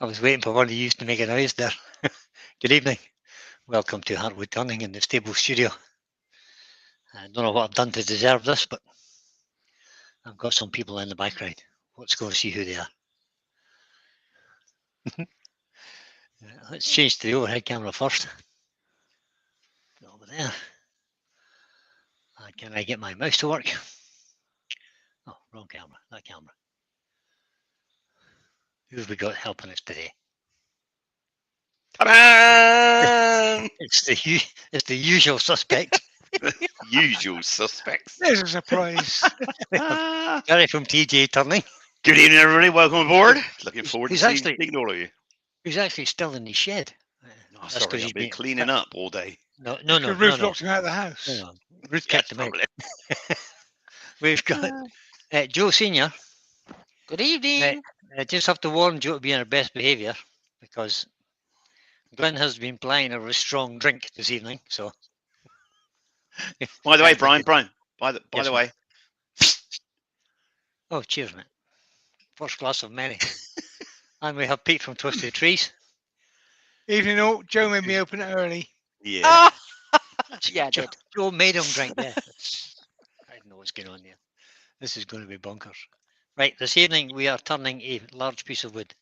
I was waiting for one of you to make a noise there. Good evening. Welcome to Hartwood Turning in the stable studio. I don't know what I've done to deserve this, but I've got some people in the background. Let's go and see who they are. Let's change to the overhead camera first. Over there. Can I get my mouse to work? Oh, wrong camera. That camera. Who have we got helping us today? Ta-da! It's the usual suspect. Usual suspects. There's a surprise. Gary from TJ Turning. Good evening, everybody. Welcome aboard. Looking forward to He's seeing all of you. Who's actually still in his shed. Oh, sorry, I've been cleaning up all day. No. Ruth locked him out of the house. No. Ruth kept him out. Probably. We've got Joe Senior. Good evening. I just have to warn Joe to be on her best behaviour because Glenn has been playing a strong drink this evening. So, By the way, Brian. By the Yes, way, oh, cheers, mate. First glass of many. And we have Pete from Twisted Trees. Evening all. Joe made me open it early. yeah. Ah! Yeah, I Joe, did. Joe made him drink. Yeah. I don't know what's going on there. This is going to be bonkers. Right, this evening we are turning a large piece of wood.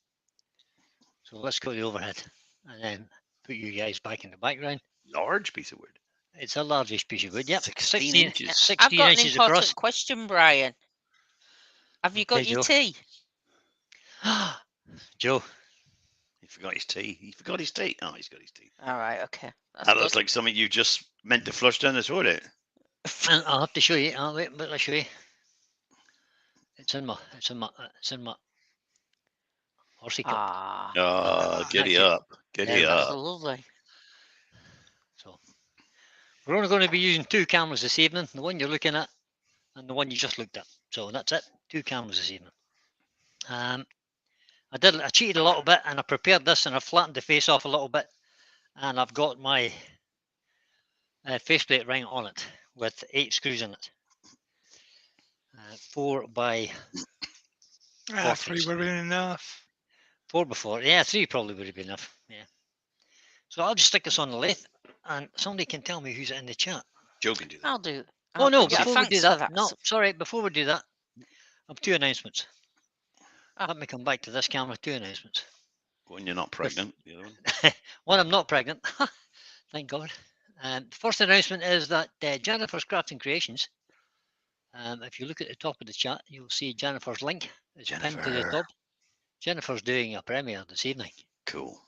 So let's go to the overhead and then put you guys back in the background. Large piece of wood. It's a largish piece of wood. Yep, 16 inches. I've 16 got an inches important across. question, Brian. Have you got Okay, your Joe. tea? Joe, He forgot his tea. Oh, he's got his tea. All right, okay. That's That good. looks like something you just meant to flush down the toilet. and I'll have to show you. Wait, but I'll show you. It's in my horsey cup. Ah, Oh, giddy Actually, up. Giddy yeah, that's up. lovely. So we're only going to be using two cameras this evening. The one you're looking at and the one you just looked at. So that's it. Two cameras this evening. I cheated a little bit and I prepared this and I flattened the face off a little bit and I've got my faceplate ring on it with 8 screws in it. 4 by 3 would have been enough. 4 by 4. Yeah, 3 probably would have been enough. Yeah. So I'll just stick this on the lathe and somebody can tell me who's in the chat. Joe can do that. I'll do. Oh no, yeah, before we do thanks for that, no, So- sorry, before we do that, I have 2 announcements. Ah. Let me come back to this camera, 2 announcements. When you're not pregnant. The other one. One, I'm not pregnant, thank God. First announcement is that Jennifer's Crafting Creations, if you look at the top of the chat, you'll see Jennifer's link. It's pinned to the Jennifer. top. Jennifer's doing a premiere this evening. Cool.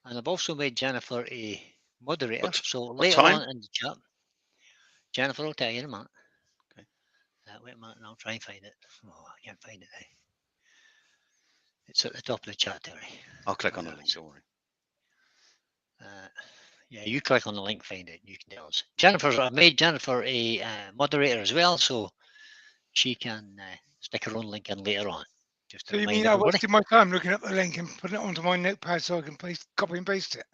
And I've also made Jennifer a moderator. So what later time? on in the chat, Jennifer will tell you in a minute. Okay. Wait a minute, and I'll try and find it. Oh, I can't find it now. It's at the top of the chat, Terry. I'll click on the link. Don't worry. Yeah, you click on the link, find it, and you can tell us. I've made Jennifer a moderator as well, so she can stick her own link in later on. Just to So you remind mean I everybody. wasted my time looking up the link and putting it onto my notepad so I can copy and paste it?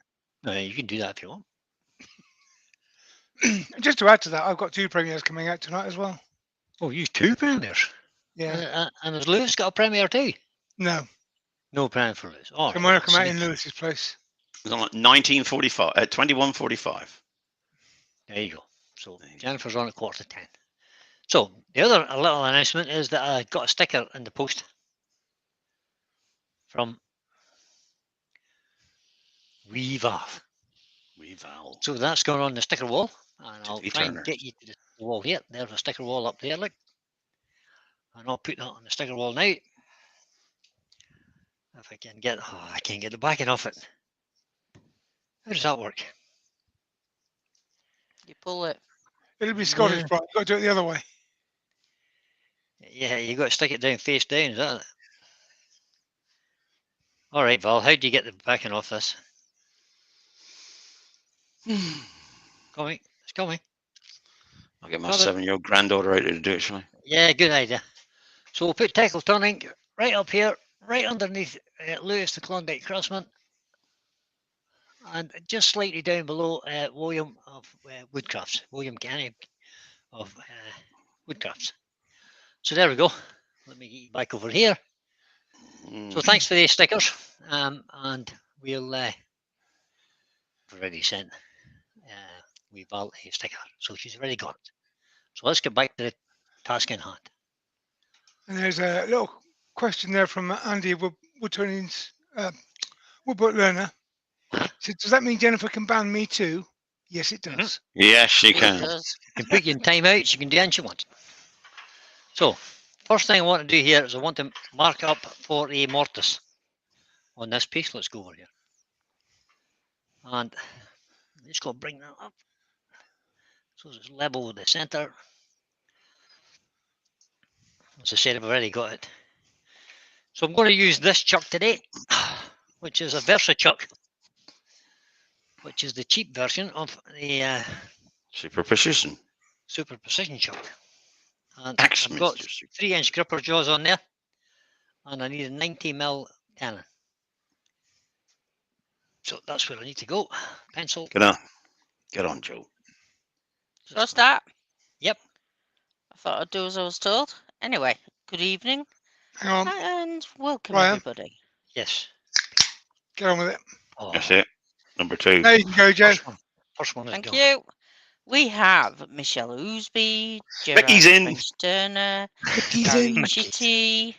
No, you can do that if you want. Just to add to that, I've got 2 premieres coming out tonight as well. Oh, you 2 premieres? Yeah. And has Lewis got a premiere too? No. No premiere for Lewis. Oh, I'm going to come out in Lewis's place. It was on 1945, 21:45. There you go. So There you go. Jennifer's on at 9:45. So the other little announcement is that I got a sticker in the post from Weaver. So that's going on the sticker wall, and I'll Tiffany try Turner. and get you to the wall here. There's a sticker wall up there, look. And I'll put that on the sticker wall now. If I can get, I can't get the backing off it. How does that work? You pull it. It'll be Scottish, Yeah. but I've got to do it the other way. Yeah, you got to stick it down face down, is that it? All right, Val, how do you get the backing off this? Coming, it's coming. I'll get my Got it. 7-year-old granddaughter out there to do it, shall I? Yeah, good idea. So we'll put tackle turning right up here, right underneath Lewis the Klondike Craftsman, and just slightly down below William of Woodcrafts, William Canny of Woodcrafts. So there we go. Let me get you back over here. So thanks for the stickers, and we'll already sent we've all a sticker, so she's already got it. So let's get back to the task in hand. And there's a little question there from Andy Woodturning's Woodbot learner. So does that mean Jennifer can ban me too? Yes, it does. Yes, she It can. does. You can put you in timeout, she can do anything she wants. So, first thing I want to do here is I want to mark up for a mortise on this piece. Let's go over here. And I'm just going to bring that up so it's level with the centre. As I said, I've already got it. So I'm going to use this chuck today, which is a Versa chuck, which is the cheap version of the Super precision. Super Precision chuck. And Axe I've got Mister. 3-inch gripper jaws on there, and I need a 90mm cannon. So that's where I need to go. Pencil. Get on. Get on, Joe. Shall I start? Yep. I thought I'd do as I was told. Anyway, good evening Hang on, and welcome Ryan. everybody. Yes. get on with it. Oh, That's it. Number 2. There you can go, Joe. First one is Thank done. you. We have Michelle Oosby, Gerard Mickey's in. French Turner, Mickey's Gary in. Chitty,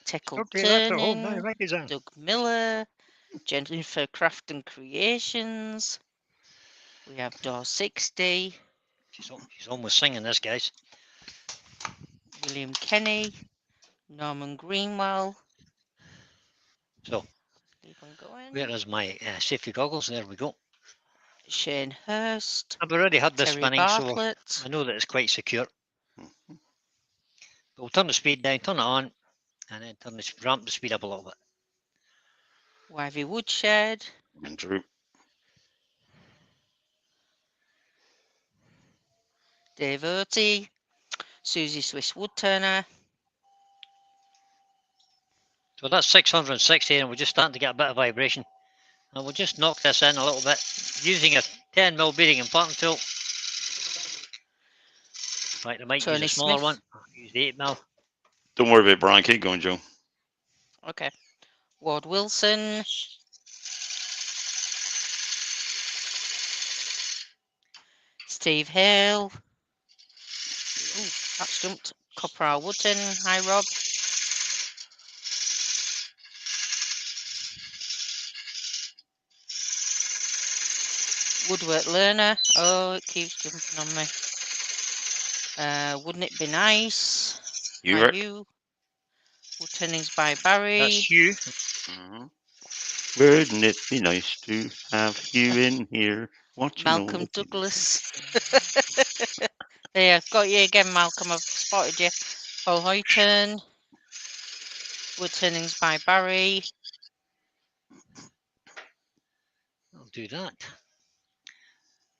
Tickle Okay, that's a whole now. Turning, Mickey's in. Doug Miller, Jennifer Crafton Creations. We have Door 60, She's almost singing this, guys. William Kenny, Norman Greenwell. So, Keep on going. where is my safety goggles? There we go. Shane Hurst, I've already had this Terry spinning, so Bartlett, I know that it's quite secure. But we'll turn the speed down, turn it on, and then ramp the speed up a little bit. Wivey Woodshed, Andrew. Dave Oatey, Susie Swiss Woodturner, So that's 660, and we're just starting to get a bit of vibration. And we'll just knock this in a little bit using a 10mm bearing and parting tool. Right, I might Tony use a smaller Smith. one. I'll use the 8mm. Don't worry about it, Brian. Keep going, Joe. Okay. Ward Wilson, Steve Hale. Ooh, that's jumped. Copra Wootton. Hi, Rob. Woodwork Learner. Oh, it keeps jumping on me. Wouldn't it be nice? You, By Rick. you. Woodturnings by Barry. That's you. Mhm. Wouldn't it be nice to have you in here watching Malcolm all the Douglas. There, got you again, Malcolm. I've spotted you. Paul Hoyton. Woodturnings by Barry. I'll do that.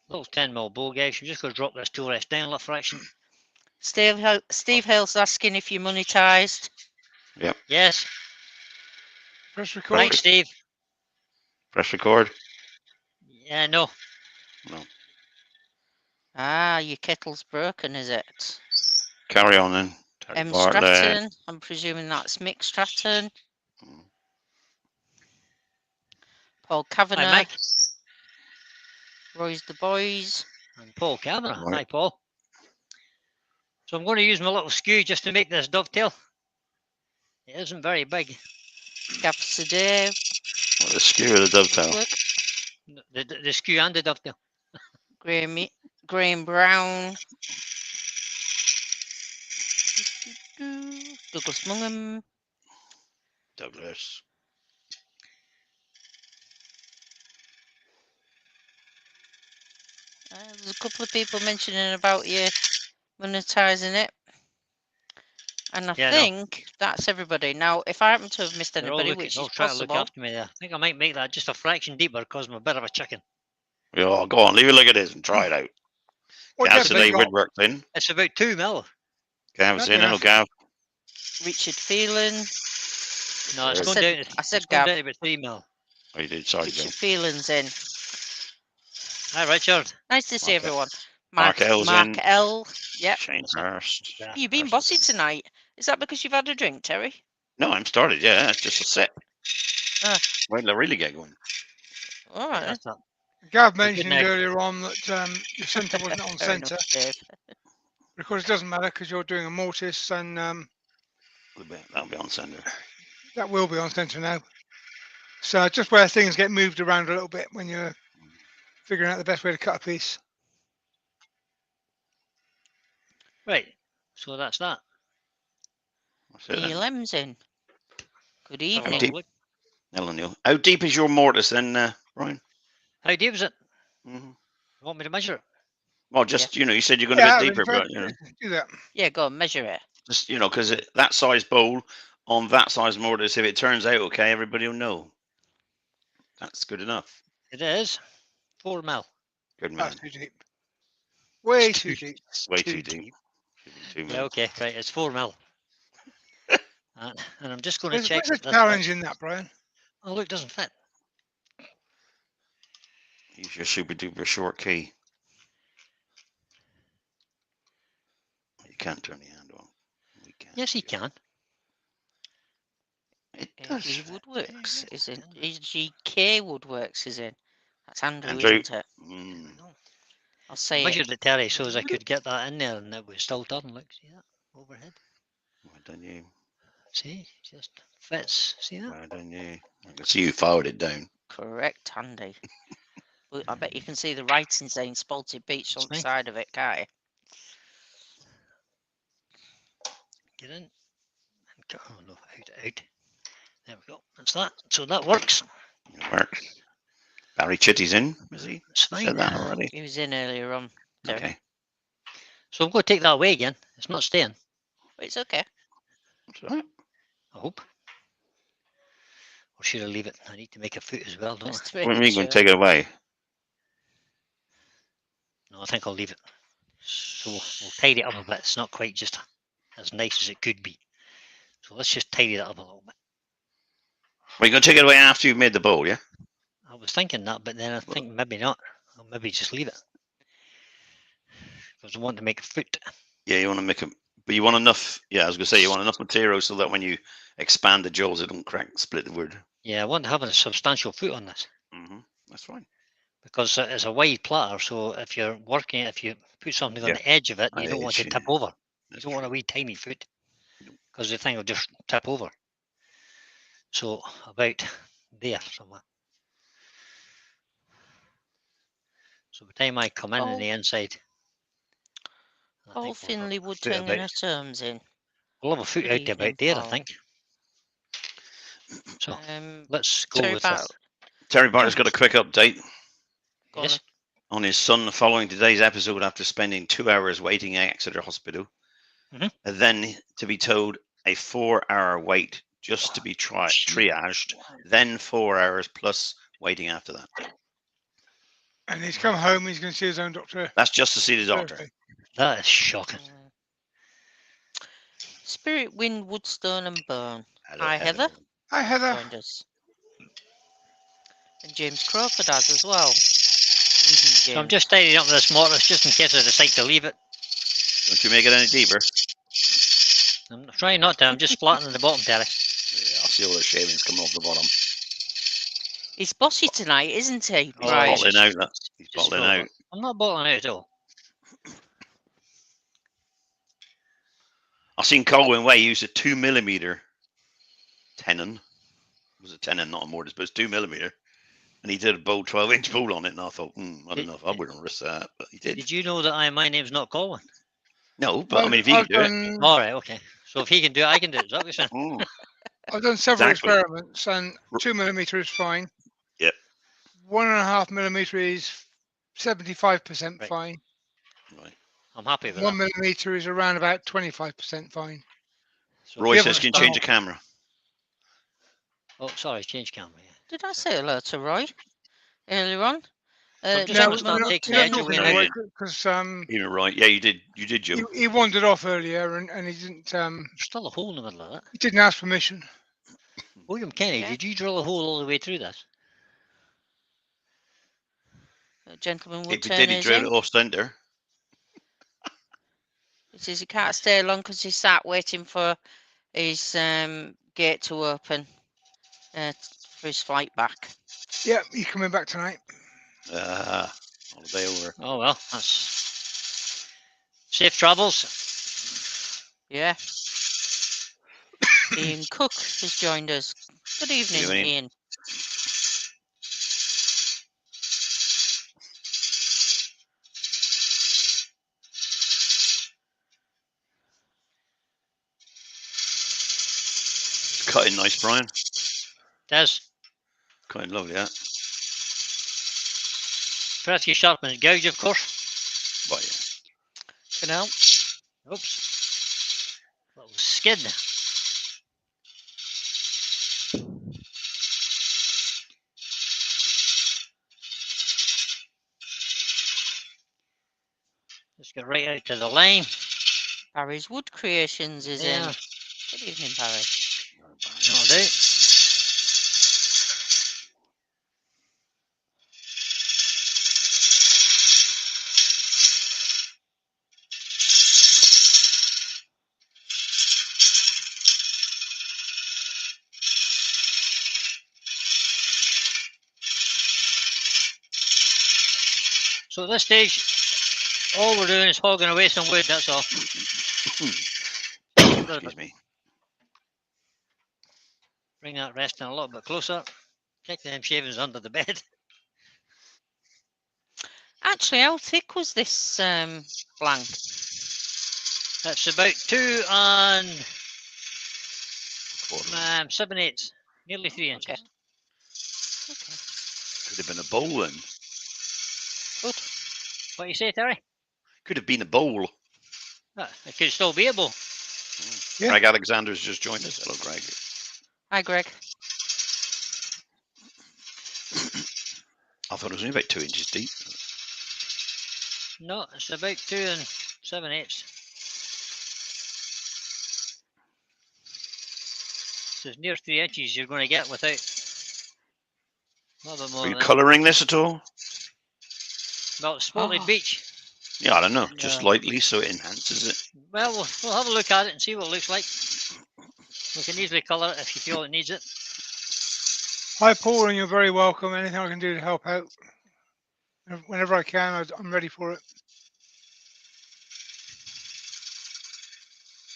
Little 10mm bow, guys. I'm just going to drop this tool rest down a little fraction. Steve Hale's asking if you're monetized. Yes. Press record. Right, Steve. Press record. Yeah, no. No. Ah, your kettle's broken, is it? Carry on then. Terry M. Bartlett. Stratton. I'm presuming that's Mick Stratton. Mm. Paul Hi, Kavanagh. Mike. Roy's the Boys. And Paul Kavanagh. Right. Hi, Paul. So I'm going to use my little skew just to make this dovetail. It isn't very big. Gaffer Dave. What a skew of the dovetail. The skew and the dovetail. Graham Brown. Douglas Mungham. Douglas. There's a couple of people mentioning about you monetizing it. And I Yeah, no. think that's everybody. Now, if I happen to have missed They're all anybody, looking, which they're all is trying to look possible, after me there. I think I might make that just a fraction deeper because I'm a bit of a chicken. Yeah, go on. Leave it like it is and try it out. What Gav's depth have today you got? woodwork's in. It's about 2mm. Gav's That'd in. be Hello, enough. Gav. Richard Phelan. No, it's I going said- down to, I said it's going Gav. down to about 3mm. Oh, you did. Sorry, Joe. Richard Phelan's in. Hi, Richard. Nice to see Mark L. everyone. Mark L's in. L. Yep. Shane What's up? Hurst. Yeah. You've been Hurst. bossy tonight. Is that because you've had a drink, Terry? No, I'm started. Yeah, it's just a set. Ah. Wait till I really get going. All Right, right. that's that. Gav We're good mentioned now. earlier on that your centre wasn't on Fair enough, centre. Dave. Of course, it doesn't matter because you're doing a mortise, and That'll be on sender. that will be on centre now. So just where things get moved around a little bit when you're figuring out the best way to cut a piece. Right. So that's that. That's it, Neil then. M's in. Good Let's have a evening. little look. Hello, Neil. How deep is your mortise then, Brian? How deep is it? Mm-hmm. You want me to measure it? Well, just you said you're going Yeah, a bit I mean, deeper, but do that. Yeah, go on, measure it. just because that size bowl on that size mortise, if it turns out okay, everybody will know. That's good enough. It is 4 mil. Good man. That's too deep. Way It's too deep. Way too deep. Should be 2 Yeah, mil. okay, right. It's 4 mil. And I'm just going to Where's check the that this challenge fits. in that, Brian? Oh, look, it doesn't fit. Use your super duper short key. You can't turn the handle on. We can. Yes, he can. It does. AG fit. Woodworks Yeah, is in. it AGK Woodworks is in. That's Andrew, Andrew. isn't it? Mm. No. I'll I say it. measured it, Terry, so as I could get that in there, and it was still done. Look, see that? Overhead. Well done, you. See? Just fits. See that? Well done, you. I can see you filed it down. Correct, Andy. But I bet you can see the writing saying Spalted Beach on That's the me. side of it, can't you? Get in. And go. Oh, no, out. There we go. That's that. So that works. It works. Barry Chitty's in, is he? It's fine. Said that already. He was in earlier on. Terry. Okay. So I'm going to take that away again. It's not staying, But it's okay. That's all right. I hope. Or should I leave it? I need to make a foot as well, don't I? Just to What do you make mean going sure. to take it away? No, I think I'll leave it. So we'll tidy it up a bit. It's not quite just as nice as it could be. So let's just tidy that up a little bit. Well, you're going to take it away after you've made the bowl, yeah? I was thinking that, but then I think maybe not. I'll maybe just leave it. Because I want to make a foot. Yeah, you want to make them, but you want enough. Yeah, I was going to say you want enough material so that when you expand the jaws, it don't crack and split the wood. Yeah, I want to have a substantial foot on this. That's fine. Because it's a wide platter, so if you're working, if you put something on Yeah. the edge of it, you On don't the want to edge, tip yeah. over. You That's don't want a true. wee tiny foot. No. Because the thing will just tip over. So about there somewhere. So by the time I come in on Oh. the inside, I Paul think we'll have Finley a foot Woodturning about, and terms in. we'll have a foot Good out to evening, about there, I Paul. think. So Um, let's go Terry with Bar- this. Terry Barter's got a quick update go on Yes. on his son following today's episode after spending 2 hours waiting at Exeter Hospital, Mhm. and then to be told a 4-hour wait just to be triaged, then 4 hours plus waiting after that. And he's come home. He's going to see his own doctor. That's just to see the doctor. Thursday. That is shocking. Spirit Wind, Woodstone and Bone Hello, Hi, Heather. Hi, Heather. joined us. And James Crawford has as well. Evening, So I'm James. just tidying up this mortise just in case I decide to leave it. Don't you make it any deeper? I'm trying not to. I'm just flattening the bottom, Terry. Yeah, I see all the shavings coming off the bottom. He's bossy tonight, isn't he, He's Oh, Brian? bottling out. He's Just bottling fill it out. up. I'm not bottling out at all. I've seen Colwyn Way use a 2mm tenon. It was a tenon, not a mortise, but it's 2mm. And he did a bowl, 12-inch bowl on it, and I thought, I don't know if I wouldn't risk that, but he did. Did you know that my name's not Colin? No, but I mean, if he I've can do it. done, All right, okay. So if he can do it, I can do it. Is that what you're saying? Mm. I've done several Exactly. experiments, and 2mm is fine. Yep. 1.5mm is 75% Right. fine. Right. I'm happy with 1mm is around about 25% fine. So Roy Yeah, says, but can you change the camera? Oh, sorry, change camera. Yeah. Did I say hello to Roy earlier on? I'm just no, gonna start not taking yet. the edge away No, now. you didn't. because Even right. Yeah, you did, Joe. he wandered off earlier and he didn't There's still a hole in the middle of that. he didn't ask permission. William Kenny, Yeah. did you drill a hole all the way through this? Gentleman If would he turn did, he his drilled in. it off center. He says he can't stay long because he sat waiting for his gate to open for his flight back. Yeah, you coming back tonight? Holiday over. Oh well, that's safe travels. Yeah. Ian Cook has joined us. Good evening, evening. Ian. It's cutting nice, Brian. Does Cutting lovely, yeah. pretty sharp and gouge, of course. But yeah. Can help. Oops. Little skid. Let's get right out to the line. Barry's Wood Creations is in. Yeah. Good evening, Barry. No doubt. So at this stage, all we're doing is hogging away some wood, that's all. Excuse me. Bring that resting a little bit closer. Take them shavings under the bed. Actually, how thick was this blank? That's about 2 and Quarter. 7/8, nearly 3 inches. Okay. Okay. Could have been a bowl then. Good. What do you say, Terry? Could have been a bowl. It could still be a bowl. Yeah. Greg Alexander's just joined us. Hello, Greg. Hi, Greg. I thought it was only about 2 inches deep. No, it's about 2 and 7/8. So it's near 3 inches you're going to get without a little bit more Are you than that. colouring this at all? Well, it's spotted Oh. beach. Yeah, I don't know. Just Yeah. lightly so it enhances it. Well, we'll have a look at it and see what it looks like. We can easily colour it if you feel it needs it. Hi, Paul, and you're very welcome. Anything I can do to help out, whenever I can, I'm ready for it.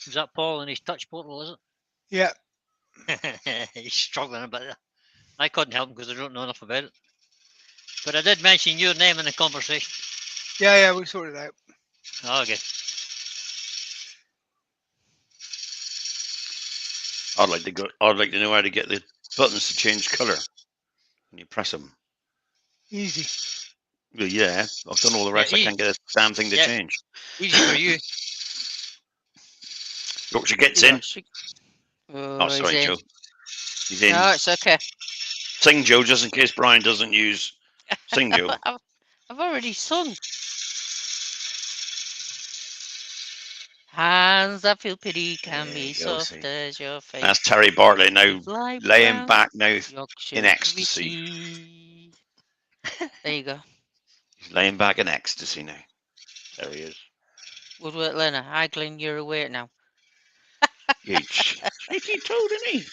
Is that Paul in his touch portal, is Yeah, it? He's struggling a bit. I couldn't help him because I don't know enough about it. But I did mention your name in the conversation. yeah, we sorted it out. Oh, okay. I'd like to know how to get the buttons to change colour when you press them. Easy. Well, yeah, I've done all the rest. I easy. can't get a damn thing to Yeah. change. Easy for you. Look, she gets You in. actually- Oh, he's sorry, in. Joe. He's in. No, it's okay. Sing, Joe, just in case Brian doesn't use. Sing, Joe. I've already sung. Hands that feel pity can There be you go, soft see. as your face. That's Terry Bartlett now Fly laying round back now. Yorkshire in ecstasy. Witty. There you go. He's laying back in ecstasy now. There he is. Woodwork learner. Hi, Glenn, you're awake now. Huge. He told me.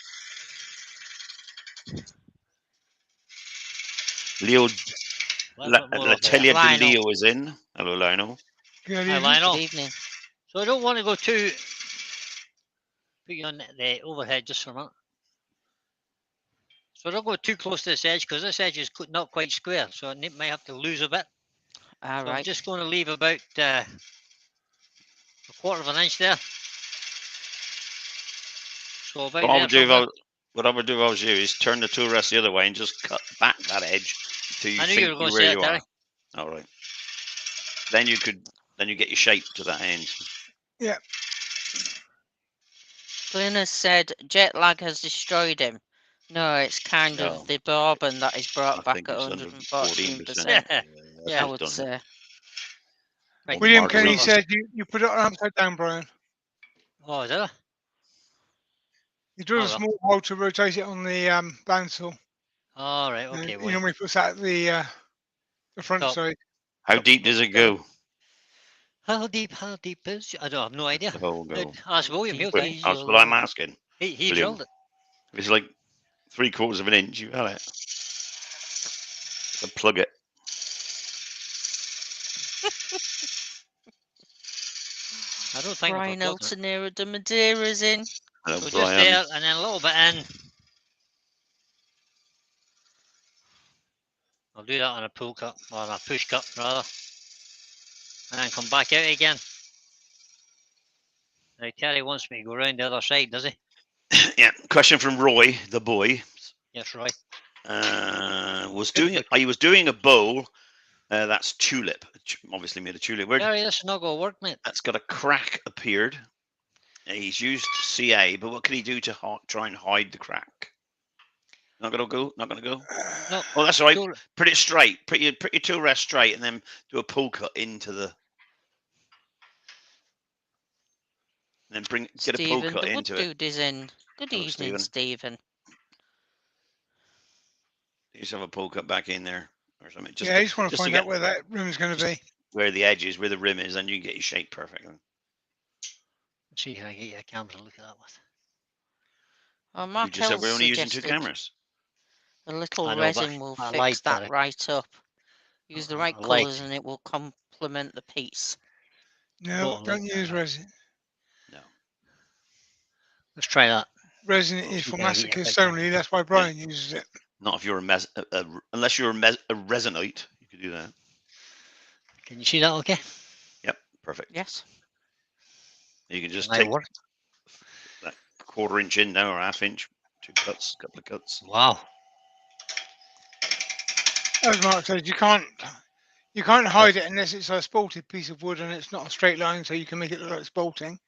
Leo Latelia de Lionel. Leo is in. Hello, Lionel. Good Hi, evening. Lionel. Good evening. So I don't want to go too. Put you on the overhead just for a minute. So don't go too close to this edge because this edge is not quite square, so it might have to lose a bit. All So I'm right. just going to leave about a quarter of an inch there. So about What I there would do if somewhere. what I would do if I was you is turn the tool rest the other way and just cut back that edge until you I knew think you were going to where say you that, are. Terry. All right. Then you get your shape to that end. Glenn has said jet lag has destroyed him. No, it's kind No. of the bourbon that is I brought back think at it's 114%. Yeah. I would say. Right, William Mark Kenny Willis. said you put it upside down, Brian. Oh, is that? You drill Oh, a well. small hole to rotate it on the bandsaw. All right. And Okay. he Well, normally puts that at the front Top. side. How deep does it go? how deep is? I don't have no idea. The hole go. Ask William. He'll Deep tell you. is That's your what I'm love. asking. He William. drilled it. It's like 3/4 of an inch. You had it. So plug it. I don't think Brian I've got it. Altanera de Madeira's in. Hello, So just Brian. there and then a little bit in. I'll do that on a pull cut, or on a push cut rather. And then come back out again. Now Terry wants me to go round the other side, does he? Yeah. Question from Roy, the boy. Yes, Roy. He was doing a bowl. That's tulip. Obviously made of tulip. Terry, this is not going to work, mate. That's got a crack appeared. He's used CA, but what can he do to try and hide the crack? Not gonna go. Not gonna go. No. Oh, that's all right. Tool- Put it straight. Put your tool rest straight, and then do a pull cut into the. And then get a pull Stephen, cut the wood into it. dude is in. Good Hello, evening, Stephen. You just have a pull cut back in there or something. Yeah, I just want to just find out where that room is going to be. where the edge is, where the rim is, and you can get your shape perfectly. Let's see if I can get your camera to look at that with. Oh, You Mark just said we're only using two suggested cameras. a little I know, but resin will I fix lied, that Terry. right up. Use the right I lied. colours and it will complement the piece. No, Don't don't like use that. resin. No. Let's try that. Resin We'll is see for if I can get your masochists picture. only. That's why Brian uses it. Not if you're unless you're a resinite, you could do that. Can you see that okay? Yep, perfect. Yes. You can just Might take work. that 1/4 inch in now or 1/2 inch, couple of cuts. Wow. As Mark says, you can't hide it unless it's a spalted piece of wood and it's not a straight line, so you can make it look like it's bolting.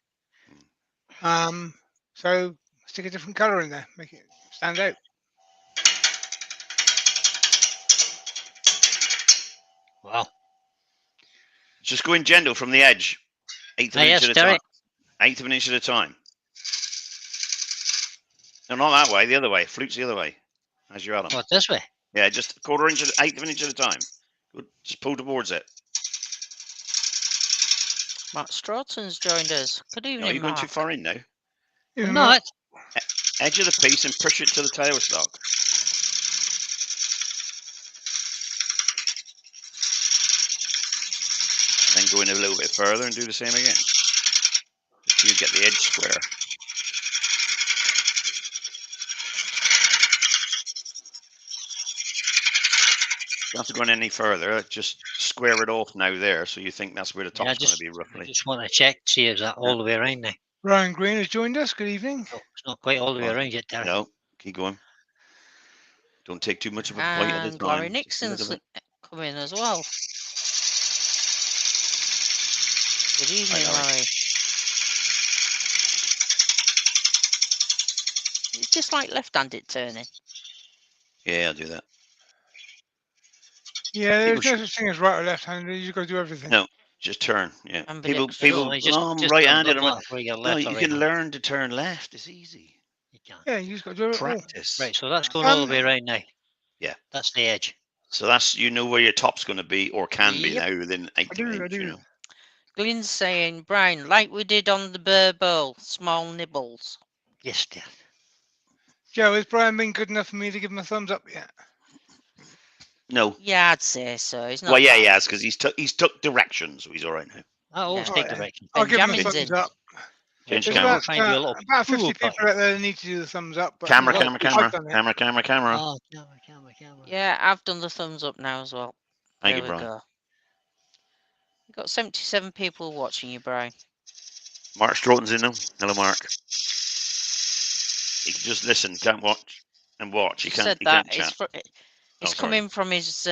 So stick a different colour in there, make it stand out. Wow. Just go in gentle from the edge, eighth of an inch Yes, at a Terry. time. Eighth of an inch at a time. No, not that way. The other way. Flutes the other way, as you're at them. What, this way? Yeah, just 1/4 inch, eighth of an inch at a time. Good. Just pull towards it. Mark Stroughton's joined us. Good No, evening, you're going too Mark. far in now. Even No, Mark, Edge of the piece and push it to the tailstock. And then go in a little bit further and do the same again. Just till you get the edge square. You don't have to go in any further. Just square it off now there, so you think that's where the yeah, top's going to I be roughly. just want to check, see is that all the way around now. Ryan Green has joined us. Good evening. No, it's not quite all the way Oh, around yet, Terry. No, keep going. Don't take too much of a bite at a And Larry time. Just a little Nixon's bit. come in as well. Good evening, Larry. Larry. It's just like left-handed turning. Yeah, I'll do that. Yeah, there's People no such thing as right or left-handed. You've got to do everything. No, just turn. Yeah. Ambidextrous. People. No, Oh, I'm just right-handed. turn left where you're No, left you or can right. learn to turn left. It's easy. You can't. Yeah, you just got to do it all. Practice. Right, so that's going all the way around now. Yeah. That's the edge. So that's where your top's going to be or can be Yep. now within 8 I do. inch. You know. Glenn's saying, Brian, like we did on the Burr Bowl, small nibbles. Yes, dear. Joe, has Brian been good enough for me to give him a thumbs up yet? No. Yeah, I'd say so. He's not Well, yeah, bad. he has because he's took directions, so he's all right now. I always Yeah. take Alright. direction. I'll give him a Benjamin's thumbs in. up. Change There's camera. about, Try and do a little about 50 pool people cut. out there that need to do the thumbs up. But Camera. I've done it. Camera. Oh, camera. Yeah, I've done the thumbs up now as well. Thank There you, we Brian. go. We've got 77 people watching you, Brian. Mark Stroughton's in now. Hello, Mark. He can just listen, can't watch and watch. He He can't. said He that. can't chat. It's sorry. coming from his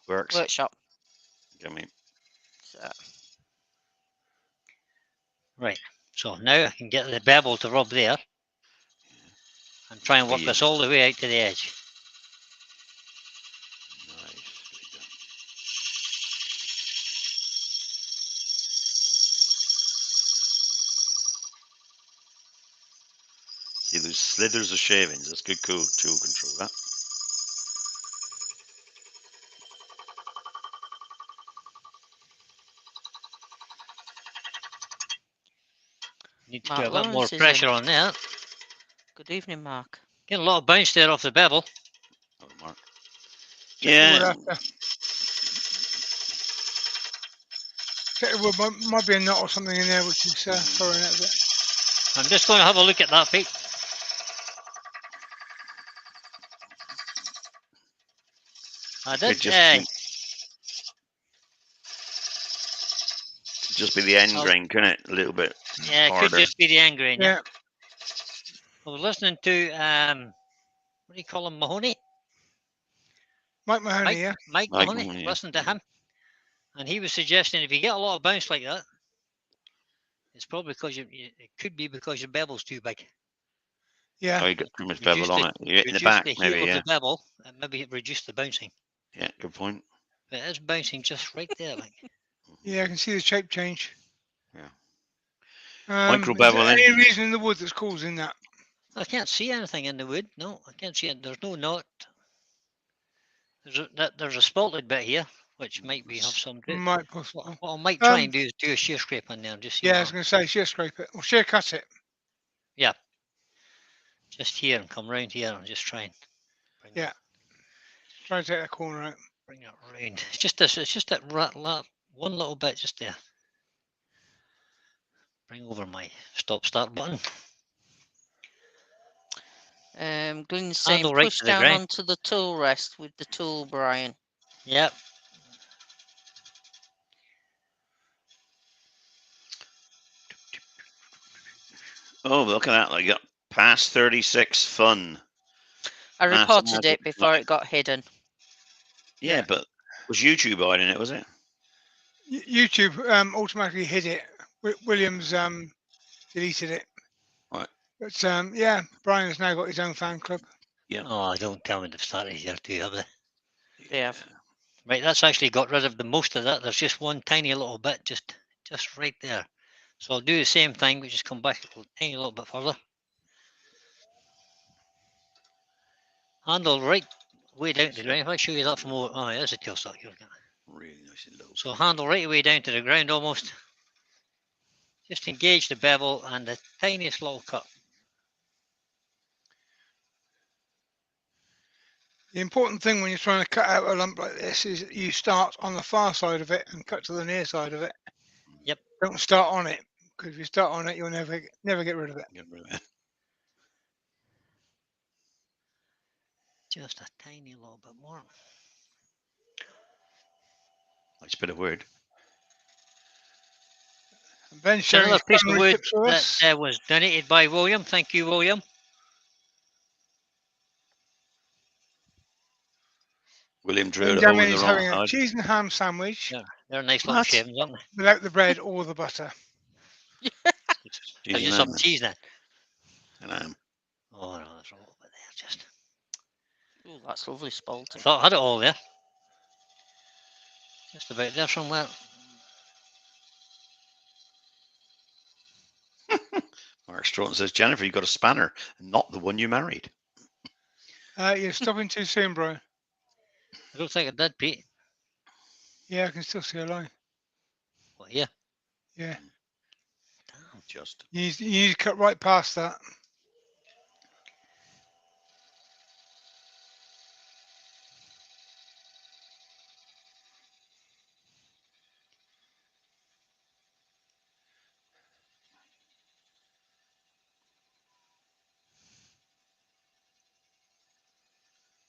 Works. workshop. I mean, So, Right. So now I can get the bevel to rub there and try and work Yeah. this all the way out to the edge. nice. See, there's slithers of shavings. That's good, cool tool control. That. Need to Mark put a bit more Lawrence is pressure in. on that. Good evening, Mark. Getting a lot of bounce there off the bevel. Oh, Mark. Check Yeah. the wood after. Check the wood. Might be a knot or something in there which is throwing it a bit. I'm just going to have a look at that, Pete. I Could did. just be the end I'll- grain, couldn't it? A little bit. Yeah, it could harder. just be the end grain. Yeah. Yeah. I was listening to what do you call him, Mahoney? Mike Mahoney, yeah. Mike Mike Mahoney. Mahoney, yeah. Listen to him, and he was suggesting if you get a lot of bounce like that, it's probably because it could be because your bevel's too big. Yeah. Oh, you got too much Reduce bevel on the- it. You hit in the Reduce back, the heel maybe. of Yeah. the bevel, and maybe it reduced the bouncing. Yeah. Good point. But it is bouncing just right there, like. Yeah, I can see the shape change. Yeah. Is Micro there bevel in. any reason in the wood that's causing that? I can't see anything in the wood. No, I can't see it. There's no knot. There's a spalted bit here, which might be have some. Might possible. What I might try and do is do a shear scrape on there and just see. Yeah, I was going to say shear scrape it or shear cut it. Just here and come round here and just try and bring Yeah. Try to take that corner out. bring it round. It's just this. It's just that one little bit just there. Bring over my stop-start button. Glenn's saying Handle right push to the down ground. onto the tool rest with the tool, Brian. Yep. Oh, look at that! I got past 36 fun. I Massive, reported massive. it before it got hidden. Yeah, Yeah. but was YouTube hiding it? Was it? YouTube automatically hid it. Williams deleted it. Right. But yeah, Brian has now got his own fan club. Yeah. Oh, don't tell me they've started here too, have they? They have. Right, that's actually got rid of the most of that. There's just one tiny little bit, just right there. So I'll do the same thing, but just come back a tiny little bit further. Handle right way down to the ground. If I show you that from over, oh, there's a tail stock here. Really nice and low. So handle right away down to the ground almost. Just engage the bevel and the tiniest little cut. The important thing when you're trying to cut out a lump like this is you start on the far side of it and cut to the near side of it. Yep. Don't start on it, because if you start on it, you'll never get rid of it. Get rid of it. Just a tiny little bit more. Nice bit of wood. And Ben's So sharing another his piece of primary wood tips with us. that was donated by William. Thank you, William. William drilled a hole in Benjamin the is wrong having a side. cheese and ham sandwich Yeah, they're nice little What? shavings, aren't they? without the bread or the butter. Have you some cheese then? And I'm Oh no, there's a little bit there. Just Ooh, that's lovely I spalting. thought I had it all there. Just about there somewhere. Mark Stroughton says, Jennifer, you got a spanner, not the one you married. You're stopping too soon, bro. I don't think it did, Pete. Yeah, I can still see a line. What here? Yeah, Damn. Just. you need to cut right past that.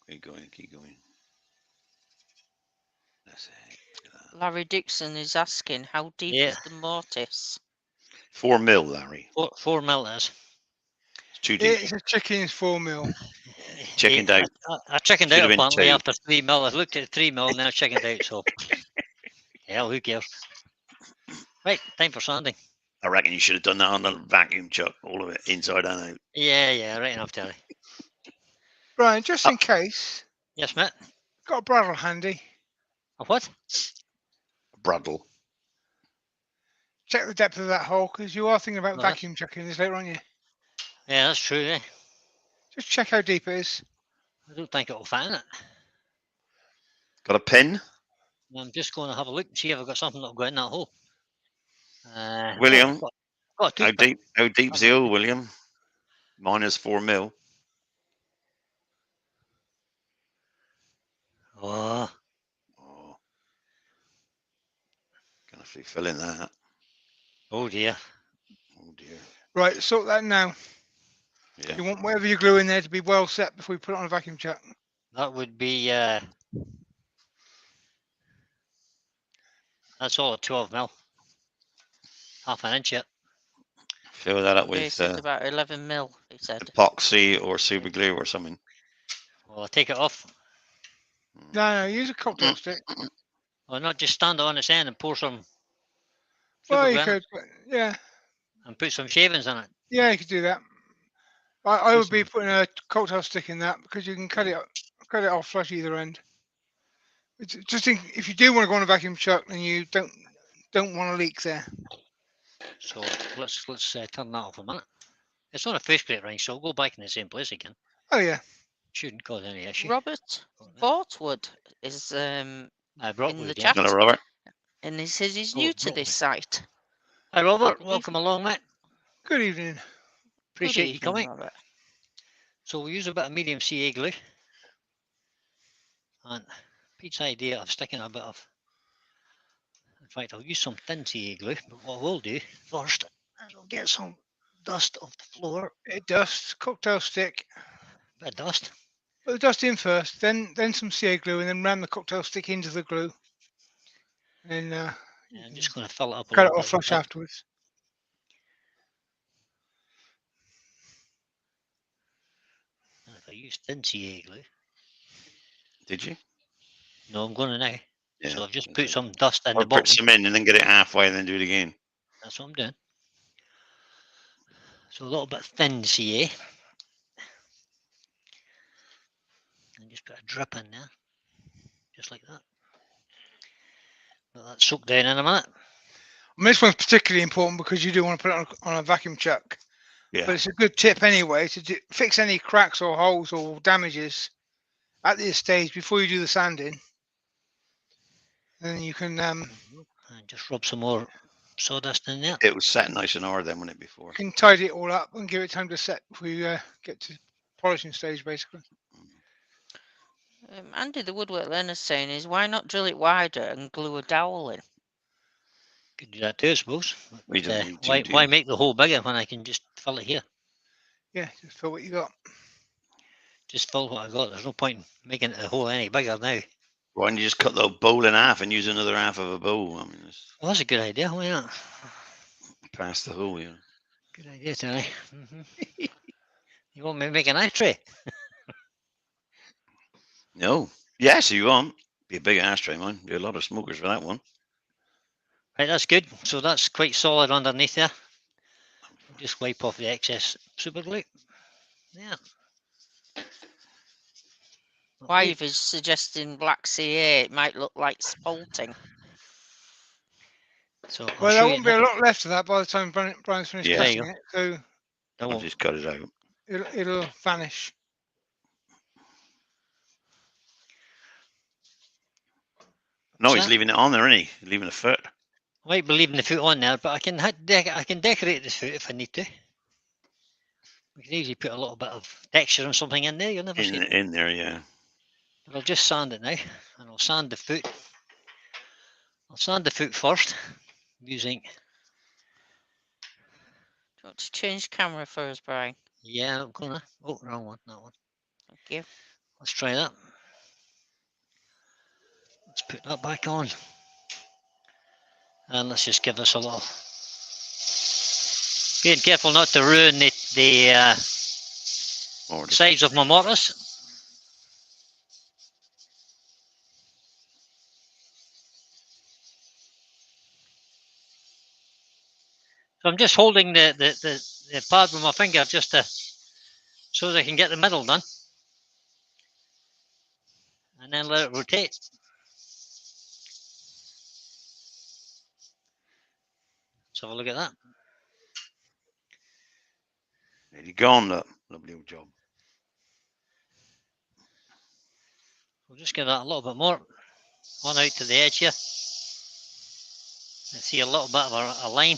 Keep going, keep going. That's it. Look at that. Larry Dixon is asking, how deep Yeah. is the mortise? 4 mil, Larry. 4 mil is. It's too deep. It's a chicken's 4 mil. Chickened out. I chickened Should have out been apparently 2. after 3 mil. I looked at 3 mil and then I chickened out. So, hell, who cares? Right, time for sanding. I reckon you should have done that on the vacuum chuck, all of it, inside and out. Yeah, right enough, Terry. Brian, just in case, Yes, mate. got a bridle handy. A what? Bruddle. Check the depth of that hole, because you are thinking about Right. vacuum chucking this later, aren't you? Yeah, that's true. Eh? Just check how deep it is. I don't think it'll fit in it. Got a pin? I'm just going to have a look and see if I've got something that'll go in that hole. William, got a how toothpick. deep? How deep's the hole, William? minus 4 mil. Oh, Oh, gonna have to fill in that. oh dear. Oh dear. Right, sort that now. Yeah. You want whatever you glue in there to be well set before you put it on a vacuum chuck. That would be, that's all at 12 mil. Half an inch yet. Fill that up Okay, with so it's about 11 mil, he said. epoxy or super glue or something. Well, I'll take it off. No, use a cocktail Mm. stick. Or not just stand it on its end and pour some Well, super you glue in it could, but yeah, and put some shavings in it. yeah, you could do that. I Do would be some- putting a cocktail stick in that because you can cut it off flush either end. It's just if you do want to go on a vacuum chuck and you don't want to leak there. So let's turn that off a minute. It's on a face plate ring, so we'll go back in the same place again. Oh yeah, Shouldn't cause any issue. Robert Bortwood is I brought in the with, yeah. chat, Hello, Robert. and he says he's Oh, new to brought this with. site. Hi, Robert. Good Welcome along, mate. good evening. Appreciate Good you evening, coming. Robert. So we use a bit of medium CA glue. And Pete's idea of sticking a bit of, in fact, I'll use some thin CA glue, but what we'll do first is we'll get some dust off the floor. Dust, cocktail stick. Bit of dust. Put the dust in first, then some CA glue, and then ram the cocktail stick into the glue. And And I'm just going to fill it up a cut it little off bit with flush that. afterwards. And if I use thin CA glue, Did you? no, I'm going to now. Yeah. So I've just okay. put some dust in Or the put bottom. some in and then get it halfway and then do it again. That's what I'm doing. So a little bit thin CA. And just put a drip in there. Just like that. Let that soak down in a minute. And this one's particularly important because you do want to put it on a vacuum chuck. Yeah. But it's a good tip anyway to fix any cracks or holes or damages at this stage before you do the sanding. And you can And just rub some more sawdust in there. It was set nice and hard then, wasn't it, before? tidy it all up and give it time to set before you get to polishing stage, basically. Andy, the woodwork learner's saying is, why not drill it wider and glue a dowel in? Could do that too, I suppose. We But, don't need to, why, do why you? make the hole bigger when I can just fill it here? Yeah, just fill what you got. Just fill what I got. There's no point in making the hole any bigger now. Why don't you just cut the bowl in half and use another half of a bowl? I mean, it's Well, that's a good idea. Why not? past the hole, you know. Good idea, Tony. You want me to make an ashtray? No. Yes, you want. Be a big ashtray, man. Be a lot of smokers for that one. Right, that's good. So that's quite solid underneath there. We'll just wipe off the excess super glue. Yeah. Why, Okay. if he's suggesting black CA, it might look like spalting. So I'll Well, show there you won't be now. a lot left of that by the time Brian's finished Yeah. There you cutting it, so I I'll won't. just cut it out. it'll vanish. No, What's he's that? leaving it on there, isn't he? He's leaving a foot. I might be leaving the foot on there, but I can I can decorate the foot if I need to. We can easily put a little bit of texture and something in there. You'll never see it. In there, yeah. But I'll just sand it now, and I'll sand the foot. I'll sand the foot first using. Do you want to change camera for us, Brian? Yeah, I'm gonna. Oh, wrong one. That one. Thank you. Let's try that. Let's put that back on. And let's just give this a little. Being careful not to ruin the sides of my mortise. So I'm just holding the pad with my finger just so that I can get the middle done. And then let it rotate. Let's have a look at that. There you go on that. Lovely old job. We'll just give that a little bit more on out to the edge here. And see a little bit of a line.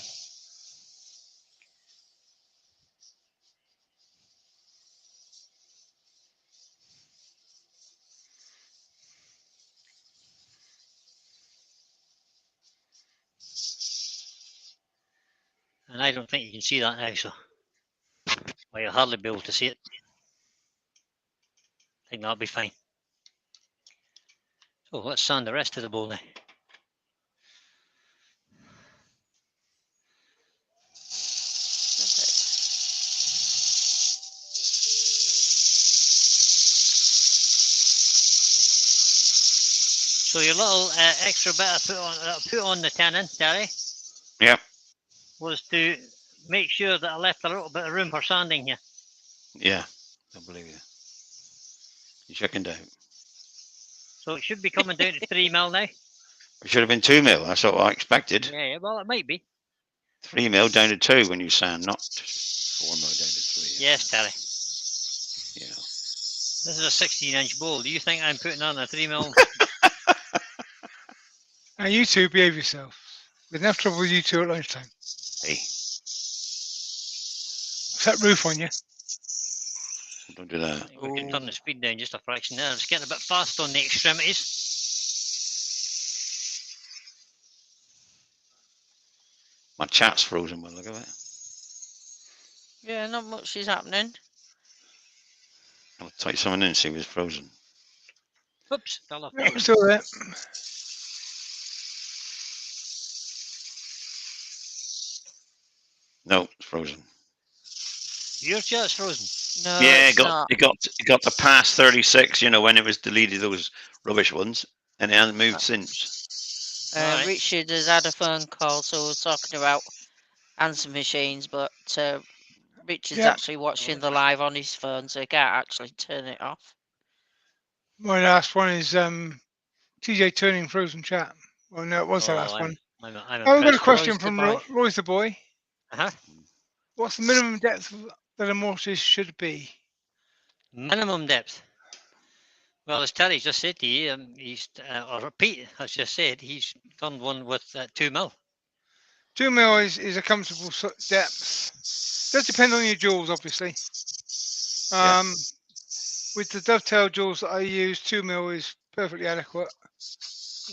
And I don't think you can see that now, so well, you'll hardly be able to see it. I think that'll be fine. So let's sand the rest of the bowl now. Perfect. So your little extra bit I put on the tenon, Terry, Yeah. was to make sure that I left a little bit of room for sanding here. Yeah. I believe you. You checking out. So it should be coming down to 3 mil now. It should have been 2 mil. That's what I expected. Yeah, well, it might be. 3 mil down to 2 when you sand, not 4 mil down to 3. Yes, Terry. Yeah. This is a 16-inch bowl. Do you think I'm putting on a 3 mil? Now you two behave yourselves. There's enough trouble with you two at lunchtime. Hey, Set roof on you. don't do that. We can turn the speed down just a fraction there. It's getting a bit fast on the extremities. My chat's frozen by the look of it. Yeah, not much is happening. I'll type something in and see if it's frozen. Oops, fell off. Yeah, still there. No, it's frozen. Your chat's frozen. No, Yeah, it's not. it got the past 36, you know, when it was deleted those rubbish ones, and it hasn't moved since. Alright. Richard has had a phone call, so we're talking about answer machines, but Richard's Yep. actually watching the live on his phone, so he can't actually turn it off. My last one is TJ turning frozen chat. Well, no, it was the last one. I'm Oh, we've got a impressed. question Roy's the from boy. Roy's the boy. Uh-huh. What's the minimum depth that a mortise should be? Minimum depth. Well, as Terry just said to you, or Pete has just said, he's done one with 2 mil. 2 mil is a comfortable depth. Does depend on your jewels, obviously. Yeah. With the dovetail jewels that I use, 2 mil is perfectly adequate.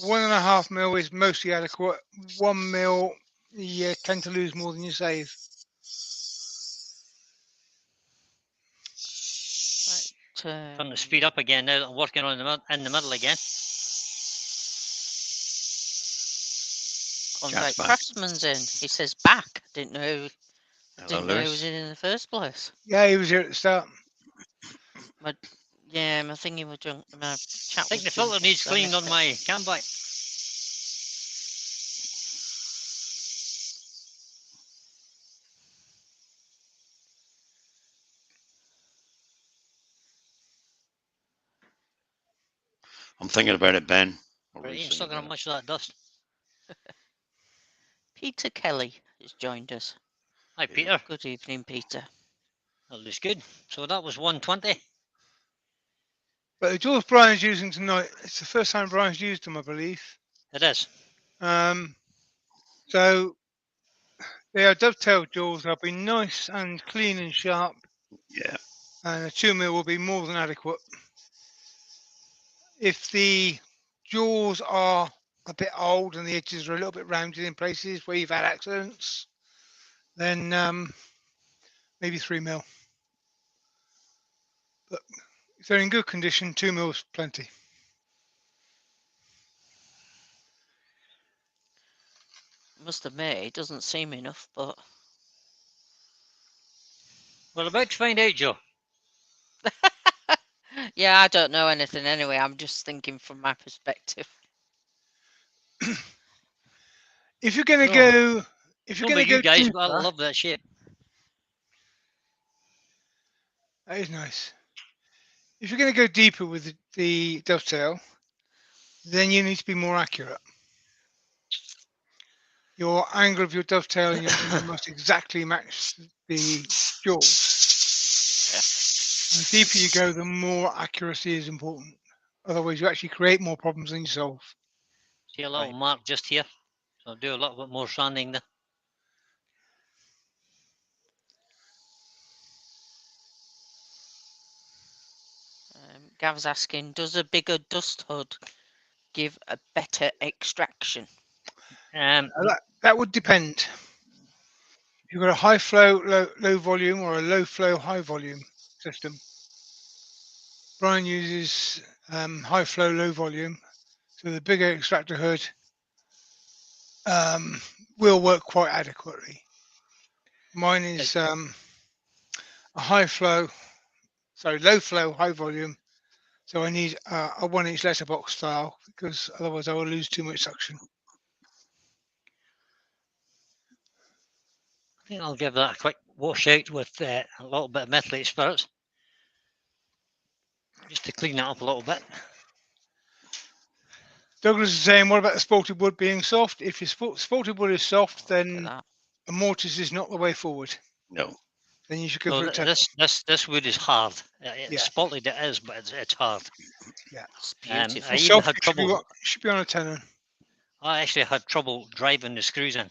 1.5 mil is mostly adequate. 1 mil, you tend to lose more than you save. Turn the speed up again now that I'm working on in the middle again. Contact back. Craftsman's in. He says back. Didn't know Hello, he was Lewis. in the first place. Yeah, he was here at the start. Yeah, my thingy was junk. My I chat think was the filter junk, needs so I cleaned missed on it. my cam bike. I'm thinking about it, Ben. But it ain't stuck on much of that dust. Peter Kelly has joined us. Hi, Peter. Good evening, Peter. That looks good. So that was 120. But the jewels Brian's using tonight, it's the first time Brian's used them, I believe. It is. So they are dovetail jewels. They'll be nice and clean and sharp. Yeah. And a 2 mil will be more than adequate. If the jaws are a bit old and the edges are a little bit rounded in places where you've had accidents, then maybe 3 mil. But if they're in good condition, 2 mil's plenty. Must admit, it doesn't seem enough, but We're about to find out, Joe. yeah, I don't know anything anyway. I'm just thinking from my perspective. If you're going to No. go, if you're No, going but to you go guys, deeper, I love that shape. that is nice. If you're going to go deeper with the dovetail, then you need to be more accurate. Your angle of your dovetail and you must exactly match the jaws. The deeper you go, the more accuracy is important. Otherwise, you actually create more problems than you solve. See a little mark just here. So I'll do a little bit more sanding there. Gav's asking, does a bigger dust hood give a better extraction? That would depend. you've got a high flow, low volume, or a low flow, high volume system. Brian uses high flow, low volume, so the bigger extractor hood will work quite adequately. Mine is a high flow, sorry, low flow, high volume. So I need a 1-inch letterbox style because otherwise I will lose too much suction. I think I'll give that a quick wash out with a little bit of methylated spirits, just to clean it up a little bit. Douglas is saying, what about the spalted wood being soft? If your spalted wood is soft, Look at then that. a mortise is not the way forward. No. Then you should go No, for a tenon. this wood is hard. It's Yeah. spotted, it is, but it's hard. It's I beautiful. even Soft, had it should be, trouble. should be on a tenon. I actually had trouble driving the screws in.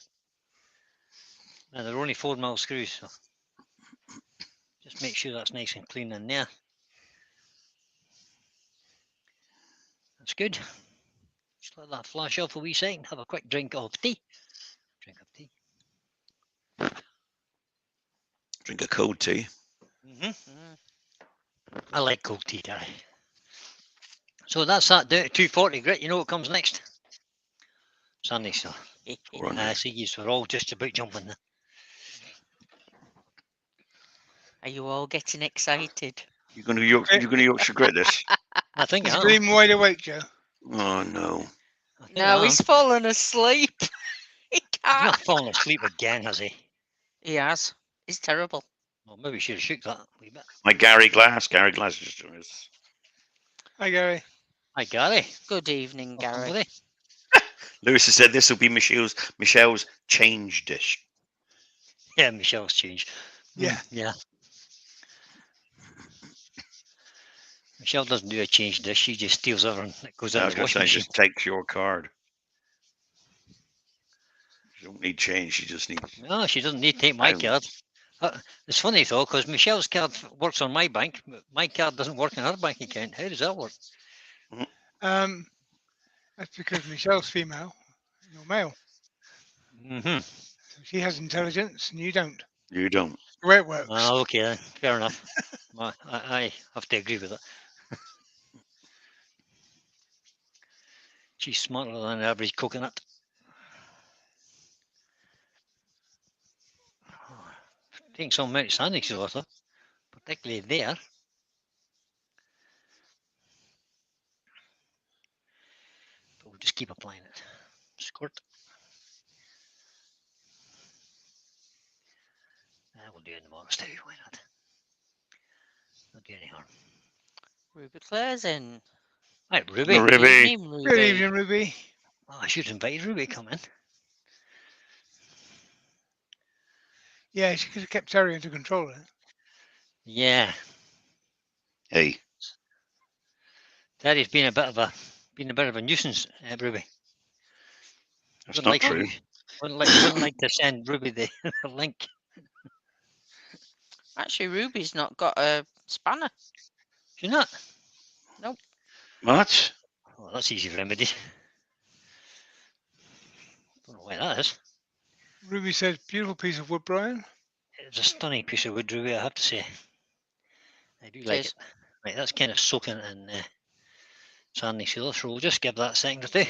And they're only 4mm screws, so just make sure that's nice and clean in there. That's good. Just let that flash off a wee second. Have a quick drink of tea. Drink of tea. Drink a cold tea. I like cold tea, Terry. So that's that down to 240 grit. You know what comes next? Sunday, so I see you were all just about jumping there. Are you all getting excited? You're going to Yorkshire grit this. I think He's I am. gleaming wide awake, Joe. Oh no. I think No, I he's am. fallen asleep. He He's can't. not fallen asleep again, has he? He has. It's terrible. Well, maybe we should have shook that a wee bit. My Gary Glass just joined us. Hi, Gary. Hi, Gary. Good evening, Welcome, Gary. buddy. Lewis has said this will be Michelle's change dish. Yeah, Michelle's changed. Yeah. Yeah. Michelle doesn't do a change dish. She just steals everything that goes I in was the going to washing say, machine. just takes your card. She don't need change. She just needs. No, she doesn't need to take my card. It's funny though, because Michelle's card works on my bank, but my card doesn't work on her bank account. How does that work? That's because Michelle's female, you're male. Mm-hmm. So she has intelligence and you don't. You don't. The way it works. Oh, okay, then. Fair enough. I have to agree with it. She's smarter than an average coconut. Taking some amount of sanding sauce, particularly there. But we'll just keep applying it. Squirt. We'll do it in the monastery. Why not? Not do any harm. Ruby Claire's in. Right, Ruby. Ruby. Good evening, Ruby. Good evening, Ruby. Oh, I should invite Ruby to come in. Yeah, she could have kept Terry under control. Yeah, Hey, Terry's been a bit of a nuisance, Ruby. that's Wouldn't not like true. wouldn't like to send Ruby the link. Actually, Ruby's not got a spanner. She's not. Nope. What? Oh, that's easy remedy. Don't know why that is. Ruby says, beautiful piece of wood, Brian. It's a stunning piece of wood, Ruby, I have to say. I do like Cheers. it. Right, that's kind of soaking in sanding seal, so we'll just give that a second or two.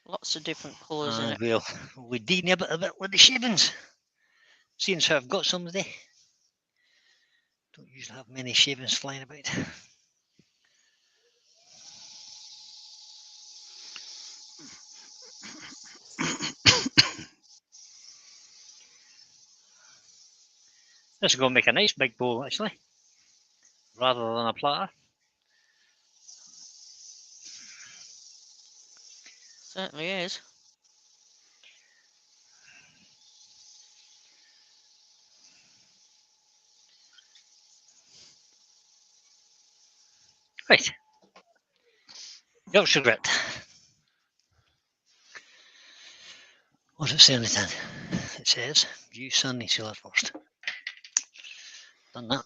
Lots of different colours in And it. we'll dean a bit with the shavings. Seeing as how I've got some today. Don't usually have many shavings flying about. This is going to make a nice big bowl, actually, rather than a platter. Certainly is. Right. Yorkshire grit. What does it say on the tin? It says, use sanding sealer first. Done that.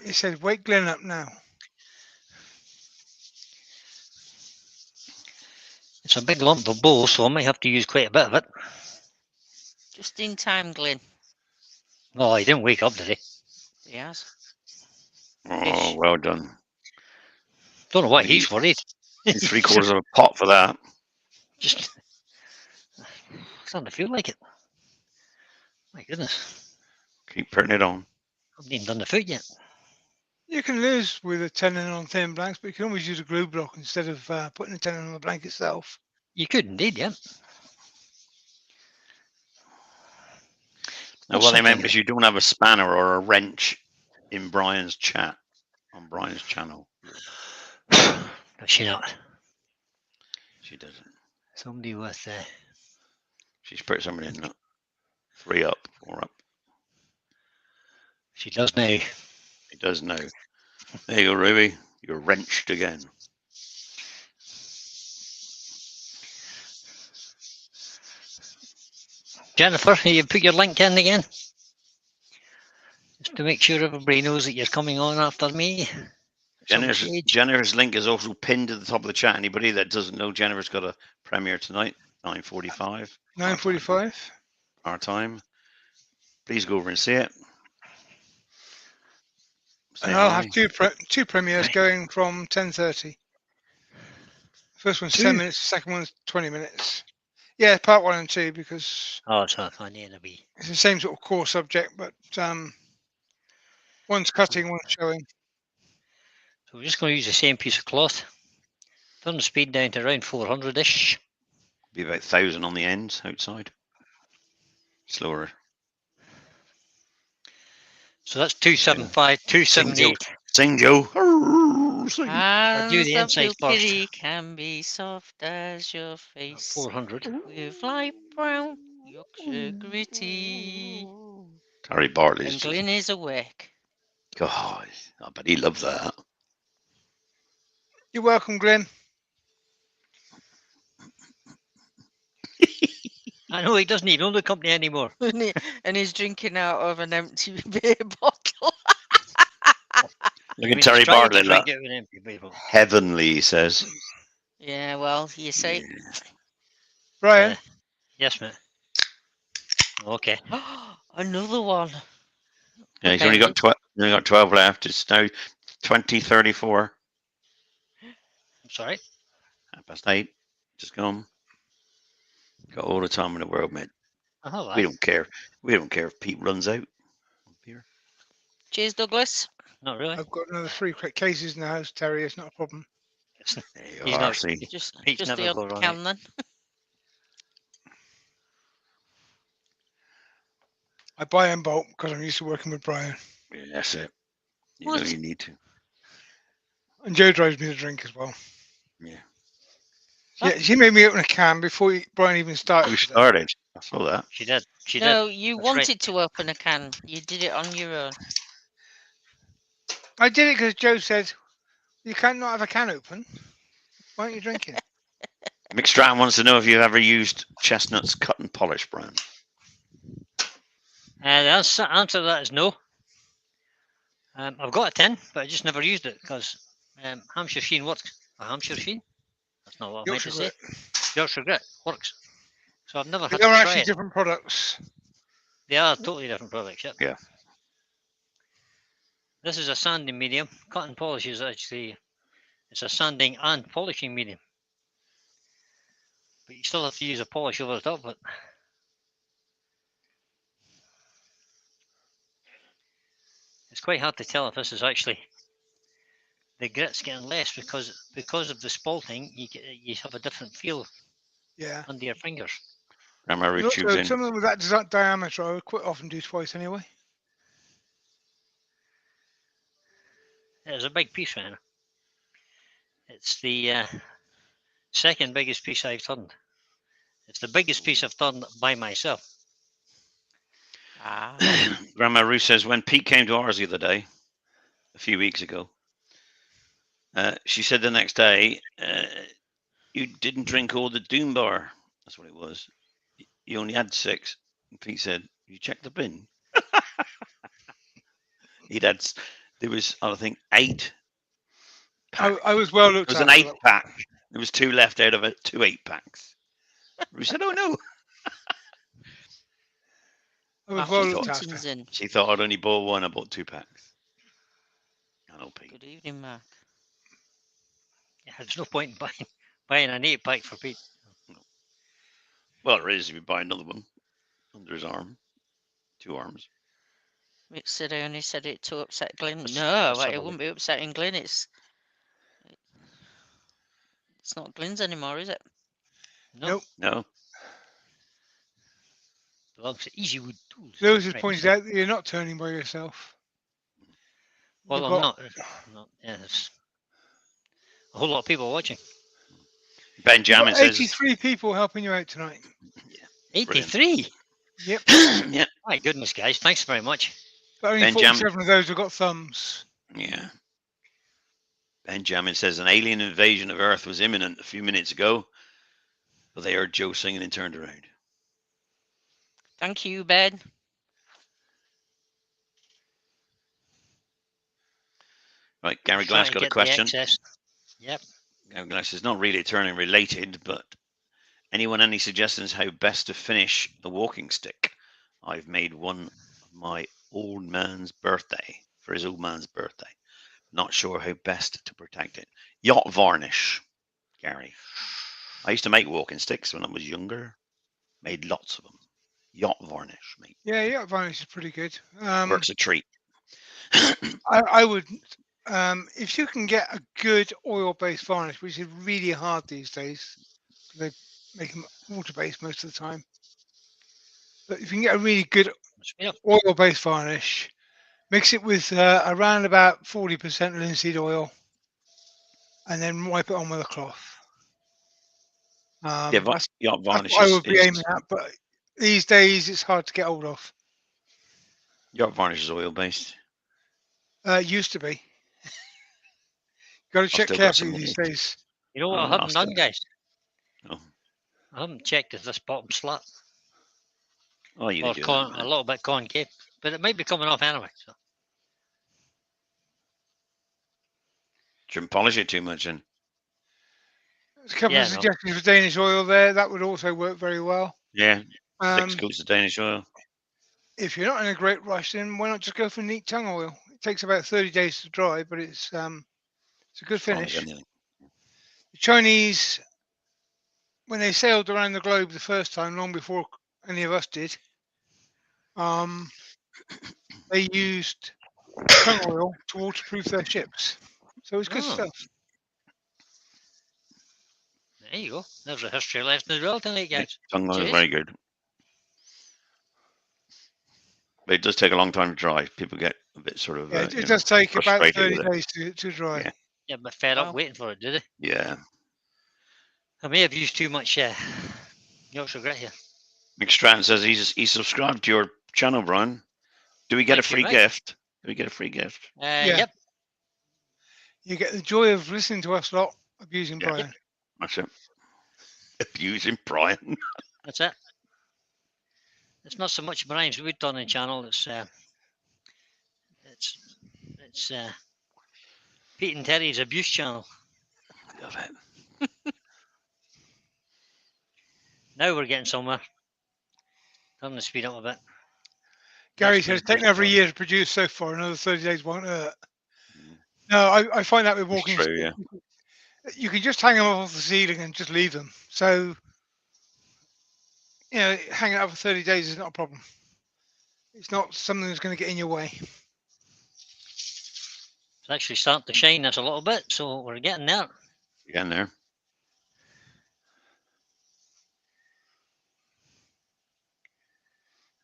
It says, wake Glenn up now. It's a big lump of bowl, so I might have to use quite a bit of it. Just in time, Glyn. Oh, he didn't wake up, did he? He has. Oh, Fish. well done. Don't know what You he's worried. need 3/4 of a pot for that. Just starting to feel like it. My goodness. Keep putting it on. I haven't even done the food yet. You can lose with a tenon on thin blanks, but you can always use a glue block instead of putting a tenon on the blank itself. You could indeed, yeah. Now, what they meant was you don't have a spanner or a wrench in Brian's chat, on Brian's channel. Does she not? She doesn't. Somebody with She's put something in. 3 up, 4 up. she does now. He does know. There you go, Ruby. You're wrenched again. Jennifer, you put your link in again? Just to make sure everybody knows that you're coming on after me. at some stage. Jennifer's link is also pinned to the top of the chat. Anybody that doesn't know, Jennifer's got a premiere tonight, 9:45. 9:45. Our time. Please go over and see it. Say And I'll hi. have two premieres going from 10:30. First one's 10 Two? minutes, the second one's 20 minutes. Yeah, part 1 and 2, because Oh, so I need to be. it's the same sort of core subject, but one's cutting, one's showing. So we're just going to use the same piece of cloth. Turn the speed down to around 400-ish. Be about 1,000 on the ends outside. Slower. So that's 275, 278. Sing, Joe. Arr, sing. I'll do Hands the of inside blue first. kitty can be soft as your face. 400. With light brown Yorkshire gritty. Harry Bartley's And just. Glyn is awake. God, I bet he loves that. You're welcome, Glenn. I know he doesn't even own the company anymore. And he's drinking out of an empty beer bottle. Look I at mean, Terry he's trying to Bartlett. drink Look. it with an empty bottle. Heavenly, he says. Yeah, well, you say. Brian, Yes, mate. Okay. Another one. Yeah, he's only got 12 left. It's now 20:34. I'm sorry. 8:30. Just gone. Got all the time in the world, mate. Oh, We don't care. We don't care if Pete runs out. Beer. Cheers, Douglas. not really. I've got another 3 quick cases in the house, Terry. It's not a problem. There you He's are, not- see. Just Pete's the never odd go wrong. can then. I buy in bulk because I'm used to working with Brian. Yeah, that's it. You What? know you need to. And Joe drives me to drink as well. Yeah. Yeah, she made me open a can before Brian even started. We today. started. I saw that. She did. She No, did. you That's right. wanted to open a can. You did it on your own. I did it because Joe said, you can't not have a can open. Why aren't you drinking? Mick Stratton wants to know if you've ever used Chestnut's cut and polish brand. The answer to that is no. I've got a tin, but I just never used it because Hampshire Sheen works. A Hampshire Sheen? That's not what I meant to Yorkshire say. Grit. Yorkshire Grit works. So I've never had They to are try actually it. different products. They are totally different products, yep. Yeah. This is a sanding medium. Cut and polish is actually, it's a sanding and polishing medium. But you still have to use a polish over the top of it. It's quite hard to tell if this is actually, the grit's getting less because of the spalting, you have a different feel Yeah. under your fingers. Grandma Ruth And tunes also, in. some of them with that diameter, I would quite often do twice anyway. It's a big piece, man. It's the second biggest piece I've turned. It's the biggest piece I've turned by myself. Ah. Grandma Ruth says when Pete came to ours the other day, a few weeks ago, she said the next day, you didn't drink all the Doom Bar. That's what it was. You only had 6. And Pete said, you checked the bin? There was, I think, 8 packs. I was well It looked was at. an 8-pack. There was 2 left out of it, 2 8-packs. We said, oh no. I was After well she looked thought- after. Clinton's in. She thought I'd only bought one. I bought 2 packs. I know, Pete. Good evening, Mark. Yeah, there's no point in buying an 8-pack for Pete. Well, there is if you buy another one under his arm. 2 arms. Rick said I only said it to upset Glyn. Let's- No, let's have it a wouldn't be upsetting Glyn. It's not Glyn's anymore, is it? No, Nope. No. belongs to Easywood Tools. Lewis has Right, pointed so- out that you're not turning by yourself. Well, We've I'm got- not. Yeah, there's a whole lot of people watching. we've Benjamin got says 83 people helping you out tonight. 83. Yep. yeah. My goodness, guys, thanks very much. But only Benjamin- 47 of those have got thumbs. Yeah. Benjamin says an alien invasion of Earth was imminent a few minutes ago, but they heard Joe singing and turned around. Thank you, Ben. Right, Gary Trying Glass to got a get the question. excess. Yep. Gary Glass is not really turning related, but anyone any suggestions how best to finish a walking stick? I've made one of my old man's birthday for his old man's birthday. Not sure how best to protect it. Yacht varnish, Gary. I used to make walking sticks when I was younger. Made lots of them. Yacht varnish, mate. Yeah, varnish is pretty good. Works a treat. I would, if you can get a good oil-based varnish, which is really hard these days, they make them water-based most of the time. But if you can get a really good Speed up. oil-based varnish, mix it with around about 40% linseed oil, and then wipe it on with a cloth. Yeah, That's yacht varnish what I would be is aiming at, but these days it's hard to get hold of. yacht varnish is oil based. It used to be. Got to check still got carefully some these left. days. You know what Oh, I haven't still- done, guys? Oh, I haven't checked if this bottom slat oh you or do a that. little bit concave, but it might be coming off anyway. So Shouldn't polish it too much, and There's a couple Yeah, of no. suggestions for Danish oil there. That would also work very well. yeah, 6 Um, coats of Danish oil. if you're not in a great rush, then why not just go for neat tongue oil? It takes about 30 days to dry, but it's a good Strong as finish. anything. The Chinese, when they sailed around the globe the first time, long before any of us did, they used tongue oil to waterproof their ships. So it's good Oh. stuff. there you go. There's a history lesson as well tonight, guys. Tongue oil is Cheers. very good. But it does take a long time to dry. People get a bit sort of. Yeah, you it know, does take about frustrated 30 with it. days to dry. Yeah. Yeah, but fed Wow. up waiting for it, do they? Yeah. I may have used too much Yorkshire grit here. Mick Stratton says he's subscribed to your channel, Brian. Do we get Thank a you, free mate. gift? Do we get a free gift? Yep. You get the joy of listening to us lot abusing Yeah. Brian. That's it. Abusing Brian. That's it. It's not so much Brian's wood turning channel. It's Pete and Terry's abuse channel. Love it. Now we're getting somewhere. Turn the speed up a bit. Gary That's says it's been taken over a good. year to produce so far. Another 30 days won't hurt. Mm. No, I find that with It's walking true, yeah. you can just hang them off the ceiling and just leave them. So, hanging it up for 30 days is not a problem. It's not something that's going to get in your way. It's actually starting to shine us a little bit, so we're getting there. Again there.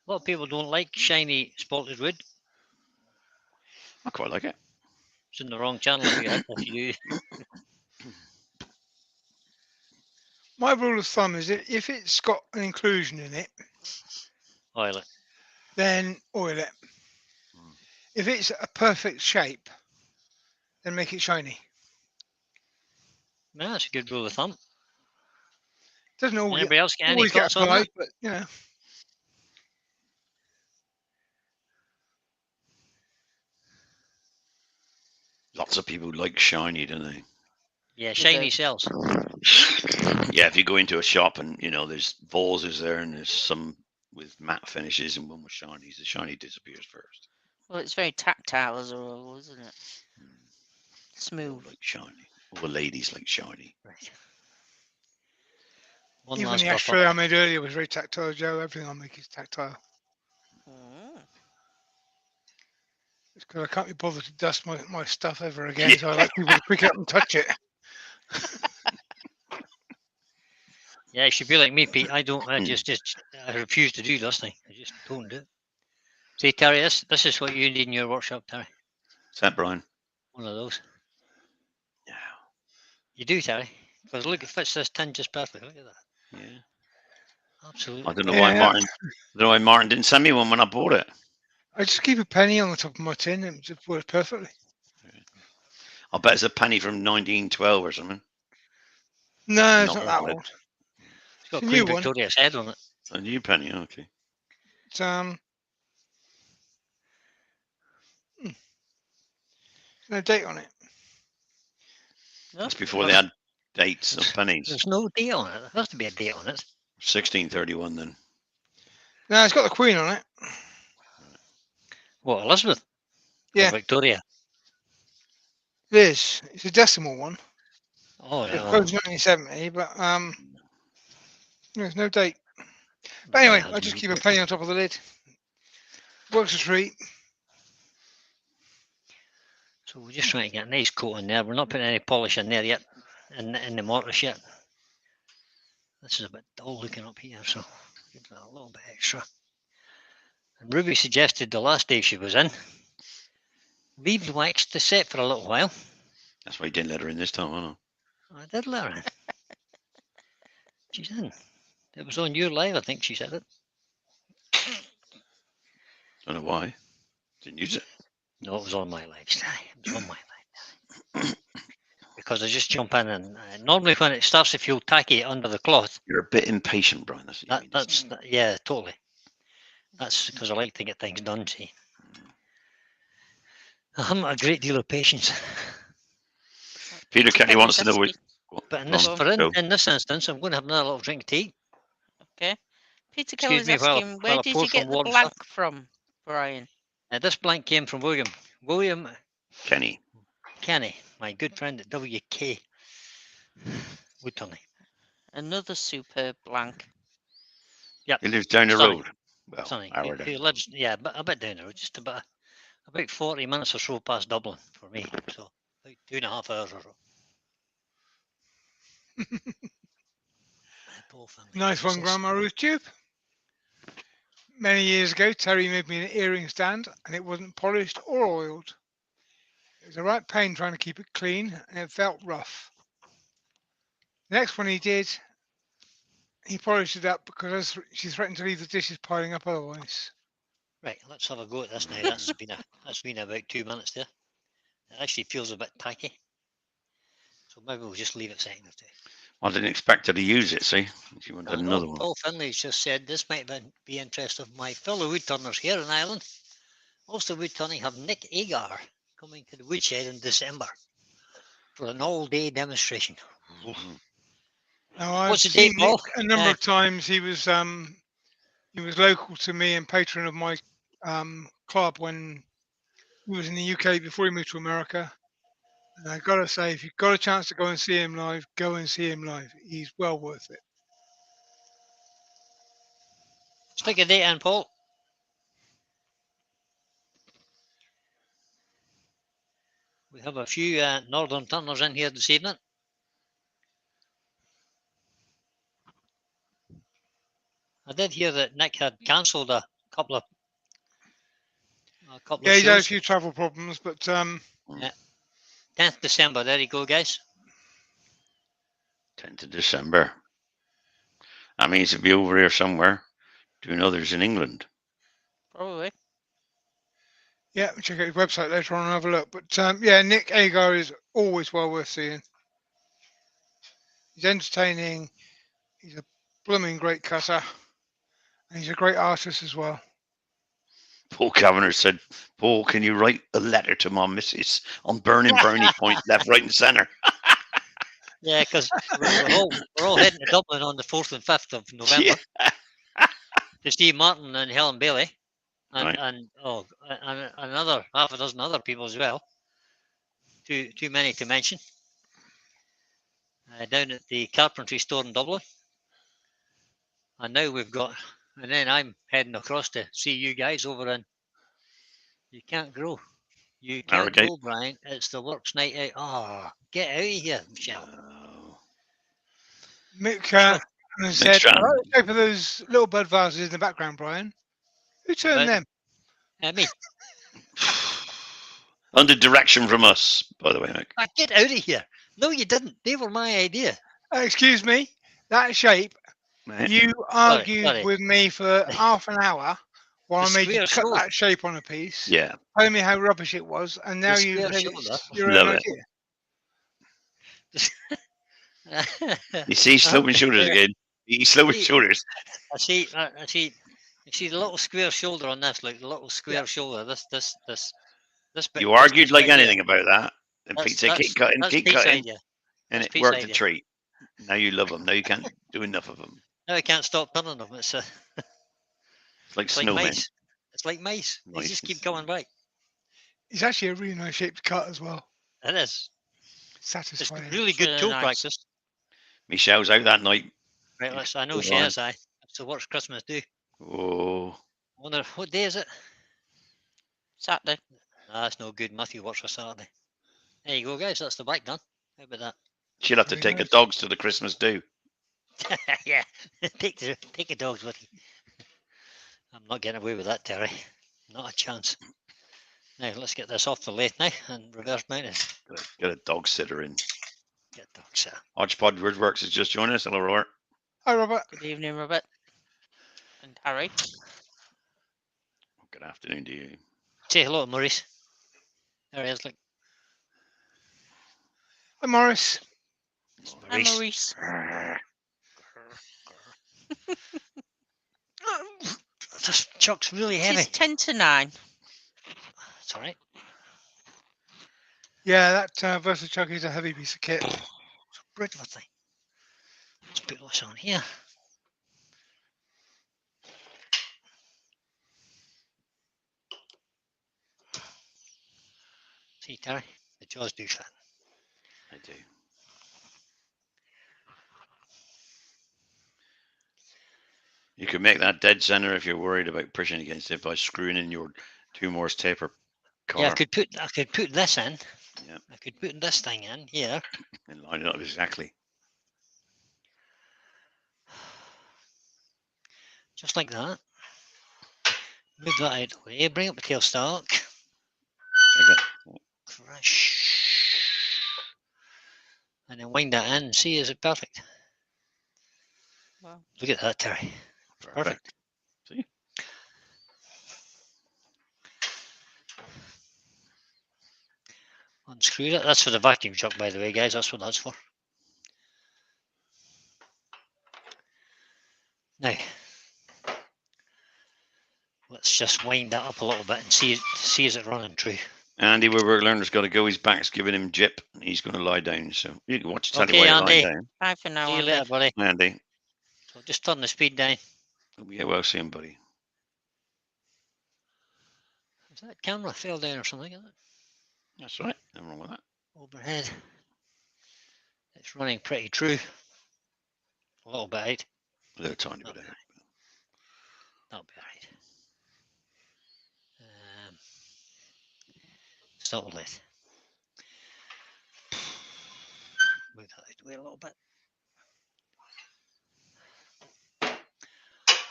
A lot of people don't like shiny spalted wood. I quite like it. It's in the wrong channel if you My rule of thumb is that if it's got an inclusion in it, oil it. then oil it. Mm. If it's a perfect shape, then make it shiny. Yeah, that's a good rule of thumb. Doesn't always, Anybody else get any always get thoughts on applied, that? but Lots of people like shiny, don't they? Yeah, shiny the- cells. Yeah, if you go into a shop and there's vases there and there's some with matte finishes and one with shinies. The shiny disappears first. Well, it's very tactile as a rule, isn't it? They all Smooth. like shiny. All the ladies like shiny. Right. One Even last the rough ashtray I made earlier was very tactile, Joe. Everything I make is tactile. Mm. It's because I can't be bothered to dust my stuff ever again, so I like people to pick it up and touch it. Yeah, it should be like me, Pete. I don't. I I refuse to do dusting. I just don't do it. See, Terry, this is what you need in your workshop, Terry. Is that Brian? One of those. Yeah. You do, Terry. Because look, it fits this tin just perfectly. Look at that. Yeah. Absolutely. I don't know Yeah. why Martin. I don't know why Martin didn't send me one when I bought it. I just keep a penny on the top of my tin and it just works perfectly. I bet it's a penny from 1912 or something. No, it's Not not that valid. old. It's got It's a Queen new one. Victoria's head on it. A new penny. Okay. It's no date on it. No? That's before they had dates of pennies. There's no date on it. There has to be a date on it. 1631 then. No, it's got the Queen on it. What, Elizabeth? Or Yeah. Victoria? It is. It's a decimal one. Oh, It's yeah. Well, closed 1970, but there's no date. But nobody anyway, has I just no keep a date. penny on top of the lid. Works a treat. So we're just trying to get a nice coat in there. We're not putting any polish in there yet, in the mortise yet. This is a bit dull looking up here, so give that a little bit extra. And Ruby suggested the last day she was in, leave the wax to set for a little while. That's why you didn't let her in this time, I know. I did let her in. She's in. It was on your live, I think she said it. Don't know why. Didn't use it. No, it was on my live. It was on my live. Because I just jump in and normally when it starts to feel tacky under the cloth, You're a bit impatient, Brian. That's what you mean, isn't it? yeah, totally. That's because I like to get things done, see. I haven't a great deal of patience. Peter Kelly wants to know which. But in Go this, on, in this instance, I'm going to have another little drink of tea. Okay. Peter Excuse Kelly's me while asking, where I did pour you get some the water. blank from, Brian? This blank came from William Kenny. Kenny, my good friend at WK Woodturning. Another superb blank. He lives down the Stunning. road. Well, Stunning. hour He down. lives, yeah, a bit down the road, just about 40 minutes or so past Dublin for me. So about 2.5 hours or so. Nice one, Grandma Ruth Tube. Many years ago, Terry made me an earring stand, and it wasn't polished or oiled. It was a right pain trying to keep it clean, and it felt rough. The next one he did, he polished it up because she threatened to leave the dishes piling up otherwise. Right, let's have a go at this now. That's been about 2 minutes there. It actually feels a bit tacky. So maybe we'll just leave it a second or two. I didn't expect her to use it, see? She wanted another one. Paul Finley's just said this might be interest of my fellow woodturners here in Ireland. Also woodturning have Nick Agar coming to the woodshed in December for an all-day demonstration. Now, I've What's the date, seen Nick Paul? a number of times. He was local to me and patron of my club when he was in the UK before he moved to America. And I gotta say, if you've got a chance to go and see him live, go and see him live. He's well worth it. Stick a date in, Paul. We have a few northern turners in here this evening. I did hear that Nick had cancelled a couple of Yeah, he's had a shows. few travel problems, but 10th December, there you go, guys. 10th of December. That means he'll be over here somewhere doing others in England. Probably. yeah, check out his website later on and have a look. But yeah, Nick Agar is always well worth seeing. He's entertaining. He's a blooming great cutter, and he's a great artist as well. Paul Kavanagh said, Paul, can you write a letter to my missus on burning brownie points left, right, and centre? Yeah, because we're all heading to Dublin on the 4th and 5th of November. Yeah. to see Martin and Helen Bailey, and Right. and another half a dozen other people as well. Too many to mention. Down at the carpentry store in Dublin, and now we've got, and then I'm heading across to see you guys over in. You can't grow. You can't Harrogate. grow, Brian. It's the works night out. Oh, get out of here, Michelle. No. Mick Sure. said, I Stratton. like the shape of those little bud vases in the background, Brian. Who turned About- them? Me. Under direction from us, by the way, Mick. Get out of here. No, you didn't. They were my idea. Excuse me, that shape. Right. You argued sorry. with me for half an hour while I The made you square cut shoulder. that shape on a piece, Yeah. telling me how rubbish it was, and now The you square said shoulder. it's your Love own it. idea. You see, sloping shoulders Yeah. again. He's sloping See- shoulders. I see. You see the little square shoulder on this, like the little square shoulder. This bit. You this argued bit like here. anything about that. And Pete said, keep cutting, That's keep Pete's cutting. idea. And That's it Pete's worked a idea. treat. Now you love them. Now you can't do enough of them. Now I can't stop turning them. It's It's like like snowmen. mice. It's like mice. They just keep coming back. It's actually a really nice shape to cut as well. It is. It's Satisfying. really good Really tool nice. practice. Michelle's out that night. Right, I know she Go on. is. It's the worst Christmas do. Oh, I wonder what day is it? Saturday. That's no good. Matthew works for Saturday. There you go, guys. That's the back done. How about she'll have to Very take the nice. dogs to the Christmas do. that? Yeah, take the dogs with you. I'm not getting away with that, Terry. Not a chance. Now let's get this off the lathe now and reverse mount it. Get a dog sitter in. Get dog sitter. Hodgepodge Woodworks has just joined us. Hello, Robert. Hi, Robert. Good evening, Robert. And Harry. Good afternoon to you. Say hello to Maurice. There he is. Look, Hi, Morris. it's Hi, Maurice. Maurice. This chuck's really It heavy. is 10 to 9. It's all right. Yeah, that Versa Chuck is a heavy piece of kit. It's a brutal thing. Let's put this on here. See, Terry, the jaws do fit. I do. You could make that dead center if you're worried about pushing against it by screwing in your 2 Morse taper collar. Yeah, I could put this in. Yeah. I could put this thing in here. And line it up exactly. Just like that. Move that out of the way. Bring up the tailstock. Take it. Crush. And then wind that in and see, is it perfect? Wow. Look at that, Terry. Perfect. See? Unscrew it. That's for the vacuum chuck, by the way, guys. That's what that's for. Now, let's just wind that up a little bit and see is it running true. Andy, where we're learner's got to go. His back's giving him jip. He's going to lie down. So you can watch Teddy Okay, while you're Andy. lying down. Bye for now, See you Andy. later, buddy. Andy, So just turn the speed down. hope you get well soon, buddy. Is that camera fell down or something? Is it? That's right. Nothing wrong with that. Overhead. It's running pretty true. A little bit out. A little tiny bit. Okay. That'll be alright. Stop the lid. Move that out the way a little bit.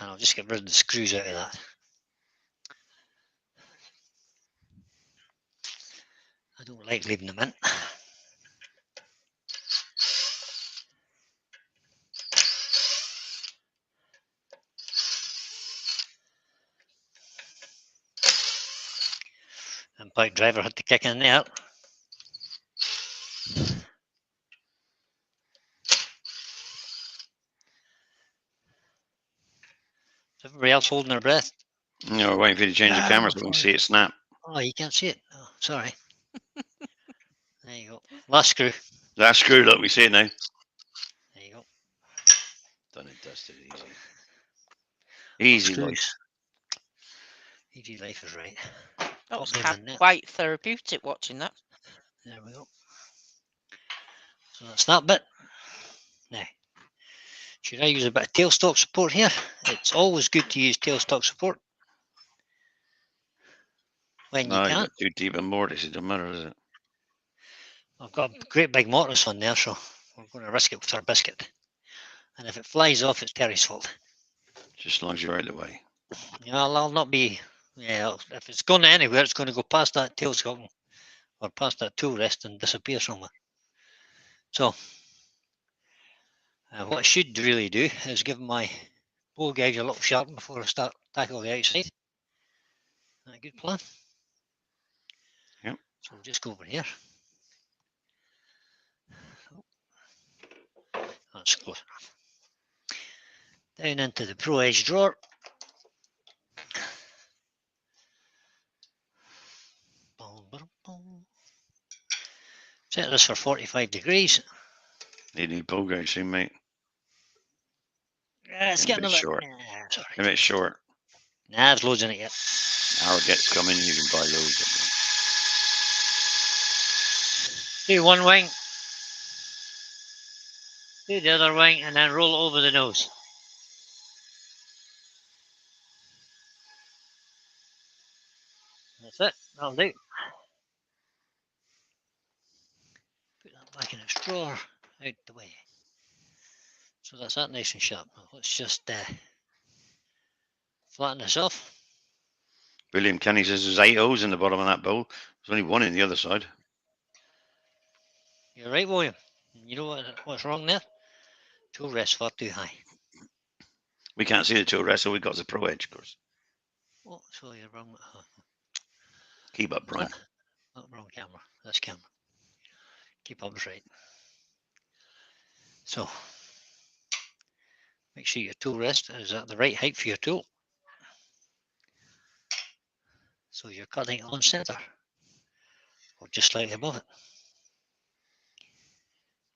And I'll just get rid of the screws out of that. I don't like leaving them in. And bike driver had to kick in there. Is everybody else holding their breath? No, we're waiting for you to change the Nah, camera we're so we can fine. see it snap. Oh, you can't see it. Oh, sorry. There you go. Last screw. That's screwed up. We see it now. There you go. Done and dusted easy. Easy Screws. life. Easy life is right. That was Put them in there. quite therapeutic watching that. There we go. So that's that bit. Now, should I use a bit of tailstock support here? It's always good to use tailstock support when you No, you can. got too deep a mortise. It doesn't matter, does it? I've got a great big mortise on there, so we're going to risk it with our biscuit. And if it flies off, it's Terry's fault. Just as long as you're out of the way. Yeah, I'll not be. Yeah, if it's going anywhere, it's going to go past that tailstock or past that tool rest and disappear somewhere. So, what I should really do is give my bow gauge a little sharpen before I start tackle the outside. Is that a good plan? Yep. So we'll just go over here. That's close enough. Down into the Pro Edge drawer. Set this for 45 degrees. You need bow gauge soon, mate. It's Getting getting a a bit bit short. Nah, it's all A right. bit short. Nah, there's loads in it yet. Our gets coming, you can buy loads of them. Do one wing, do the other wing, and then roll it over the nose. That's it. That'll do. Put that back in its drawer, out the way. So that's that nice and sharp. Now let's just flatten this off. William Kenny says there's 8 O's in the bottom of that bowl. There's only one in the other side. You're right, William. You know what's wrong there? Tool rest far too high. We can't see the tool rest, so we've got the Pro Edge, of course. Oh, so you're wrong. Keep up, Brian. Not wrong camera. This camera. Keep up is right. So make sure your tool rest is at the right height for your tool. So you're cutting on center or just slightly above it.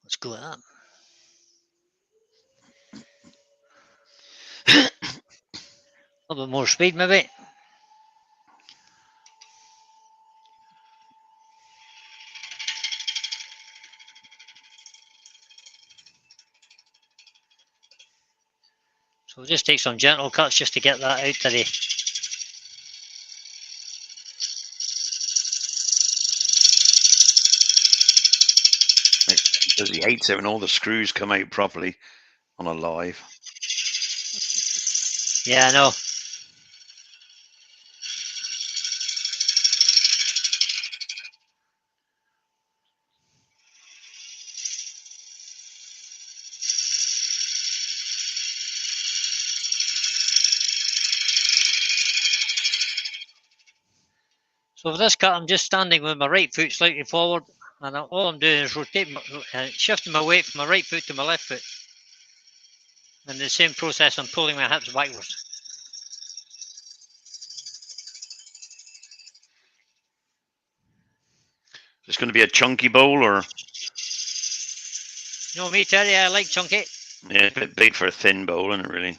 Let's go with that. A little bit more speed, maybe. So we'll just take some gentle cuts just to get that out to the. Because he hates it when all the screws come out properly on a live. Yeah, I know. So for this cut, I'm just standing with my right foot slightly forward, and all I'm doing is rotating, shifting my weight from my right foot to my left foot. And the same process, I'm pulling my hips backwards. Is this going to be a chunky bowl or? You know me, Terry, I like chunky. Yeah, a bit big for a thin bowl, isn't it, really?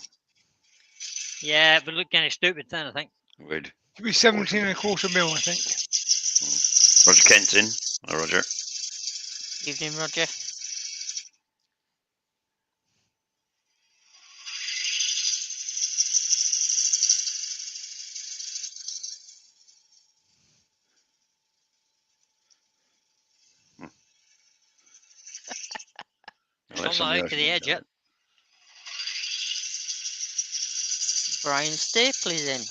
Yeah, but look kind of stupid then, I think. Would. Should be 17¼ mil, I think. Roger Kent's in. Hello, Roger. Evening, Roger. It's not out to the edge yet. Brian Stapley's in.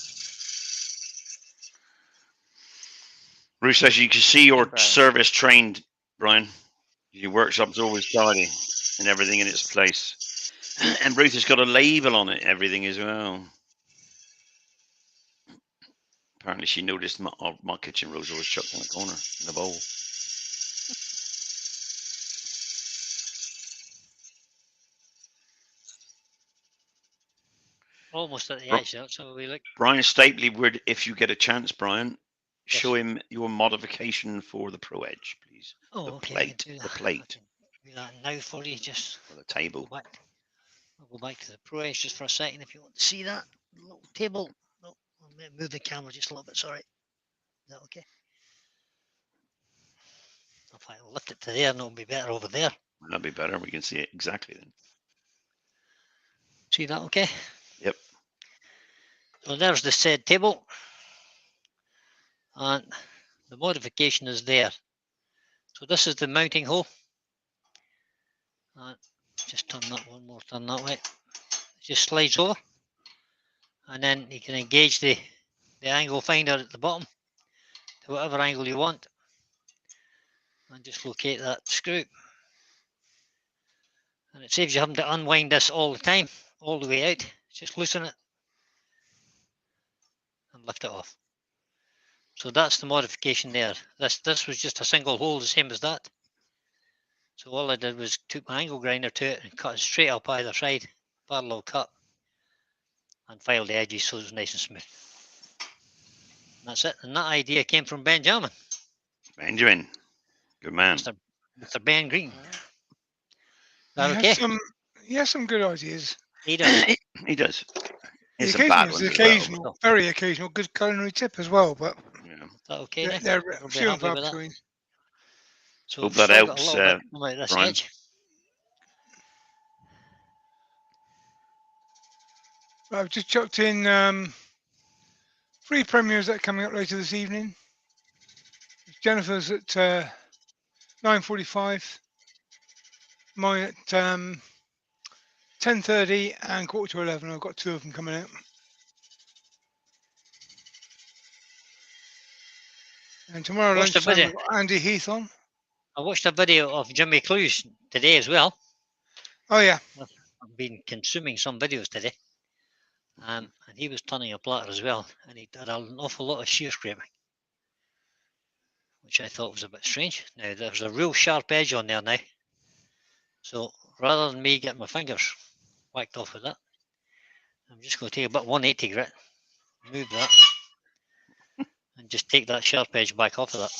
Ruth says you can see your Brian. service trained, Brian. Your workshop's always tidy and everything in its place. And Ruth has got a label on it, everything as well. Apparently she noticed my kitchen rose always chucked in the corner in the bowl. Almost at the edge, that's how we look. Brian Stapley would, if you get a chance, Brian, Yes. show him your modification for the Pro Edge, please. Oh, The okay, plate, I can do the that. plate. I can do that now for you, just For the table. go back. I'll go back to the Pro Edge just for a second if you want to see that. little table. No, I'll move the camera just a little bit. Sorry. Is that okay? If I lift it to there, and it'll be better over there. That'd be better. We can see it exactly then. See that okay? Yep. So there's the said table. And the modification is there. So this is the mounting hole. And just turn that one more, turn that way. It just slides over. And then you can engage the angle finder at the bottom to whatever angle you want. And just locate that screw. And it saves you having to unwind this all the time, all the way out. Just loosen it and lift it off. So that's the modification there. This was just a single hole, the same as that. So all I did was took my angle grinder to it and cut it straight up either side, parallel cut, and filed the edges so it was nice and smooth. And that's it. And that idea came from Benjamin. Benjamin. Good man. Mr. Ben Green. He Is that okay? He has some good ideas. He does. He does. The It's a bad occasional, one. the occasional, very occasional good culinary tip as well, but Yeah. Is that okay now? they're We'll be few and happy far with that. between. So Hope I've that still got helps, a little bit come out this Brian. edge. I've just chucked in 3 premieres that are coming up later this evening. Jennifer's at 9:45, mine at 10:30 and 10:45. I've got 2 of them coming out. And tomorrow Watched a lunchtime video. we've got Andy Heath on. I watched a video of Jimmy Clues today as well. Oh yeah, I've been consuming some videos today. And he was turning a platter as well. And he did an awful lot of shear scraping, which I thought was a bit strange. Now, there's a real sharp edge on there now. So rather than me getting my fingers whacked off with that, I'm just going to take about 180 grit, move that, and just take that sharp edge back off of that.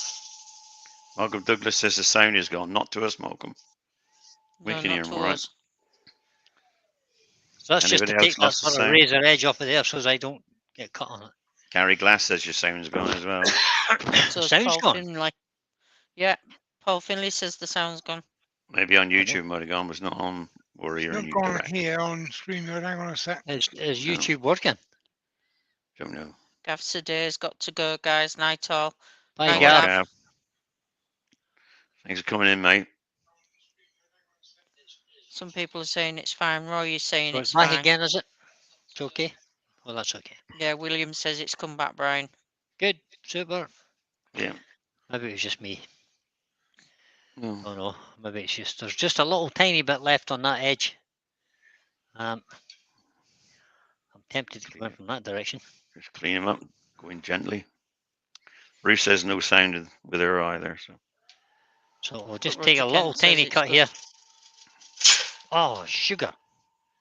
Malcolm Douglas says the sound is gone. Not to us, Malcolm. We No, can hear not him to all right. us. So that's just Anybody to else take that lost the sort of sound? razor edge off of there so as I don't get cut on it. Gary Glass says your sound's gone as well. So The is sound's Paul gone. Finlay. Yeah, Paul Finlay says the sound's gone. Maybe on know. YouTube might have gone, but it's not on Warrior not and gone Direct. here on StreamYard. Hang on a sec. Is No. YouTube working? Don't know. Gav Today's got to go, guys. Night all. Bye, Bye, Gav. Gav. Thanks for coming in, mate. Some people are saying it's fine. Roy is saying So it's it's back fine. again, is it? It's okay? Well, that's okay. Yeah, William says it's come back, Brian. Good. Super. Yeah. Maybe it was just me. Oh, Oh no, maybe it's just, there's just a little tiny bit left on that edge. I'm tempted to go in from that direction. just clean him up, going gently. Ruth says no sound with her either. So So we'll just Roger take a Kent little says tiny it's cut good. here. Oh, sugar.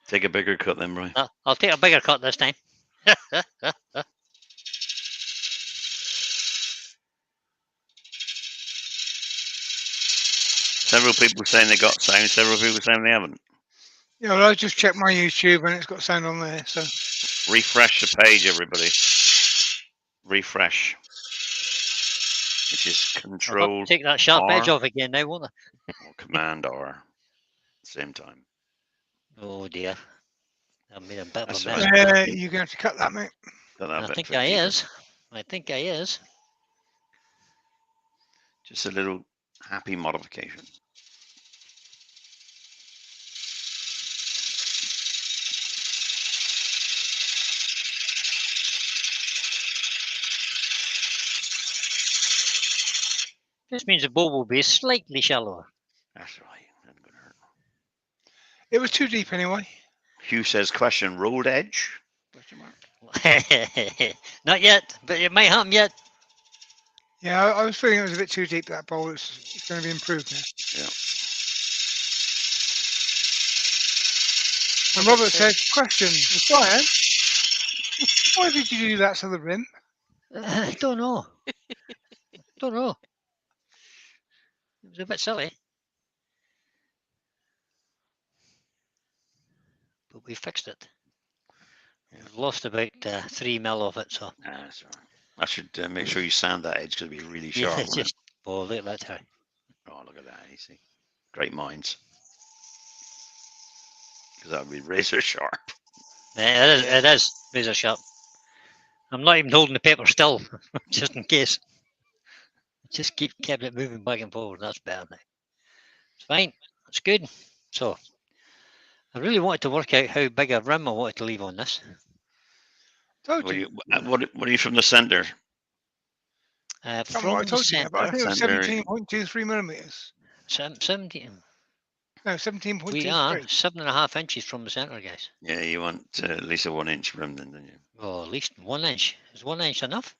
take a bigger cut then, Brian. I'll take a bigger cut this time. Several people saying they got sound. Several people saying they haven't. Yeah, well, I just checked my YouTube and it's got sound on there. So Refresh the page, everybody. Refresh. Which is I'll Control take that sharp edge R. off again now, won't I? or Command R. At the same time. Oh dear. I made a bit of That's a all mess. right. you're going to have to cut that, mate. Got that I bit think for I keeper. is. I think I is. Just a little happy modification. Just means the bowl will be slightly shallower. That's right. That's gonna hurt. It was too deep anyway. Hugh says, question, rolled edge? Question mark. Not yet, but it might happen yet. Yeah, I was feeling it was a bit too deep, that bowl. It's going to be improved now. Yeah. And Robert said, question, Brian, why did you do that to the rim? I don't know. Don't know. It was a bit silly. But we fixed it. I've lost about 3 mil of it, so Nah, that's all right. I should make sure you sand that edge because it'll be really yeah, sharp. it's won't it? just oh look at that, Terry. Oh, look at that. You see, great minds. Because that would be razor sharp. Yeah, it is. Yeah. It is razor sharp. I'm not even holding the paper still, just in case. Just kept it moving back and forward. That's better now. It's fine. That's good. So I really wanted to work out how big a rim I wanted to leave on this. Told What, you. what are you from the centre? Can't remember From what I the told you there, but I centre, think it was Centre. 17.23 millimeters. 17. No, We 17.23. are 7.5 inches from the centre, guys. Yeah, you want at least a 1 inch rim, then, don't you? Oh, at least 1 inch. Is 1 inch enough?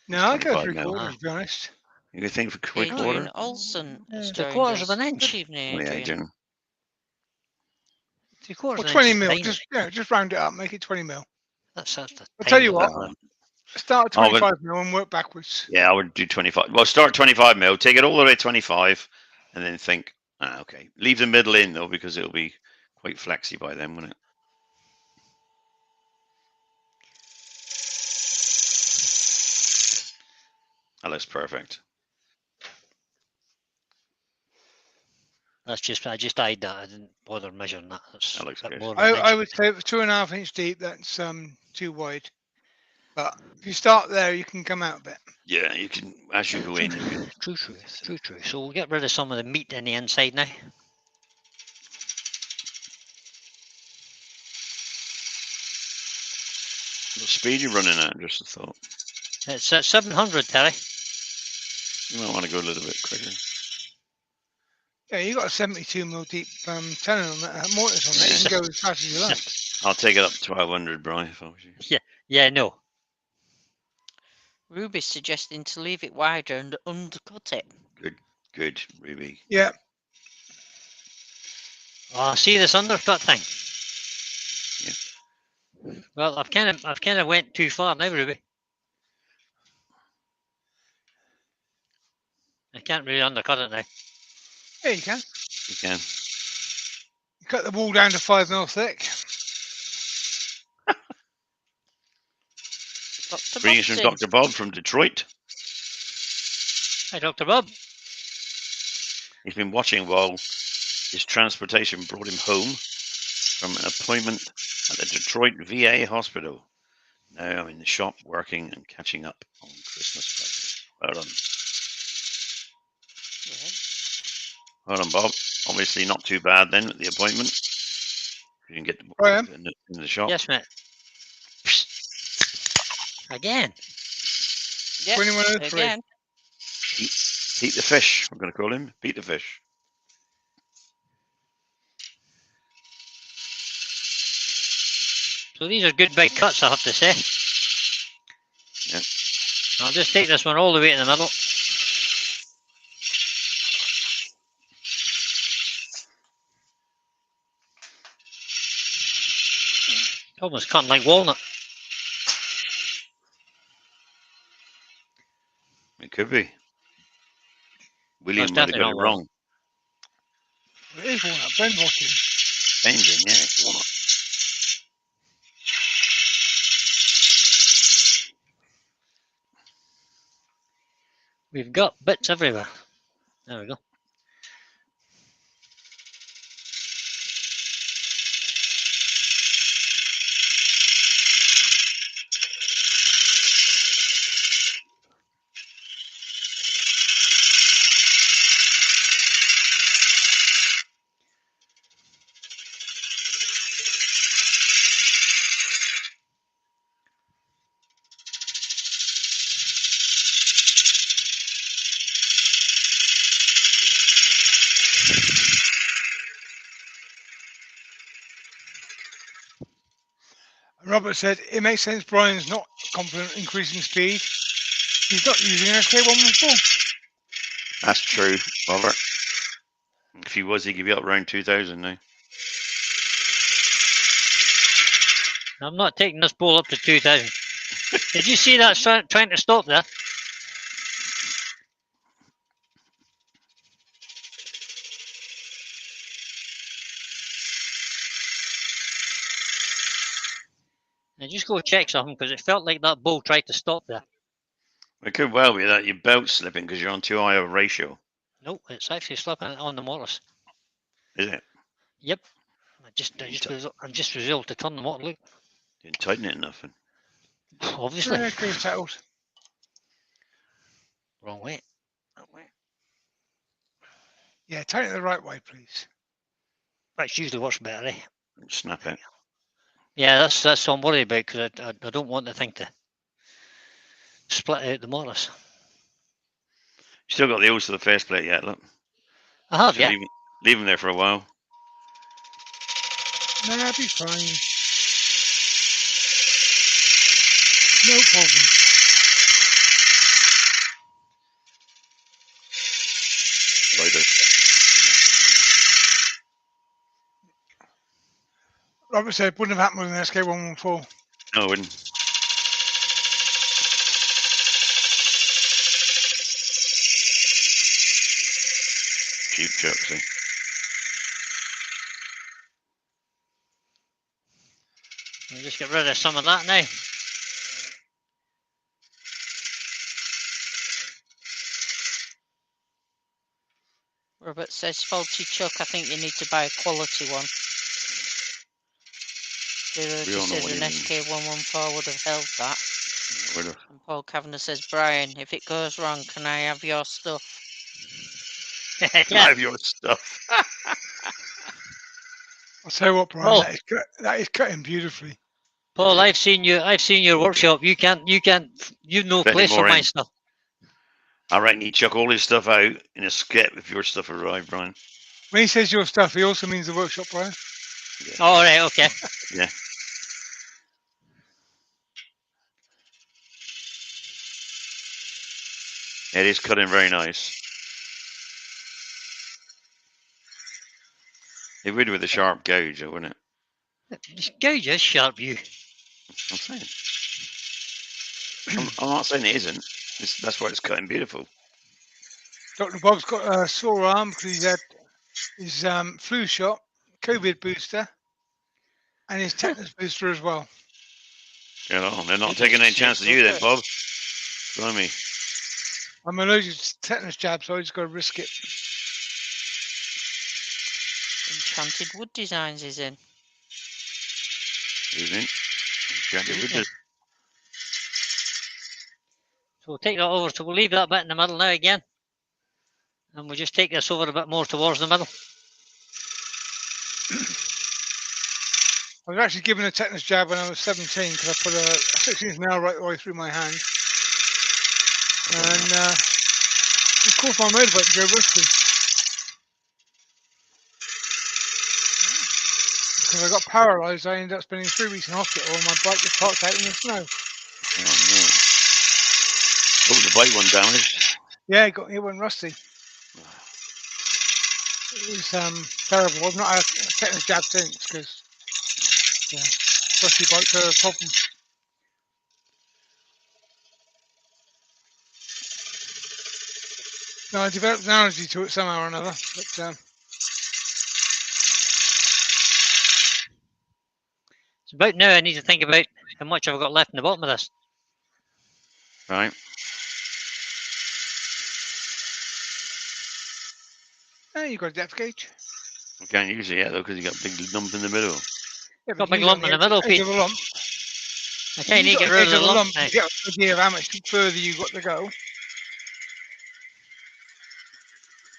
No, I go 25 3 mil. quarters, to be honest. You could think for quick Adrian quarter? Olsen has 3/4 joined of us. an inch. Good evening, Oh, yeah, Adrian. Adrian. 3/4 Well, of an 20 inch is mil. tiny. Just round it up, make it 20 mil. That's a I'll tiny tell you little what. rim. Start at Oh, but 25 mil and work backwards. yeah, I would do 25. Well, start 25 mil, take it all the way to 25, and then think, okay. Leave the middle in, though, because it'll be quite flexy by then, won't it? That looks perfect. That's just I just eyed that. I didn't bother measuring that. That's That looks a bit good. more than an I inch. would say for 2.5 inch deep, that's too wide. But if you start there, you can come out a bit. Yeah, you can, as you go in, you can. True. So we'll get rid of some of the meat in the inside now. What speed you running at? Just a thought. It's at 700, Terry. You might want to go a little bit quicker. Yeah, you got a 72 mil deep tenon on that, mortise on that. You can go as fast as you like. I'll take it up to 1200, Brian, if I was you. Yeah, no. Ruby's suggesting to leave it wider and undercut it. Good, Ruby. Yeah, Oh, see this undercut thing. Well, I've kind of went too far now, Ruby. I can't really undercut it now. yeah, you can. You can. You cut the wall down to 5 mil thick. Dr. Greetings from Bob's Dr. Bob from Detroit. Hi, Dr. Bob. He's been watching while his transportation brought him home from an appointment at the Detroit VA hospital. Now I'm in the shop working and catching up on Christmas presents. Well done. Well done, Bob. Obviously not too bad then at the appointment. You can get Graham? in the shop. Yes, mate. Again. Yep, 2103. again. Pete the fish, we're going to call him. Pete the fish. So these are good big cuts, I have to say. Yeah. I'll just take this one all the way in the middle. Almost cutting like walnut. It could be. William That's might have definitely got not it walnut. wrong. It is walnut. Ben's watching. Bending, yeah. It's walnut. We've got bits everywhere. There we go. And Robert said, it makes sense Brian's not confident increasing speed. He's not using an SK114. That's true, Robert. If he was, he'd give you up around 2000 now. I'm not taking this ball up to 2000. Did you see that trying to stop there? And just go check something because it felt like that bull tried to stop there. It could well be that your belt's slipping because you're on too high a ratio. Nope, it's actually slipping on the motors. Is it? Yep. I just was able to turn the motor. Look, Didn't tighten it enough. obviously. There goes settled. Wrong way. That way. Yeah, tighten it the right way, please. That usually works better, eh? Snap it. Yeah, that's what I'm worried about because I don't want the thing to split out the motors. You still got the hose to the face plate yet, look. I have, yeah. Leave them there for a while. No, that'll be fine. No problem. Later. Robert said it wouldn't have happened with an SK114. No, it wouldn't. Cheap chuck, see. I'll just get rid of some of that now. Robert says faulty chuck. I think you need to buy a quality one. We all Just know says what an he means. SK114 would have held that. Would have. And Paul Kavanagh says, Brian, if it goes wrong, can I have your stuff? I have your stuff. I'll tell you what, Brian, Oh. that is cutting beautifully. Paul, I've seen your workshop. You've no Plenty place for more my in. stuff. I reckon you chuck all his stuff out in a skip if your stuff arrived, Brian. When he says your stuff, he also means the workshop, Brian. Yeah. All right, okay. Yeah. It is cutting very nice. It would with a sharp gouge, wouldn't it? This gouge is sharp, you. I'm saying. I'm not saying it isn't. That's why it's cutting beautiful. Dr. Bob's got a sore arm because he's had his flu shot, COVID booster, and his tetanus booster as well. You know, they're not Goodness taking any sake, chances of you then, Robert. Bob. Blimey. I'm allergic to tetanus jab, so I just got to risk it. Enchanted Wood Designs is in. Evening. Enchanted Wood. So we'll take that over. So we'll leave that bit in the middle now again. And we'll just take this over a bit more towards the middle. I was actually given a tetanus jab when I was 17 because I put a 16th nail right the way through my hand. And it caused my motorbike to go rusty. Because I got paralysed, I ended up spending 3 weeks in hospital and my bike was parked out in the snow. Oh, no. Oh, the bike one damaged. Yeah, it went rusty. It was terrible. I've not had a tetanus jab since because, yeah, rusty bikes are a problem. No, I developed an allergy to it somehow or another. But It's about now I need to think about how much I've got left in the bottom of this. Right. you got a depth gauge. We can't use it yet, though, because you got a big lump in the middle. Yeah, Got a but big you lump got in the the middle, edge Pete. of a lump. I can't You need to got get the rid edge of the of a lump lump now. to get an idea of how much further you got to go.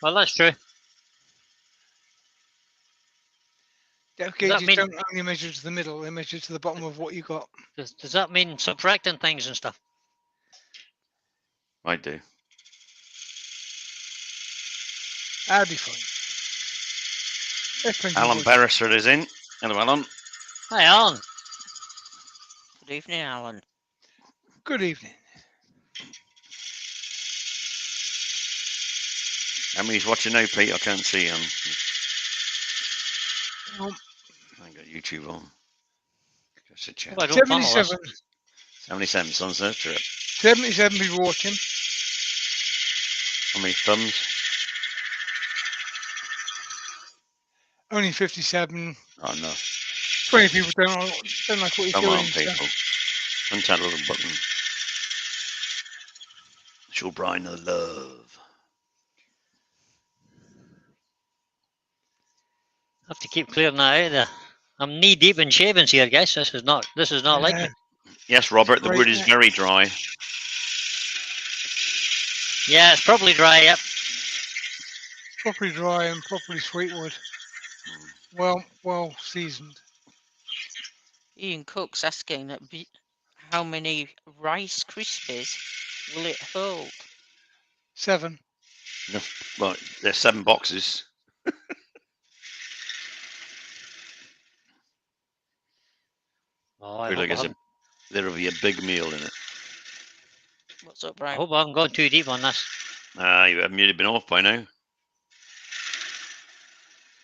Well, that's true. Depth Does that gauges mean- don't only measure to the middle; they measure to the bottom of what you got. Does that mean subtracting things and stuff? I do. That'd be fine. There's plenty of Alan wood. Beresford is in. Hello, Alan. Hi, Alan. Good evening, Alan. Good evening. How many's watching now, Pete? I can't see him. I ain't got YouTube on. Just a chat. Oh, I don't funnel this. 77, 77 sunset trip. 77 people watching. How many thumbs? Only 57. Oh, no. 20 people don't like what you're Come doing. on, people. Punch that little button. Show Brian the love. Have to keep clearing that out of there. I'm knee deep in shavings here, guys. This is not like me. Yes, Robert, the Right, wood is yeah. very dry. Yeah, it's probably dry. Yep. Properly dry and properly sweet wood. Well seasoned. Ian Cook's asking how many Rice Krispies will it hold? 7. No, well, there's 7 boxes. Oh, I Feel hope, like it's there'll be a big meal in it. What's up, I Brian? hope I haven't gone too deep on this. You haven't really been off by now.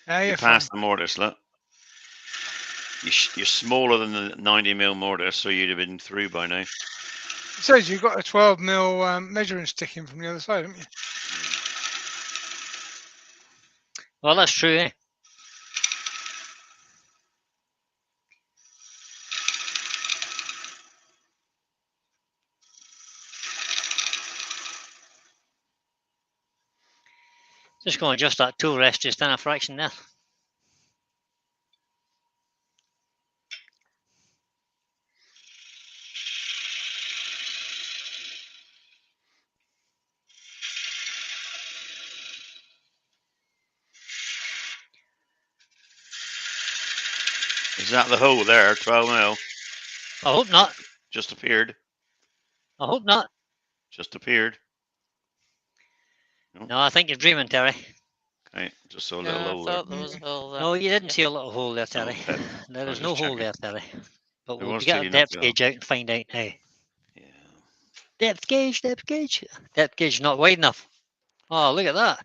Yeah, You're you're past fine. the mortise, look. You're smaller than the 90mm mortise, so you'd have been through by now. It says you've got a 12mm measuring stick in from the other side, haven't you? Well, that's true, eh? Just going to adjust that tool rest just in a fraction there. Is that the hole there? 12mm. I hope not. Just appeared. I hope not. Just appeared. No, I think you're dreaming, Terry. Okay, just saw a No, little I hole there. thought there was a hole there. No, you didn't Yeah. see a little hole there, Terry. Okay. There I is was no just hole checking. there, Terry. But I we'll was get a cleaning up depth the gauge out and find out now. Yeah. Depth gauge, depth gauge. Depth gauge not wide enough. Oh, look at that.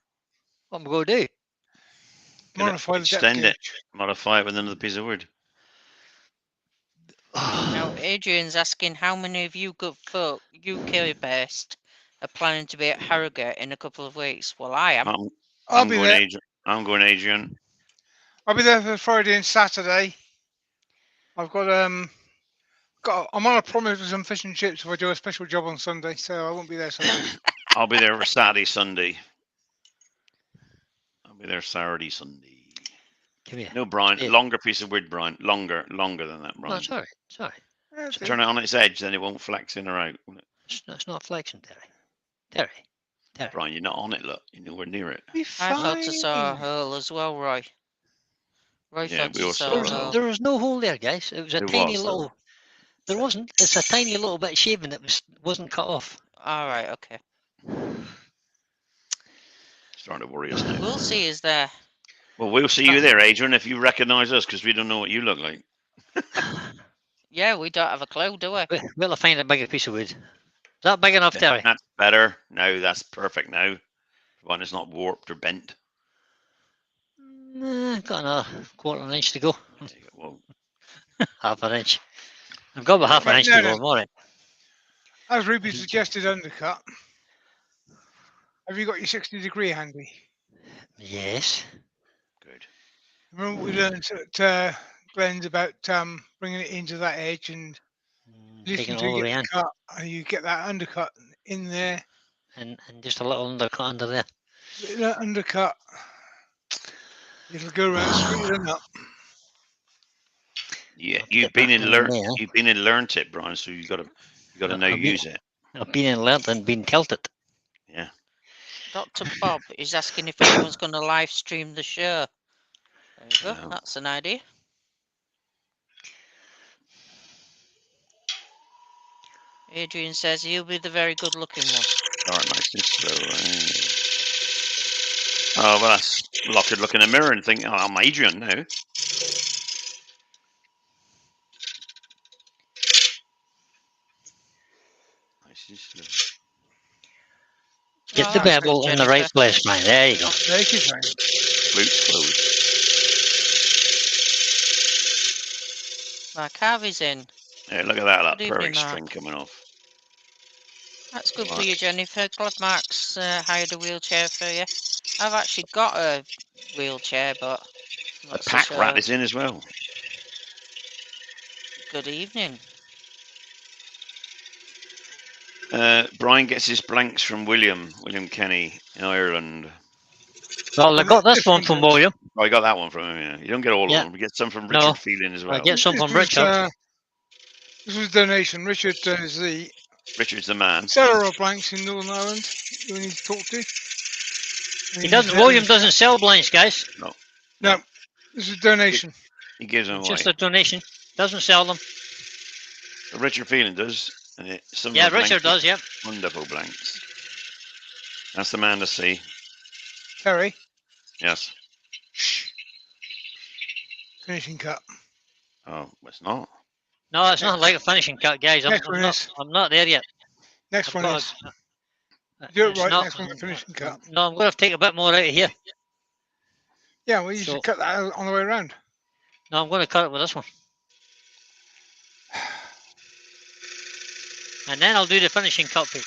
What am I going to do? Can I Modify the depth extend it? gauge. Modify it with another piece of wood. Now, Adrian's asking how many of you good folk, UK based, are planning to be at Harrogate in a couple of weeks. Well, I am. I'll be there. I'm going Adrian. I'll be there for Friday and Saturday. I've got I'm on a promise with some fish and chips if I do a special job on Sunday, so I won't be there Sunday. I'll be there for Saturday, Sunday. I'll be there Saturday, Sunday. Come here. No, Brian. Yeah. Longer piece of wood, Brian. Longer than that, No, Brian. it's all right. It's all right. That's it. Turn it on its edge, then it won't flex in or out. Will it? It's not flexing, Terry. Terry. Brian, you're not on it. Look, you're nowhere near it. Be I fine. thought I saw a hole as well, Roy. Roy Yeah, thought we he all saw saw a that. hole. There was no hole there, guys. It was a There tiny was, though. little. There wasn't. It's a tiny little bit shaving that wasn't cut off. All right, okay. Starting to worry us now. We'll see. Is there? Well, we'll see you there, Adrian, if you recognise us, because we don't know what you look like. Yeah, we don't have a clue, do we? We'll find a bigger piece of wood. Is that big enough, Terry? That's better. Now that's perfect. Now, one is not warped or bent. Got another quarter of an inch to go. Well, Half an inch. I've got about half an Right, inch no, to go. no. I'm all right. As Ruby suggested, undercut. Have you got your 60-degree handy? Yes. good. Remember we learned at Glenn's about bringing it into that edge and Taking listen it to all the you way get in. the cut, and you get that undercut in there. And just a little undercut under there. That undercut, it'll go around sweeter than up. Yeah, I'll you've get been that in in learn. there. You've been in learnt it, Brian. So you got to now I've been- use it. I've been in learnt and been tilted. Yeah. Dr. Bob is asking if anyone's going to live stream the show. There you go. Yeah. That's an idea. Adrian says he'll be the very good looking one. Start nice and slow. Oh, well, that's I could look in a mirror and think, oh, I'm Adrian now. Nice and slow. Get Oh, the that's bevel good, in the right Jennifer. place, man. There you go. Take your time. Flutes closed. Mark Harvey's in. Yeah, look at that Good evening, perfect Mark. string coming off. That's good for Mark. you, Jennifer. Glad Mark's hired a wheelchair for you. I've actually got a wheelchair, but I'm The not so pack sure. rat is in as well. Good evening. Brian gets his blanks from William Kenny in Ireland. Well, I got this one from William. Oh, I got that one from him. Yeah. You don't get all Yeah. of them. We get some from No, Richard Phelan as well. I get some from This Richard. was, this was a donation. Richard is the Richard's the man. seller of blanks in Northern Ireland who we need to talk to. He doesn't. William doesn't sell blanks, guys. No, this is a donation. He gives them It's away. just a donation. Doesn't sell them. Richard Phelan does. And some Yeah, of the Richard blanks does. Yep. are wonderful blanks. That's the man to see. Terry, Yes. finishing cut. Oh, it's not. No, it's not like a finishing cut, guys. Next one is. I'm not there yet. Next I've one got is. a- Do it it's right. not- Next one, the finishing cut. No, I'm going to have to take a bit more out of here. Yeah, well, you So- should cut that out on the way around. No, I'm going to cut it with this one. And then I'll do the finishing cut bit.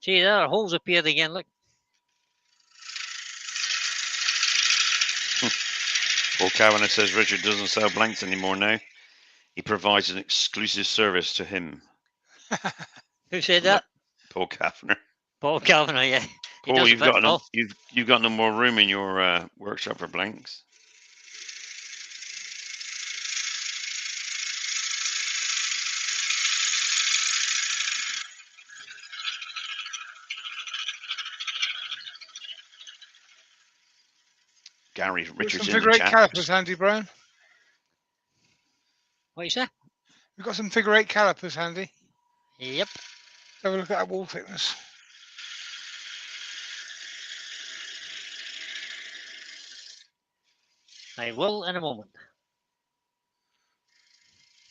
See, there are holes appeared again. Look. Paul Kavanagh says Richard doesn't sell blanks anymore now. He provides an exclusive service to him. Who said that? Paul Kavanagh. Paul Kavanagh, yeah. He Paul, does a you've bit, got no, Paul. you've got no more room in your workshop for blanks. Gary Got Richards some in figure the eight chat. calipers handy, Brian. What you say? We've got some figure eight calipers handy. Yep. Have a look at that wall thickness. I will in a moment.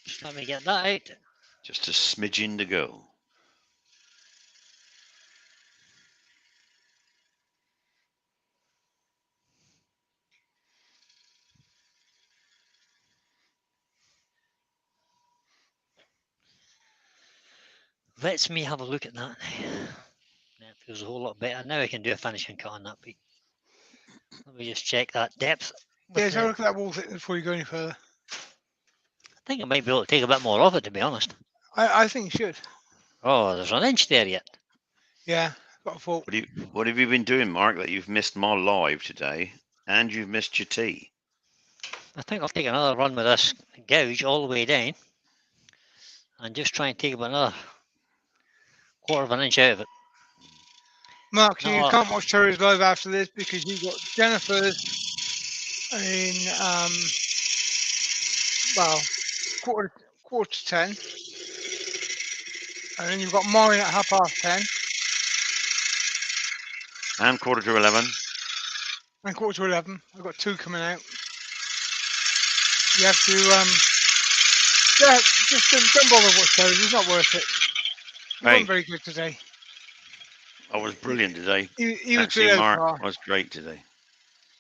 Just let me get that out. Just a smidgen to go. Let's me have a look at that. That feels a whole lot better. Now I can do a finishing cut on that beat. Let me just check that depth. with Yeah, the- have a look at that wall thickness before you go any further. I think I might be able to take a bit more off it, to be honest. I think you should. Oh, there's an inch there yet. Yeah, got a fault. What have you been doing, Mark, that you've missed my live today and you've missed your tea? I think I'll take another run with this gouge all the way down and just try and take about another quarter of an inch out of it. Mark, you No, can't watch Terry's live after this because you've got Jennifer's in well, quarter to 10, and then you've got mine at 10:30 And quarter to 11. and quarter to 11. I've got two coming out. You have to yeah, just don't bother watch Terry's. It's not worth it. He Hey. wasn't very good today. I was brilliant today. He was Actually, below Mark par. was great today.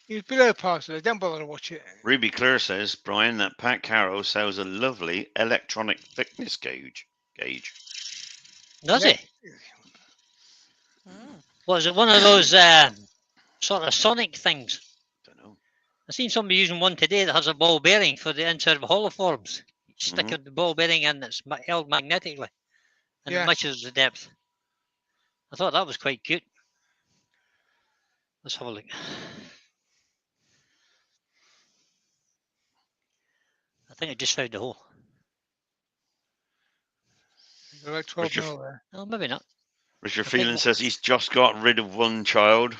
He was below par today. Don't bother to watch it. Ruby Clare says, Brian, that Pat Carroll sells a lovely electronic thickness gauge. does Yeah. it? Mm. Was it one of those sort of sonic things? Don't know. I seen somebody using one today that has a ball bearing for the inside of holoforms. You stick Mhm. the ball bearing in, it's held magnetically, and Yeah. it measures the depth. I thought that was quite cute. Let's have a look. I think I just found the hole. There's about 12 Richard- mil there. No, maybe not. Richard I think Phelan what- says he's just got rid of one child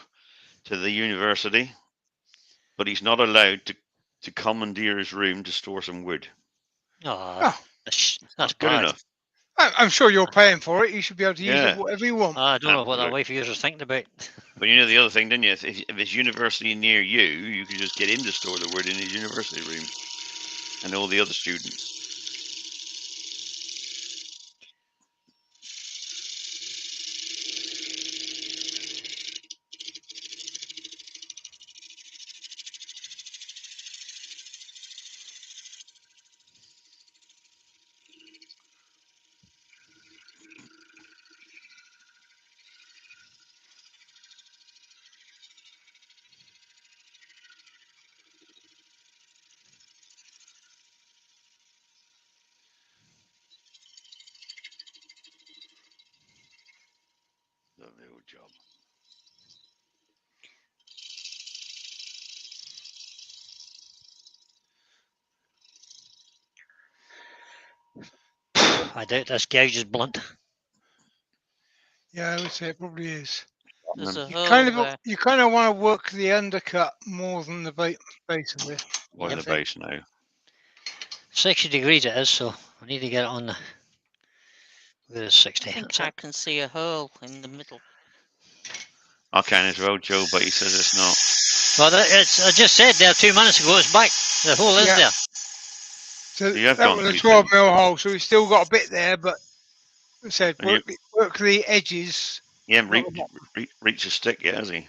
to the university, but he's not allowed to commandeer his room to store some wood. Oh, that's Good bad. enough. I'm sure you're paying for it. You should be able to use Yeah. it whatever you want. I don't know what that Absolutely. wife of yours was thinking about. But you know the other thing, didn't you? If it's university near you, you could just get him to store the wood in his university room, and all the other students. Lovely old job. I doubt this gouge is blunt. Yeah, I would say it probably is. There's a You hole kind of there. want to work the undercut more than the base of it. Or Yep. the base now. 60 degrees it is, so I need to get it on the. Where is 60? I think That's I it. can see a hole in the middle. I can as well, Joe, but he says it's not. Well, I just said there 2 minutes ago, it's back. The hole is Yeah. there. So You have that gone was a too 12 thin. mil hole, so we still got a bit there, but I said And you, work the edges. you haven't not the bottom. reached a stick yet, has he?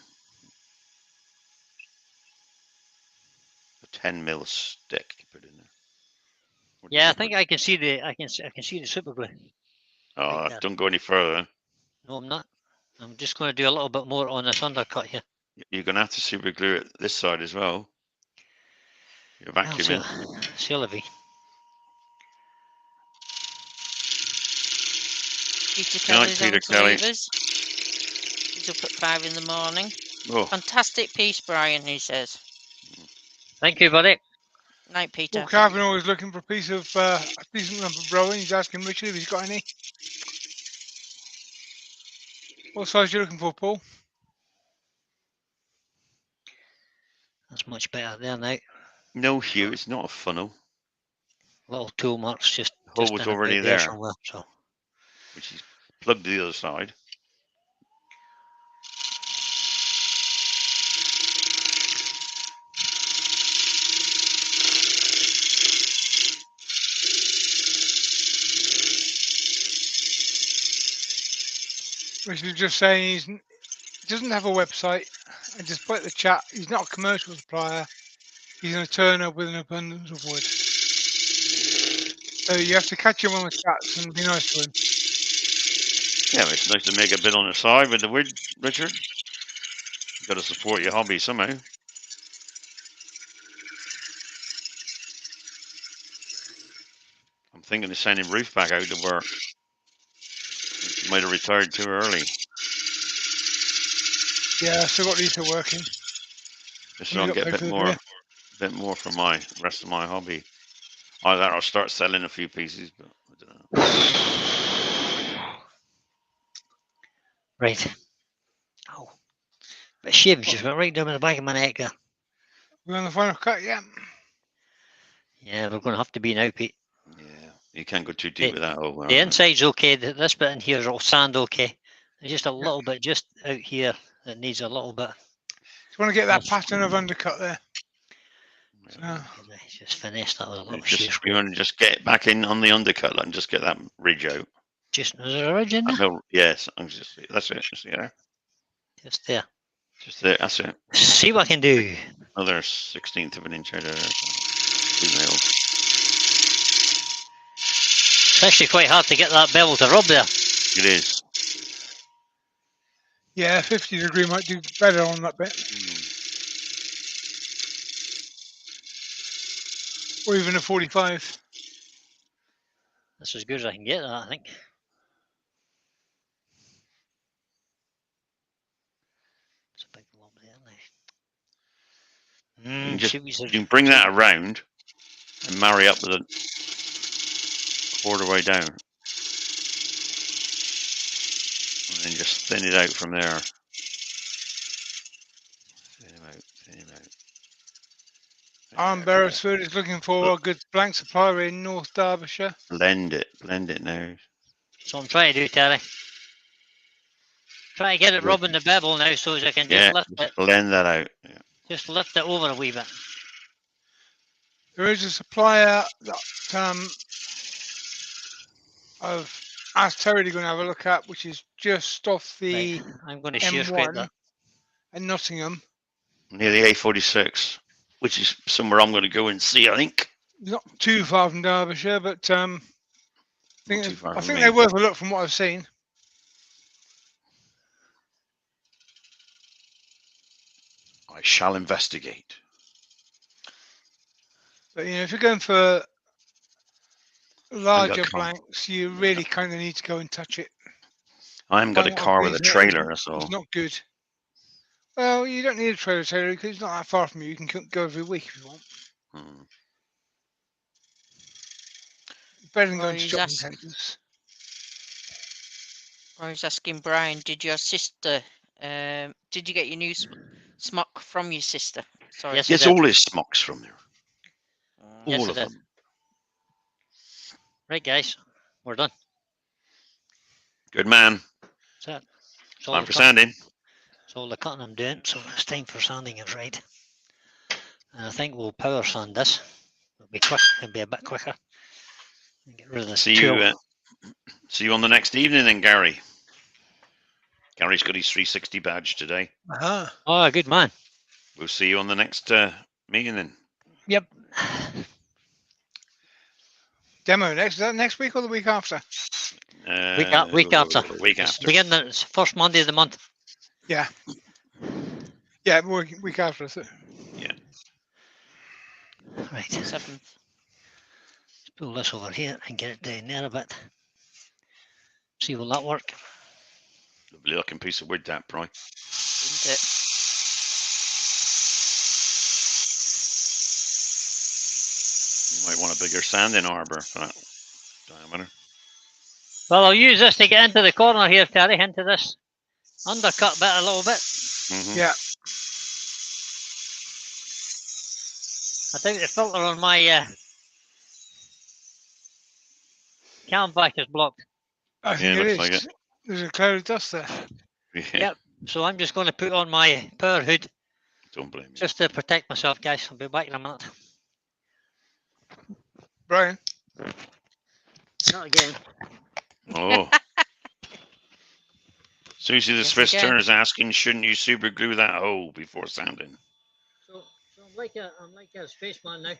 A 10 mil stick you put in there. Or the Yeah, I rubber. think I can see the I can see the super glue. Oh, right there. don't go any further. No, I'm not. I'm just going to do a little bit more on this undercut here. You're going to have to super glue it this side as well. You're vacuuming. See, Olivia. Peter Good night, Kelly's Peter on to Kelly. leave us. He's up at 5 in the morning. Oh, Fantastic piece, Brian, he says. Thank you, buddy. Night, Peter. Paul Kavanaugh is looking for a piece of a decent lump of rowing. He's asking Richard if he's got any. What size are you looking for, Paul? That's much better there now. no, Hugh, it's not a funnel. Little tool marks just The hole in was about already there there, somewhere. So which is plugged to the other side. Richard is just saying he doesn't have a website, and despite the chat, he's not a commercial supplier. He's an turner with an abundance of wood. So you have to catch him on the chats and be nice to him. Yeah, but it's nice to make a bit on the side with the wood, Richard. You've got to support your hobby somehow. I'm thinking of sending Ruth back out to work. She might have retired too early. Yeah, I still got Lisa working. Just so I can get a bit more for my rest of my hobby. Either I'll start selling a few pieces, but I don't know. right. Oh, but shame just went right down in the back of my neck there. We're on the final cut, yeah. Yeah, we're going to have to be now, Pete. Yeah, you can't go too deep with that over. The inside's okay. This bit in here is all sand okay. There's just a little bit just out here that needs a little bit. Just want to get that pattern of undercut there. So, Just finished that with a little Just, shear you want to just get back in on the undercut and just get that ridge out. Just is there a ridge in there? No, yes, I'm just that's it. Just there. Just there. Just there. That's it. See what I can do. Another 1/16 of an inch out of there. 2 mil. It's actually quite hard to get that bevel to rub there. It is. yeah, 50 degree might do better on that bit. Or even a 45. That's as good as I can get that, I think. It's a big lump there now. You can bring that around and marry up with a quarter way down. And then just thin it out from there. Thin him out, thin him out. Aaron Beresford is looking for a good blank supplier in North Derbyshire. Blend it now. So I'm trying to do, Terry. Try to get it rubbing the bevel now so as I can just lift it. Blend that out. Yeah. Just lift it over a wee bit. There is a supplier that I've asked Terry to go and have a look at, which is just off the I'm going to shear scrape that. at Nottingham. Near the A46, which is somewhere I'm going to go and see, I think. Not too far from Derbyshire, but I think me. they're worth a look from what I've seen. I shall investigate. But you know, if you're going for larger blanks, you really kind of need to go and touch it. I haven't got a Might not car be, with a isn't it? trailer, so It's not good. Well, you don't need a trailer because it's not that far from you. You can go every week if you want. hmm. Better than Or going to he's shopping ask, centres. or he's asking Brian, did your sister? Did you get your new smock from your sister? Sorry. Yes, I Gets did. all his smocks from there. Yes, All I of did. them. Right, guys, we're done. Good man. That's it. It's all Time the for cutting. sanding. It's all the cutting I'm doing, so it's time for sanding it right. And I think we'll power sand this. It'll be quick. It'll be a bit quicker. And get rid of this See tool. you. See you on the next evening, then, Gary. Gary's got his 360 badge today. Uh-huh. Oh, good man. We'll see you on the next meeting then. Yep. Demo next. Is that next week or the week after? Week after. Week It's after. beginning. It's first Monday of the month. Yeah. Yeah, week after. Yeah. Right. 7th. Let's pull this over here and get it down there a bit. See, will that work? Lovely looking piece of wood, that, Bri. Isn't it? You might want a bigger sanding arbor for that diameter. Well, I'll use this to get into the corner here, Terry, into this undercut bit a little bit. Mm-hmm. Yeah. I think the filter on my cam back is blocked. I Yeah, think it looks is. like it. There's a cloud of dust there. Yeah. Yep. So I'm just going to put on my power hood Don't blame me. just to protect myself, guys. I'll be back in a minute. Brian. Not again. Oh. Susie the Yes, Swiss again. turner is asking, shouldn't you super glue that hole before sanding? So I'm like a spaceman now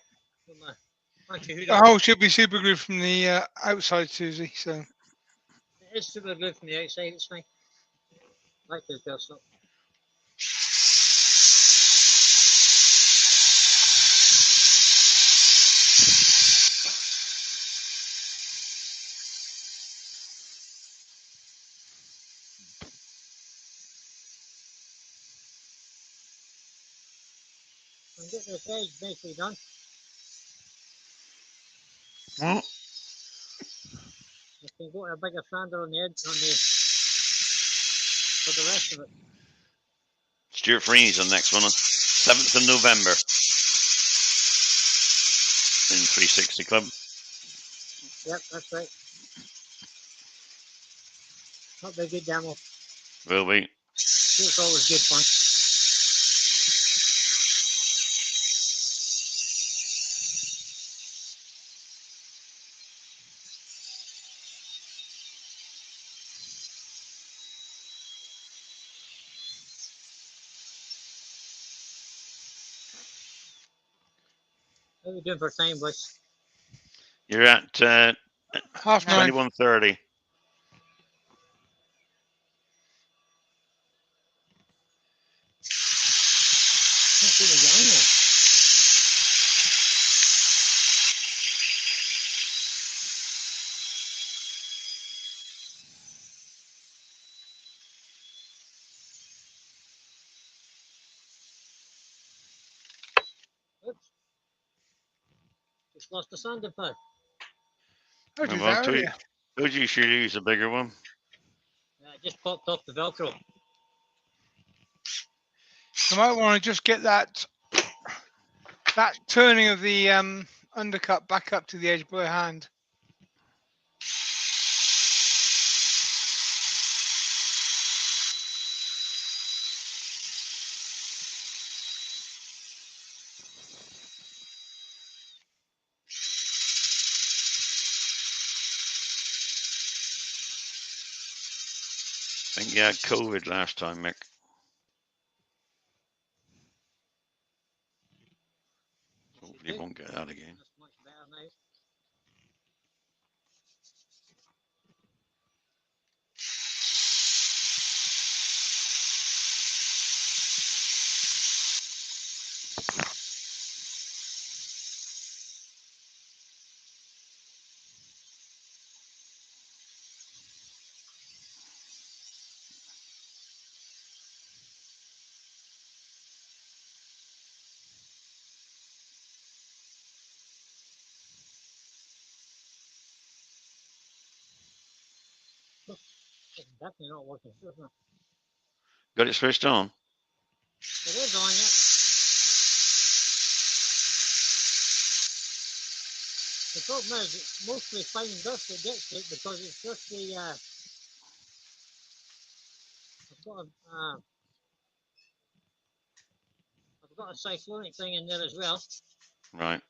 with my fancy hood The on. hole should be super glued from the outside, Susie. So It is super glued from the outside. It's fine. Like this, just up. I'm getting the edge basically done. Well, I can go to a bigger sander on the edge for the rest of it. Stuart Freeney's on next one on 7th of November in 360 Club. Yep, that's right. Not be a good demo. Will be. It's always good fun. How are we doing for time, boys? You're at 9:30. 21:30. Not too long now. Oops. Just lost the sanding pad. I'll do Well, that earlier. told you should use a bigger one. It just popped off the Velcro. You might want to just get that turning of the undercut back up to the edge by hand. I think you had COVID last time, Mick. Hopefully you won't get that again. That's much better now. Definitely not working. Sure, no. Got it switched on? It is on, yeah. The problem is it's mostly fine dust that gets to it because it's just the I've got a cyclonic thing in there as well. Right.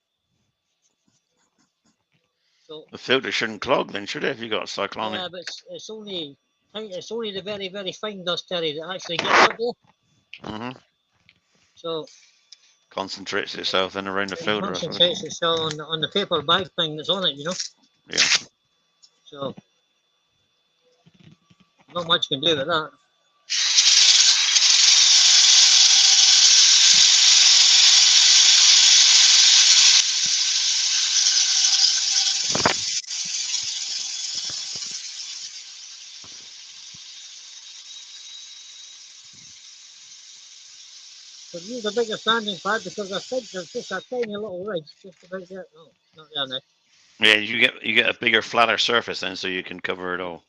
So The filter shouldn't clog then, should it, if you got a cyclonic? yeah, but it's only the very, very fine dust, Terry, that actually gets up there. Mm-hmm. So Concentrates itself then around the it filter. concentrates itself on the paper bag thing that's on it, you know. Yeah. So not much you can do with that. But use a bigger sanding pad because I think there's just a tiny little ridge just about there. No, not there now. Yeah, you get a bigger, flatter surface then, so you can cover it all.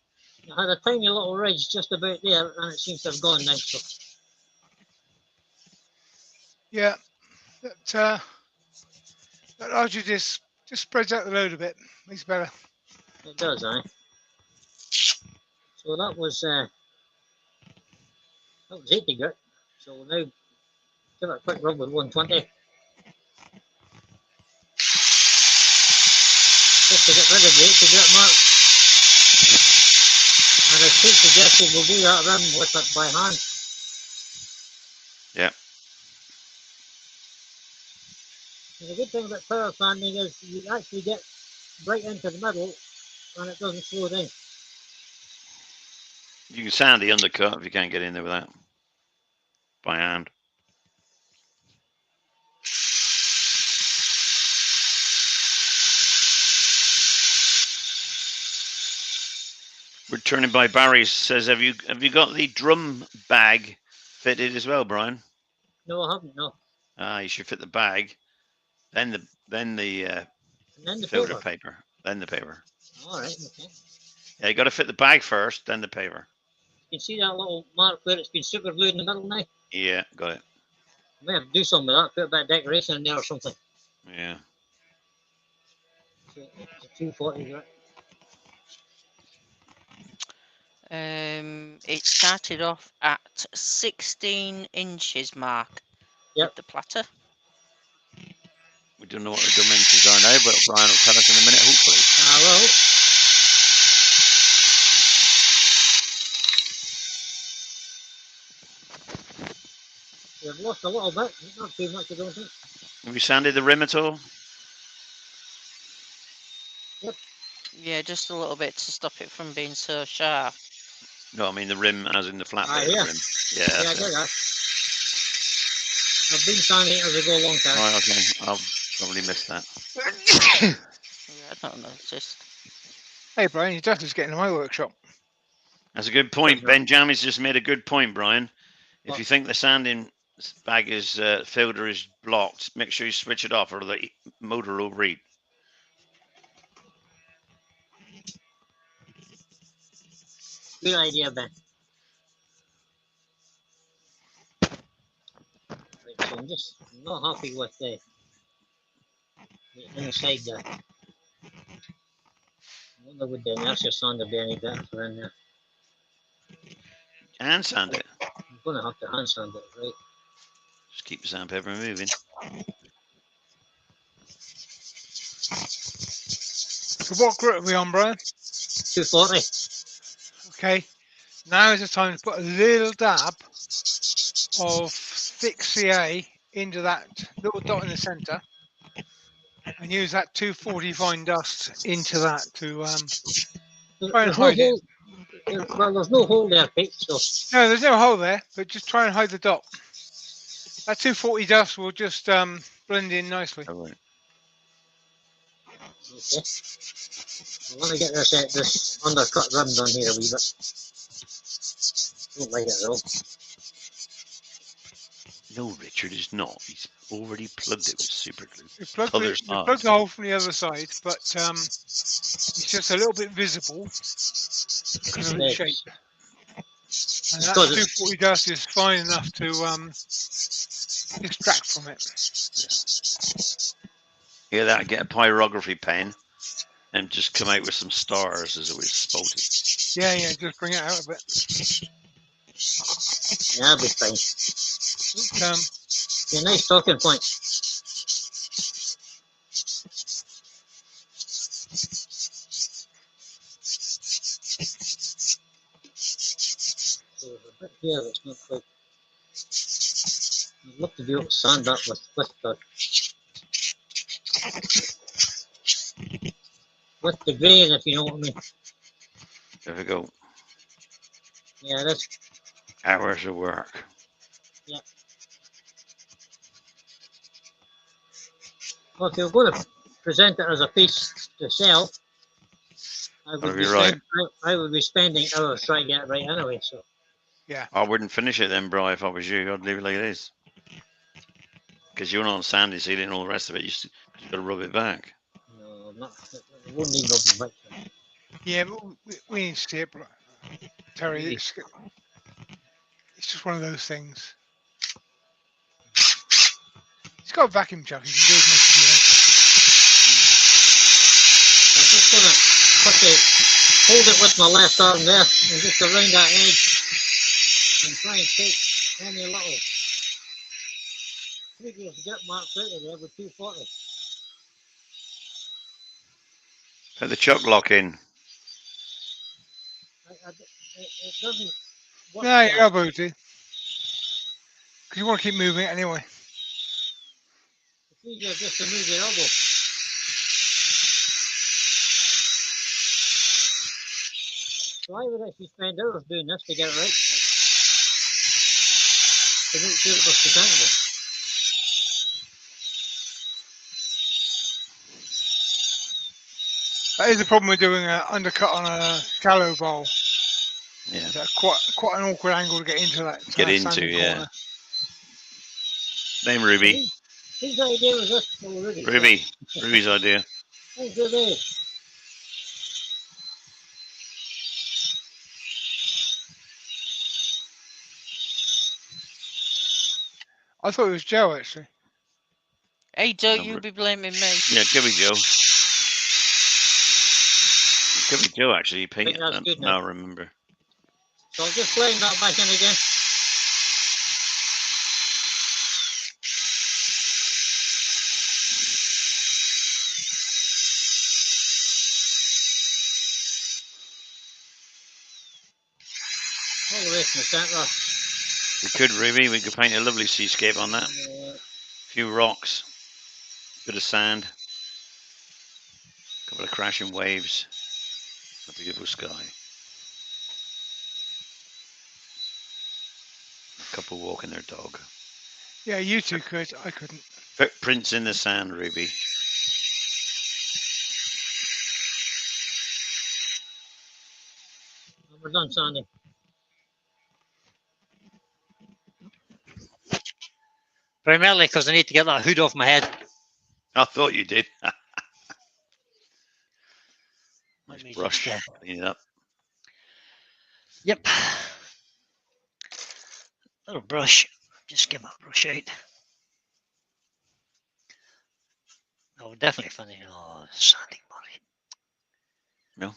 I had a tiny little ridge just about there, and it seems to have gone now. So Yeah, that allows you just spreads out the load a bit, makes it better. it does, aye. So that was 80 grit. So we'll now give it a quick rub with 120. Just to get rid of the 80 grit mark. And as Pete suggested, we'll do that rim with it by hand. Yeah. And the good thing about power sanding is you actually get right into the middle and it doesn't slow down. You can sand the undercut if you can't get in there with that. By hand. Returning by Barry says, have you got the drum bag fitted as well, Brian? No, I haven't, no. You should fit the bag, then the And then the filter paper. paper, then the paper. All right, okay. Yeah, you got to fit the bag first, then the paper. You can see that little mark where it's been super glued in the middle now? Yeah, got it. We have to do something with that, put a bit of decoration in there or something. Yeah. So it's a 240 grit. It started off at 16 inches mark Yep. with the platter. We don't know what the dimensions are now, but Brian will tell us in a minute, hopefully. Well, we've lost a little bit, not too much, I don't think. Have you sanded the rim at all? Yeah, just a little bit to stop it from being so sharp. No, I mean the rim as in the flat bit Yeah. of the rim. Yeah, Yeah, I that's did it. that. I've been sanding it as I go along, Terry. Right, okay. I'll probably missed that. Yeah, I don't notice. Hey Brian, your dust is getting in my workshop. That's a good point. Good job. Ben Jammy's just made a good point, Brian. If What? you think the sanding bag is filter is blocked, make sure you switch it off or the motor will read. Good idea, Ben. Right, so I'm just not happy with the inside there. I wonder would the inertia sander be any better for in there. And sand it. I'm going to have to hand sand it, right? Just keep the sandpaper moving. So what grit are we on, Brian? 240. Okay. Now is the time to put a little dab of thick CA into that little dot in the center and use that 240 fine dust into that to try and There's no hide it. hole. Well, there's no hole there, Pete, so No, there's no hole there, but just try and hide the dot. That 240 dust will just blend in nicely. Oh, right. okay. I want to get this undercut rim done here a wee bit. Don't like it at all. No, Richard is not. He's already plugged it with super glue. We plugged Others the are. hole from the other side, but it's just a little bit visible because of its shape. And that Because it's- 240 dust is fine enough to extract from it. Hear that? Get a pyrography pen and just come out with some stars as it was supposed to. Yeah, just bring it out a bit. Yeah, it'll be fine. It's, Be a nice talking point. So there's a bit here that's not quite. I'd love to be able to sand that with the grain, if you know what I mean. There we go. Yeah, that's Hours of work. well, if you're going to present it as a piece to sell, I That'll would be be right. I would be spending hours trying to get it right anyway. So I wouldn't finish it then, Bri, if I was you. I'd leave it like it is. Because you're not on sandy seed and all the rest of it. You just got to rub it back. no, not. It won't need rubbing back. yeah, but we need to see it, but Terry. Really? It's just one of those things. It's got a vacuum chuck. You can do as much as you want. I'm just gonna quickly hold it with my left arm there and just around that edge and try and take any little previous grip marks out of there with 240. Put the chuck lock in. It doesn't work. No, you're able to. Because you want to keep moving it anyway. It's easier just to move your elbow. So I would actually spend hours doing this to get it right. To make sure it was presentable. That is the problem with doing an undercut on a shallow bowl. Yeah. It's quite an awkward angle to get into that. Get into, sanding yeah. corner. Name Ruby. Whose idea was this? Oh, Ruby. Ruby. Ruby's idea. Thanks, Ruby. I thought it was Joe actually. Hey, don't No, you be blaming me. Yeah, it could be Joe. It could be Joe, actually, Pete. think that's good now now. I remember. So I'll just blend that back in again. All the way from the centre. We could, Ruby. We could paint a lovely seascape on that. A few rocks. Bit of sand. A couple of crashing waves. A beautiful sky. A couple walking their dog. Yeah, you two could. I couldn't. Footprints in the sand, Ruby. We're done, Sandy. Primarily because I need to get that hood off my head. I thought you did. Let me Nice brush. just, Clean it up. Yep. Little brush. Just give it a brush out. Oh, definitely funny. Oh, Sandy Murray. No.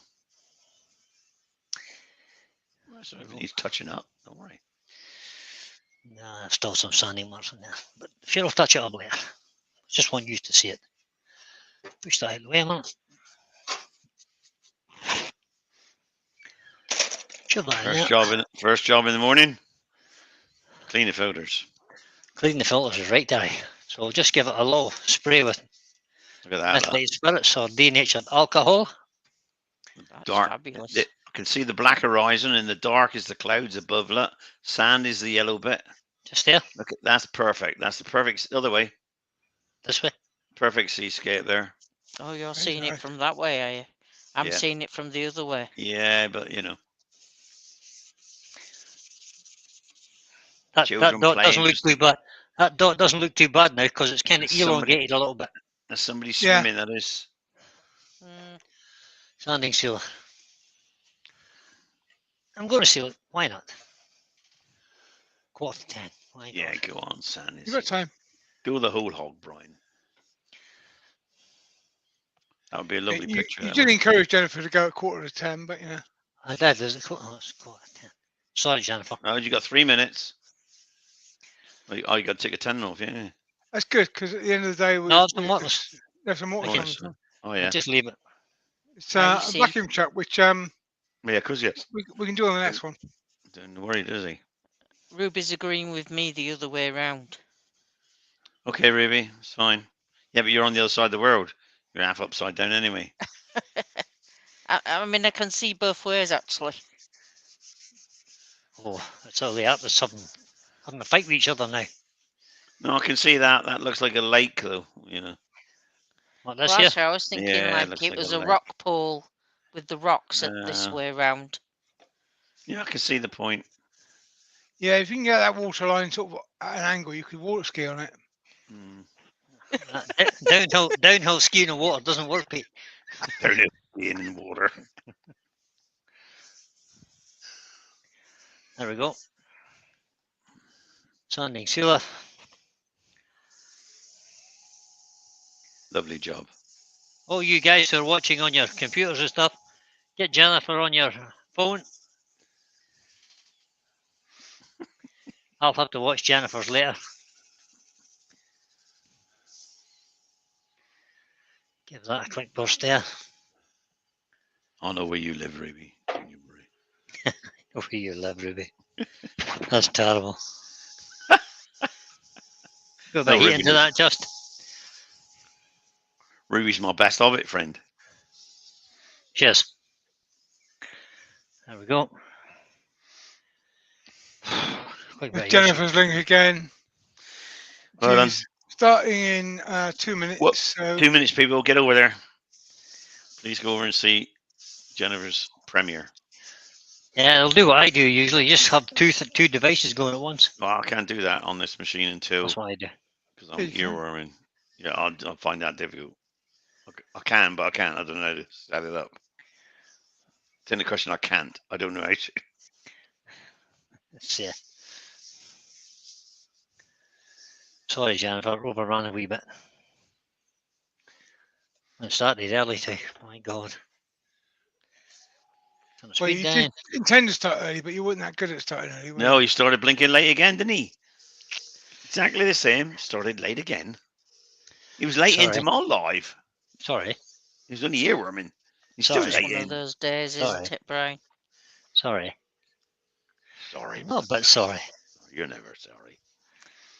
So he's touching up. Don't worry. Nah, still some Sandy marks in there. But sure, I'll touch it up later. Just want you to see it. Push that out of the way, man. Shove that in there. First job in the morning. Clean the filters. Clean the filters is right, Terry. So I'll just give it a little spray with Look at that. methylated spirits or denatured alcohol. That's Dark. fabulous. I can see the black horizon, and the dark is the clouds above. Look, sand is the yellow bit. Just there, Look, that's perfect. That's the perfect other way. this way. Perfect seascape there. Oh, you're Very seeing it nice. from that way, are you? I'm Yeah. seeing it from the other way. Yeah, but you know, That Children dot playing doesn't look just- too bad. That dot doesn't look too bad now because it's kind of There's somebody- elongated a little bit. there's somebody Yeah. swimming. That is. Mm, Sanding seal. I'm going to seal it. Why not? 10:15. My Yeah, God. go on, son. You've got time. Do the whole hog, Brian. That would be a lovely You picture. That did would. encourage Jennifer to go at 9:45, but I did. There's a it's 10:15. Sorry, Jennifer. Oh, you got 3 minutes. Oh, you got to take a 10 off, yeah. that's good because at the end of the day, No, it's the mortars. there's some mortars on. Mortars. Oh, I'll yeah. just leave it. It's Now you a see. vacuum truck, which Yeah, because yes. we can do on the next one. Don't worry, does he? Ruby's agreeing with me the other way around. Okay, Ruby, it's fine. Yeah, but you're on the other side of the world. You're half upside down anyway. I mean, I can see both ways actually. Oh, it's all the art of having a fight with each other now. No, I can see that. That looks like a lake, though. You know. Like this Well, here. actually, I was thinking Yeah, it like looks it like was a a lake. rock pool with the rocks at this No. way around. Yeah, I can see the point. Yeah, if you can get that water line sort of at an angle, you could water ski on it. Mm. Downhill skiing in water doesn't work, Pete. Down there being in water. There we go. Sanding sealer. Lovely job. Oh, you guys who are watching on your computers and stuff, get Jennifer on your phone. I'll have to watch Jennifer's later. Give that a quick burst there. I know where you live, Ruby. Don't you worry. Where you live, Ruby. That's terrible. Go back No, Ruby into knows. that just. Ruby's my best Hobbit friend. Cheers. There we go. Quite a bit of use. Jennifer's link again. Well done. She's starting in 2 minutes. Well, So 2 minutes, people. Get over there. Please go over and see Jennifer's premiere. Yeah, they'll do what I do usually. Just have two devices going at once. Well, I can't do that on this machine until That's what I do. because I'm Yeah, you can. earworming. Yeah, I'll find that difficult. I can, but I can't. I don't know how to set it up. It's in the question. I can't. I don't know how to. Let's see. Sorry, Jennifer, overran a wee bit. It started early too. My God. Turn the well, speed you down. did intend to start early, but you weren't that good at starting early. Were No, you? he started blinking late again, didn't he? Exactly the same. Started late again. He was late into Sorry. my live. Sorry. He was only earworming. He's Sorry. still It's late one of in. those days, Sorry. isn't it, Brian? Sorry. Sorry. Not but sorry. You're never sorry.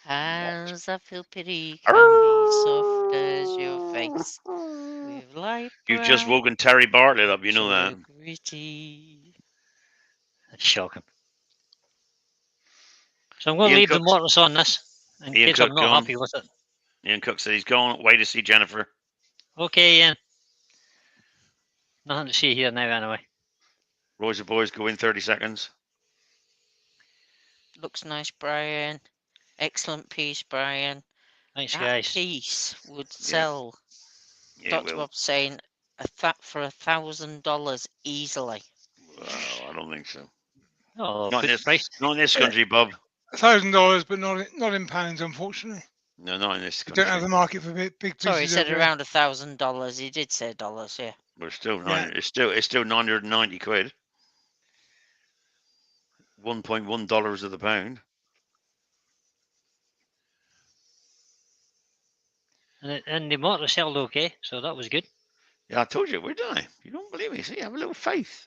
Hands that feel pity can be soft as your face. With light You've just brown woken Terry Bartlett up. You know that. so gritty. That's shocking. So I'm going to Ian leave the Cook's- mortars on this in Ian case I'm Cook, not go on. happy with it. Ian Cook said he's going away to see Jennifer. Okay, Ian. Nothing to see here now anyway. Roy's the boys go in 30 seconds. Looks nice, Brian. Excellent piece, Brian. Thanks, That guys. piece would sell. Yeah, Dr. well, Bob's saying for $1,000 easily. well, I don't think so. Oh, Not put in the this, price. not in this country, Bob. $1,000, but not in pounds, unfortunately. No, not in this We country. don't have the market for big pieces. Sorry, he said over here. around $1,000. He did say dollars, yeah. But still, Yeah. it's still 990 quid. $1.1 of the pound. And the mortar sold okay, so that was good. Yeah, I told you, we're done. You don't believe me. See, have a little faith.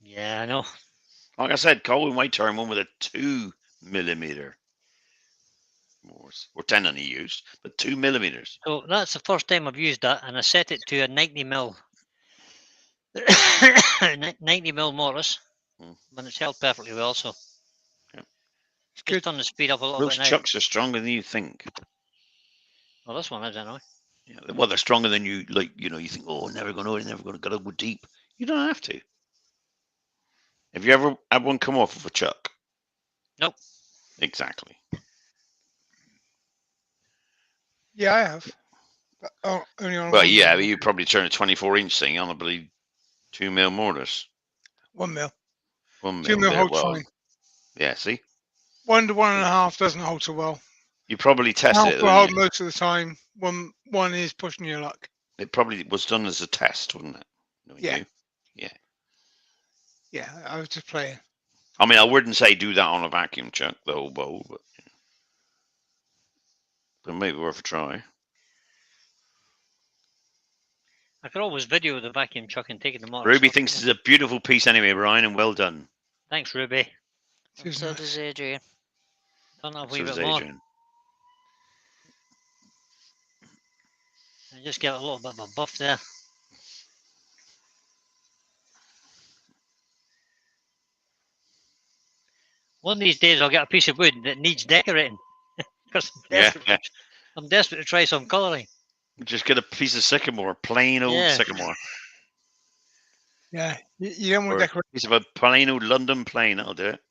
Yeah, I know. Like I said, Colin might turn one with a 2mm. Or 10 he used, but 2mm. So that's the first time I've used that, and I set it to a 90 mil. 90 mil mortise, but it's held perfectly well. So Yeah. just turn the speed up a little Those bit now. chucks are stronger than you think. Well, this one is anyway. Yeah, well, they're stronger than you like. You know, you think, oh, never going to go deep. You don't have to. Have you ever had one come off of a chuck? Nope. Exactly. Yeah, I have. But only on. Well, yeah, but you probably turn a 24-inch thing on a bloody 2mm mortise. 1 mil. 1 2 mil. mil There, holds well, fine. yeah. See, 1 to 1.5 doesn't hold so well. you probably tested Half it. will Didn't hold you? most of the time. One is pushing your luck. It probably was done as a test, wasn't it? Knowing Yeah. you. Yeah, I was just playing. I mean, I wouldn't say do that on a vacuum chuck, the whole bowl, but maybe worth a try. I could always video the vacuum chuck and take it to Mark. Ruby thinks it's a beautiful piece anyway, Brian, and well done. Thanks, Ruby. Too So nice. does Adrian. Done that a So wee does bit more. Adrian. And just get a little bit of a buff there. One of these days I'll get a piece of wood that needs decorating. Because Yeah, I'm desperate to try some colouring. just get a piece of sycamore, plain old Yeah. sycamore. Yeah, you don't want Or to a decorate. piece of a plain old London plain, that'll do it.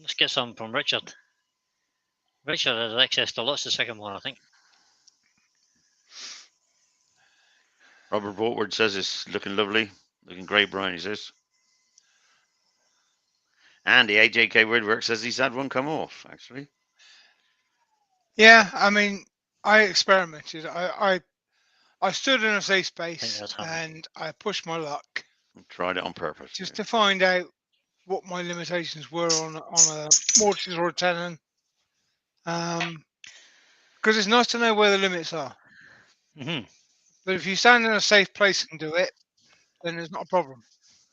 Let's get some from Richard. Richard has access to lots of sycamore, I think. Robert Woodward says it's looking lovely. Looking great, Brian, he says. And the AJK Woodwork says he's had one come off, actually. Yeah, I mean, I experimented. I stood in a safe space that's happening. and I pushed my luck I tried it on purpose. just to find out what my limitations were on a mortise or a tenon. Because it's nice to know where the limits are. Mm-hmm. But if you stand in a safe place and do it, then there's not a problem.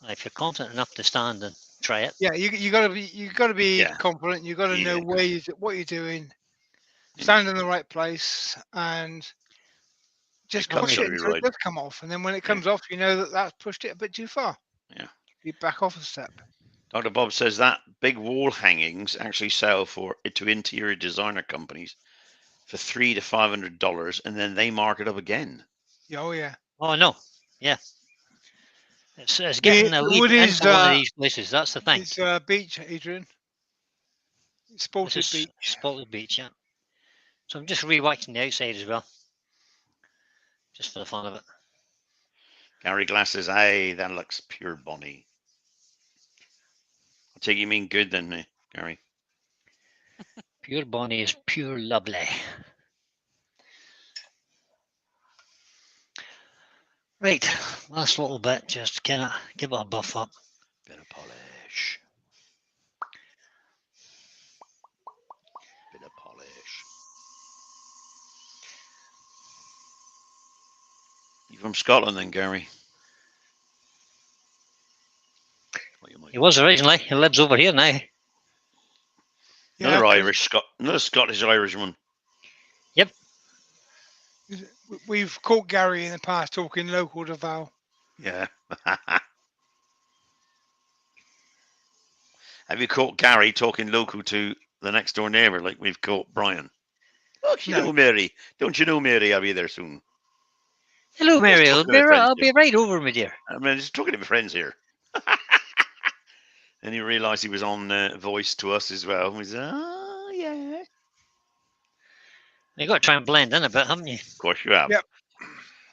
If you're confident enough to stand and try it. Yeah, you gotta be Yeah. confident. You gotta know Yeah. what you're doing. Stand in the right place and just It push gotta it be until right. it does come off. And then when it comes off, you know that that's pushed it a bit too far. Yeah. You back off a step. Dr. Bob says that big wall hangings actually sell to interior designer companies for $300 to $500, and then they mark it up again. Oh yeah. Oh no. Yeah. It's getting a The lead wood into is one of these places. That's the thing. it's beach, Adrian. It's spalted This is beach. spotted beach, yeah. So I'm just re-waxing the outside as well. Just for the fun of it. Gary Glass says, "Aye, that looks pure bonny." I take you mean good then, Gary. Pure Bonnie is pure lovely. Right, last little bit, just kind of give it a buff up. Bit of polish. Bit of polish. You from Scotland then, Gary? Well, you might He was originally. He lives over here now. Another Yeah, Irish, another Scottish Irishman. Yep. We've caught Gary in the past talking local to Val. Yeah. Have you caught Gary talking local to the next door neighbour like we've caught Brian? Oh, you No. know Mary. Don't you know Mary? I'll be there soon. Hello, Mary. Just I'll talking to friends I'll be here. right over, my dear. I mean, just talking to my friends here. And he realised he was on voice to us as well. He said, "Oh, yeah." You've got to try and blend in a bit, haven't you? Of course you have. Yep.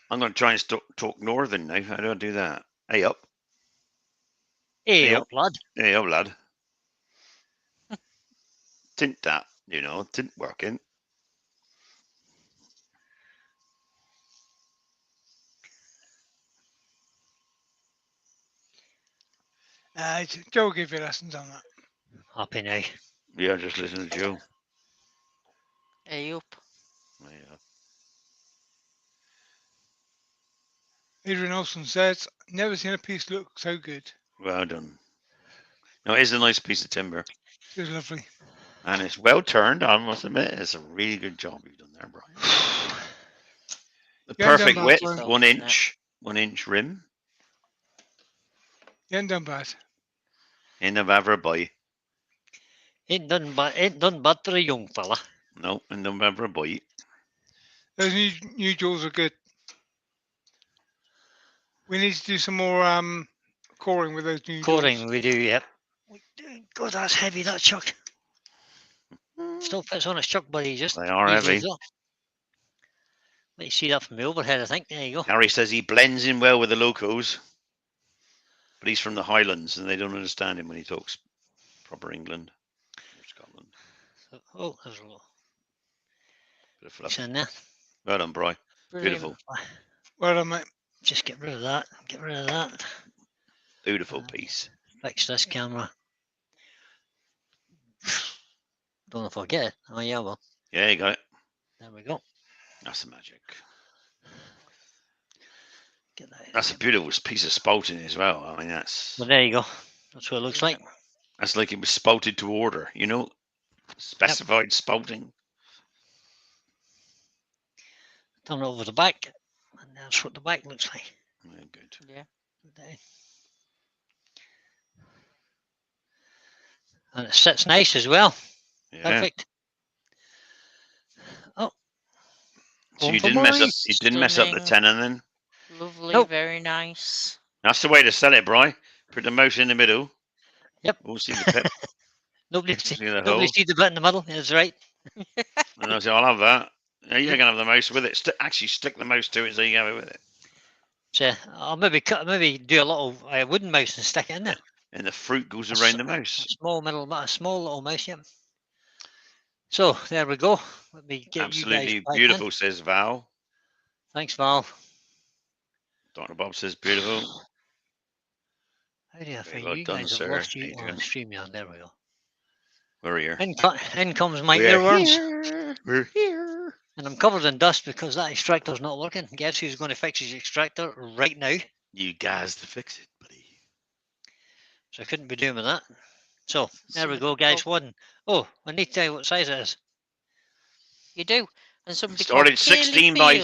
I'm going to try and talk northern now. How do I do that? Hey up. Hey, Hey, up, lad. Hey up, lad. Didn't that, didn't working. Joe will give you lessons on that. Happy now. Yeah, just listen to Joe. Hey up. Yeah. Adrian Olson says, never seen a piece look so good. Well done. No, it is a nice piece of timber. It was lovely. And it's well turned, I must admit. It's a really good job you've done there, Brian. The You ain't perfect done bad, width, Brian. 1 inch, 1 inch rim. You ain't done bad. In a Vavra boy. Ain't done bad for a young fella. No, in the Vavra boy. Those new jaws are good. We need to do some more coring with those new Coring, jaws. we do, yep. God, that's heavy, that chuck. Still fits on his chuck, buddy. Just They are easily heavy. enough. Let you see that from the overhead, I think. There you go. Harry says he blends in well with the locos. but he's from the Highlands, and they don't understand him when he talks proper England or Scotland. So, oh, there's a little Bit of piece fluff. in there. Well done, Bri. Brilliant. Beautiful, Well done, mate. Just get rid of that. Get rid of that. beautiful piece. Fix this camera. Don't know if I'll get it. Oh yeah, well, Yeah, you got it. there we go. That's the magic. Get that. That's a beautiful piece of spouting as well. I mean, that's Well, there you go. That's what it looks like. like it was spouted to order. You know, specified spouting. Turn it over the back, and that's what the back looks like. Yeah, good. Yeah. Okay. And it sits nice as well. Yeah. Perfect. Oh, So home you for didn't mess up. boys. You didn't mess up the Stunning. tenon then. Lovely. Nope. Very nice. That's the way to sell it, Bri. Put the mouse in the middle. Yep. We'll see the pip. Nobody See see, the nobody hole. see the bit in the middle. That's right. And I say, I'll have that. Yeah, you're gonna have the mouse with it. Actually, stick the mouse to it so you can have it with it. So I'll maybe do a little wooden mouse and stick it in there. And the fruit goes A around the A mouse. small little mouse. Yep. So there we go. Let me get Absolutely you guys back beautiful, in. says Val. Thanks, Val. Dr. Bob says beautiful. How do I Very find well you done, guys? I've sir. lost How you you on doing? StreamYard. There we go. We're here. In comes my We're earworms. here. We're here. And I'm covered in dust because that extractor's not working. Guess who's going to fix his extractor right now? You guys to fix it, buddy. So I couldn't be doing with that. So there we So- go, guys. One. Oh, I need to tell you what size it is. You do. And somebody Started called Kaylee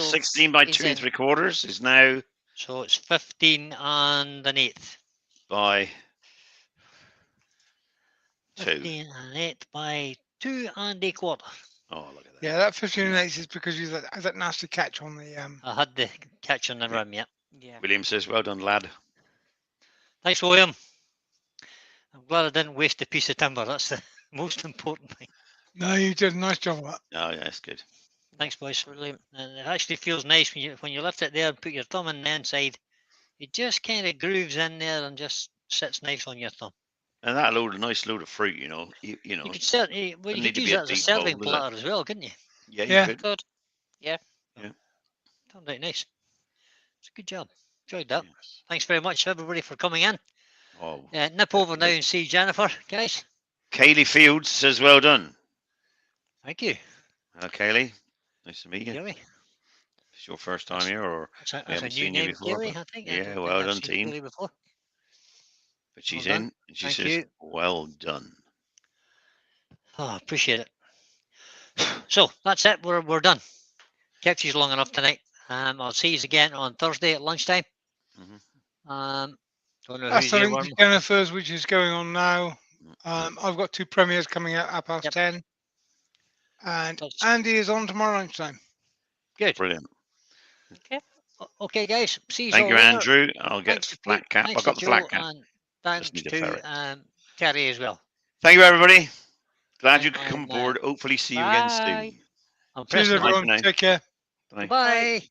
16 by Fields 2 is in. 3/4 is now So it's 15 and an eighth. by 2. 15 and an eighth by 2 and a quarter. Oh, look at that. Yeah, that 15 and 8 is because you had that nasty catch on the. I had the catch on the rim, yeah. Yeah. William says, well done, lad. Thanks, William. I'm glad I didn't waste a piece of timber. That's the most important thing. No, you did a nice job of that. Oh, yeah, that's good. Thanks, boys. Brilliant. And it actually feels nice when you lift it there and put your thumb in the inside. It just kind of grooves in there and just sits nice on your thumb. And that nice load of fruit, you know. You know, You could certainly, well, you Doesn't need could to use be a that as a deep serving bowl, does it? platter as well, couldn't you? yeah, Yeah. you could. Good. Turned out nice. It's a good job. Enjoyed that. Yes. Thanks very much, everybody, for coming in. Oh, Nip over now and see Jennifer, guys. Kaylee Fields says, well done. Thank you. Hello, Kaylee. Nice to meet you. Kaylee. It's your first time here, or That's a haven't new seen you name, before, Kaylee, but- I think. yeah, I don't think well I've done, seen team. Kaylee before. but she's Well done. in. And she Thank says, you. well done. Oh, appreciate it. So that's it. We're done. Kept you long enough tonight. I'll see you again on Thursday at lunchtime. Mhm. Don't know That's who's the here. link to Jennifer's, which is going on now. Mm. I've got 2 premieres coming out at past Yep. 10. And That's Andy is on tomorrow lunchtime. good. Brilliant. Okay, guys. See you Thank you, later. Andrew. I'll get Thanks to flat Pete. cap. Thanks I've got to the flat Joe, cap. and thanks need a to ferret. Terry as well. Thank you, everybody. Glad you And, could come aboard. Hopefully, see you again bye. soon. I'm Cheers, pressing Bye for everyone. now. Take care. Bye. Bye.